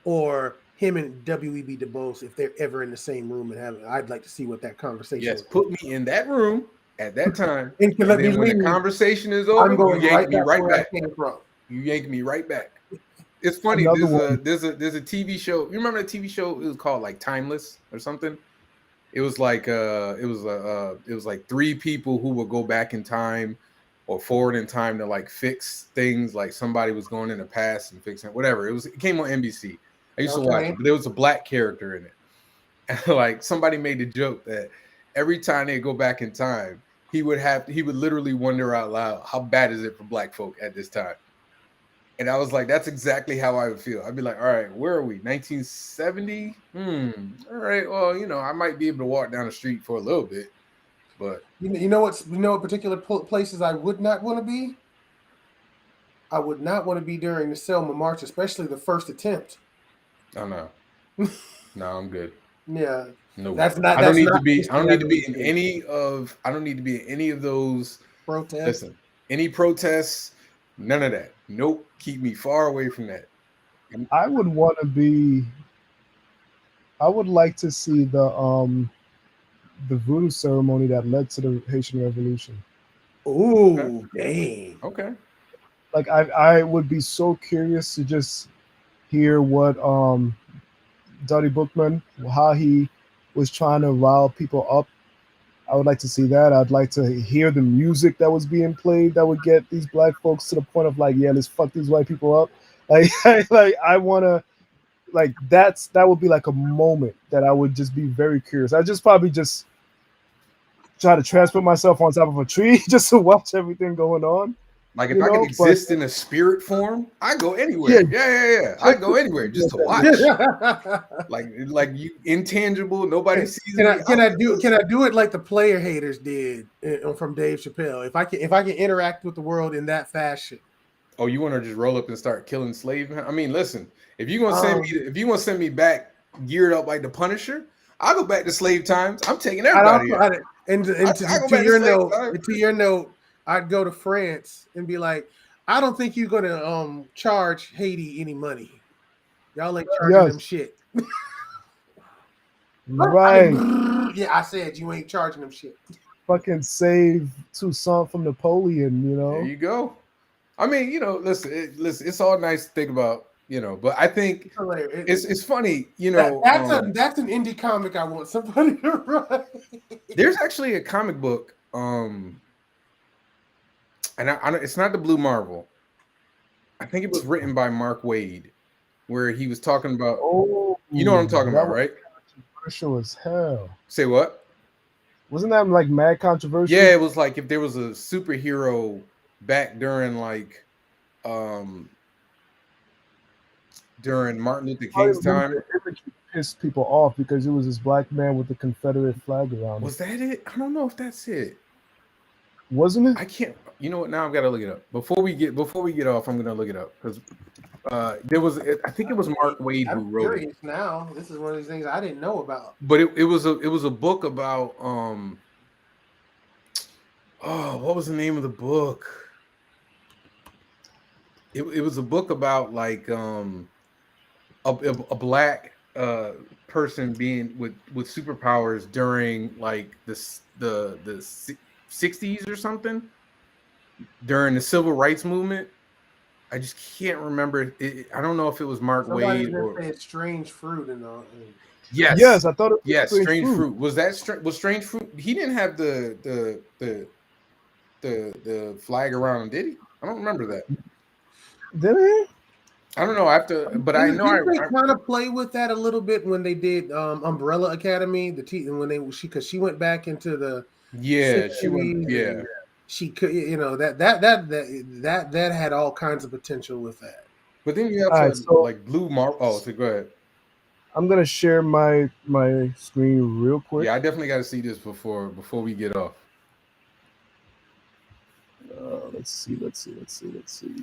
or him and W.E.B. Du Bois if they're ever in the same room and having. I'd like to see what that conversation. Yes, put me in that room at that time. and then when the conversation is over, you yank me right back. You yank me right back. It's funny. There's a TV show. You remember that TV show? It was called like Timeless or something. It was like it was like three people who would go back in time or forward in time to like fix things. Like somebody was going in the past and fixing whatever. It came on NBC. I used to watch it, but there was a black character in it. And like somebody made the joke that every time they go back in time, he would literally wonder out loud, how bad is it for black folk at this time? And I was like, that's exactly how I would feel. I'd be like, all right, where are we? 1970? All right, well, I might be able to walk down the street for a little bit, but you know what particular places I would not want to be? I would not want to be during the Selma March, especially the first attempt. Oh no. No, I'm good. Yeah. No. I don't need to be in any of those protests. Listen, any protests, none of that. Nope. Keep me far away from that. I would like to see the voodoo ceremony that led to the Haitian Revolution. Ooh, dang. Okay. Like I would be so curious to just hear what Duddy Bookman, how he was trying to rile people up. I would like to see that. I'd like to hear the music that was being played that would get these black folks to the point of like, yeah, let's fuck these white people up. Like, like I want to, like that would be like a moment that I would just be very curious. I just probably just try to transport myself on top of a tree just to watch everything going on. Like if I could exist in a spirit form, I go anywhere. Yeah. I go anywhere just to watch. like you intangible, nobody sees me. Can I do it like the player haters did from Dave Chappelle? If I can interact with the world in that fashion. Oh, you want to just roll up and start killing slaves? I mean, listen, if you're gonna send me back geared up like the Punisher, I'll go back to slave times. I'm taking everybody. To your note, I'd go to France and be like, I don't think you're gonna charge Haiti any money. Y'all ain't charging them shit. Right. Yeah, I said you ain't charging them shit. Fucking save Toussaint from Napoleon, you know. There you go. I mean, you know, listen, it's all nice to think about, you know, but I think it's funny, you know. That's an indie comic I want somebody to write. There's actually a comic book, and it's not the Blue Marvel. I think it was written by Mark Waid, where he was talking about. Oh, you know what I'm talking about, right? Controversial as hell. Say what? Wasn't that like mad controversial? Yeah, it was like if there was a superhero back during like during Martin Luther King's time. It pissed people off because it was this black man with the Confederate flag around. Was that it? I don't know if that's it. Wasn't it? I can't. You know what? Now I've got to look it up. Before we get off, I'm gonna look it up because there was. I think it was Mark Waid who wrote it. Now this is one of these things I didn't know about. But it was a book about what was the name of the book? It was a book about like a black person being with superpowers during like the 60s or something, during the civil rights movement. I just can't remember. I don't know if it was Mark Waid or Strange Fruit and all. Yes, I thought it was Strange Fruit. Was that Strange Fruit? He didn't have the flag around, did he? I don't remember that. Did he? I don't know. I have to, but I know they kind of play with that a little bit when they did Umbrella Academy. Because she went back into the she went she could, you know, that had all kinds of potential with that. But then you have like Blue Marvel. Oh, so go ahead. I'm gonna share my screen real quick. Yeah, I definitely got to see this before we get off. Let's see.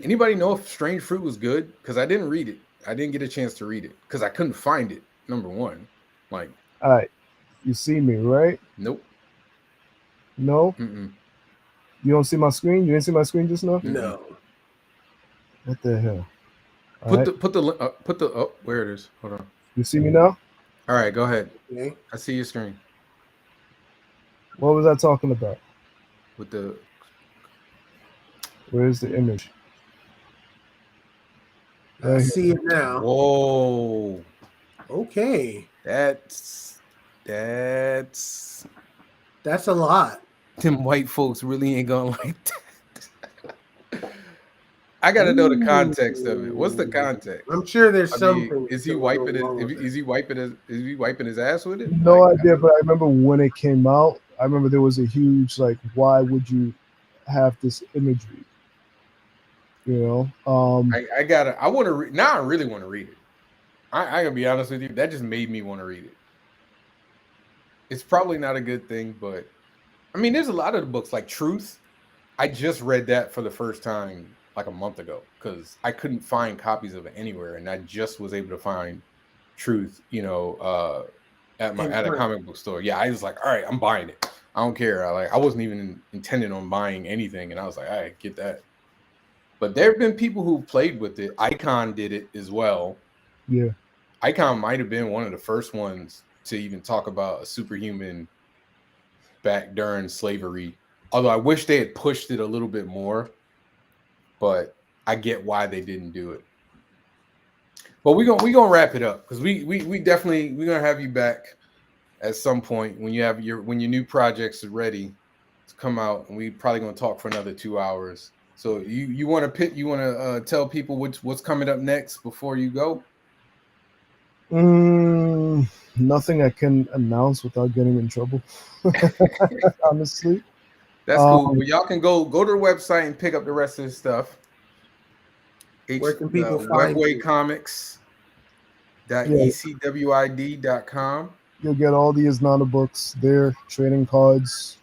Anybody know if Strange Fruit was good? Because I didn't read it. I didn't get a chance to read it because I couldn't find it. Number one, like. All right, you see me, right? Nope. No. Mm-mm. You don't see my screen? You didn't see my screen just now? No. What the hell? Put the where it is. Hold on. You see me now? All right, go ahead. Okay. I see your screen. What was I talking about? With the. Where's the image? I see it now. Whoa. Okay. That's a lot. Them white folks really ain't gonna like that. I gotta know the context of it. What's the context? I'm sure there's something. Is he wiping it? Is he wiping his ass with it? No idea, but I remember when it came out. I remember there was a huge like, why would you have this imagery? You know, I want to now. I really want to read it. I gotta be honest with you. That just made me want to read it. It's probably not a good thing, but I mean, there's a lot of the books like Truth. I just read that for the first time like a month ago because I couldn't find copies of it anywhere, and I just was able to find Truth, you know, at a comic book store. Yeah, I was like, all right, I'm buying it. I don't care. I wasn't even intending on buying anything, and I was like, all right, get that. But there have been people who played with it. Icon did it as well. Yeah, Icon might have been one of the first ones to even talk about a superhuman back during slavery. Although I wish they had pushed it a little bit more, but I get why they didn't do it. But we gonna wrap it up because we definitely we're gonna have you back at some point when you have your new projects are ready to come out, and we probably gonna talk for another 2 hours. So you want to tell people what's coming up next before you go? Nothing I can announce without getting in trouble. Honestly, That's cool. Well, y'all can go to the website and pick up the rest of the stuff. Where can people find you? webwaycomics.ecwid.com. You'll get all the Isnana books there, trading cards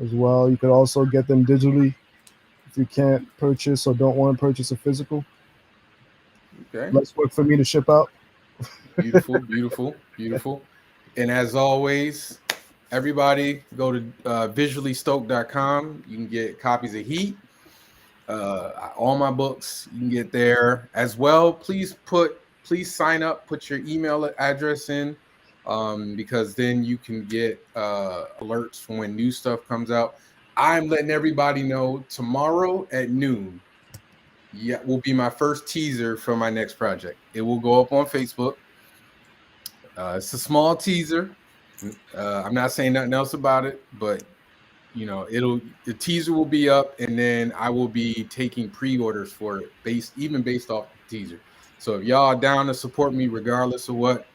as well. You could also get them digitally if you can't purchase or don't want to purchase a physical. Okay. Less work for me to ship out. Beautiful, beautiful, beautiful. And as always, everybody go to visuallystoked.com. You can get copies of Heat. All my books you can get there as well. Please sign up, put your email address in, because then you can get alerts from when new stuff comes out. I'm letting everybody know tomorrow at noon. Yeah, will be my first teaser for my next project. It will go up on Facebook. It's a small teaser. I'm not saying nothing else about it, but the teaser will be up, and then I will be taking pre-orders for it based off the teaser. So if y'all are down to support me regardless of what,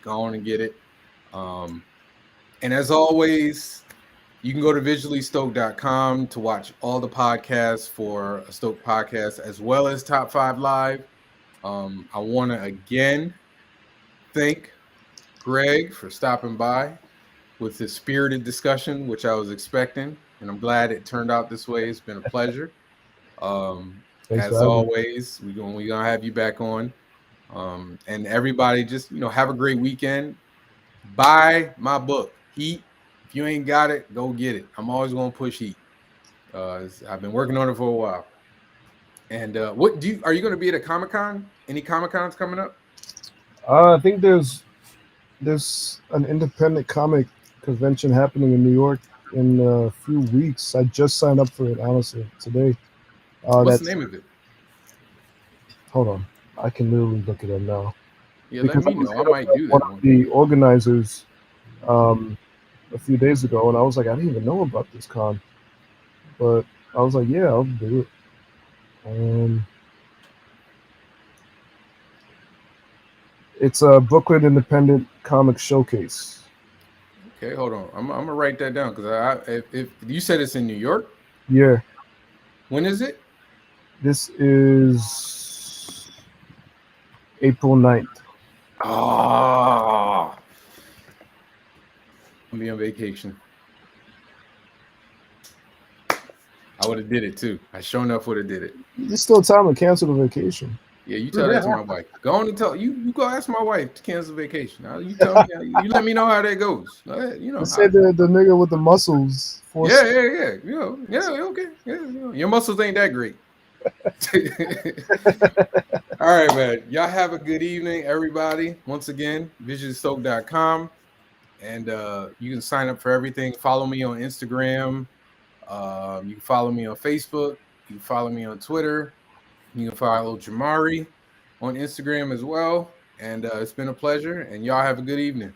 go on and get it. And as always, you can go to visuallystoked.com to watch all the podcasts for A Stoked Podcast as well as Top 5 Live. I want to again thank Greg for stopping by with this spirited discussion, which I was expecting, and I'm glad it turned out this way. It's been a pleasure. As always, we're gonna have you back on. And everybody just have a great weekend. Buy my book, Heat. If you ain't got it, go get it. I'm always gonna push Heat. I've been working on it for a while. And are you going to be at a Comic-Con? Any Comic-Cons coming up? I think there's an independent comic convention happening in New York in a few weeks. I just signed up for it, honestly, today. What's the name of it? Hold on. I can literally look it up now. Yeah, let me know. I might do that. One of the organizers a few days ago, and I was like, I didn't even know about this con. But I was like, yeah, I'll do it. It's a Brooklyn Independent Comic Showcase. Okay, hold on. I'm gonna write that down because if you said it's in New York. Yeah. When is it? This is April 9th. Oh, I'll be on vacation. I would have did it too. I sure enough would have did it. There's still time to cancel the vacation. Yeah, you tell that to my wife. Go on and tell you go ask my wife to cancel vacation. You tell me. You let me know how that goes. Say the nigga with the muscles. Yeah. Okay. Yeah, your muscles ain't that great. All right, man. Y'all have a good evening, everybody. Once again, visuallystoked.com, and you can sign up for everything. Follow me on Instagram. You can follow me on Facebook. You can follow me on Twitter. You can follow Jamari on Instagram as well. And it's been a pleasure. And y'all have a good evening.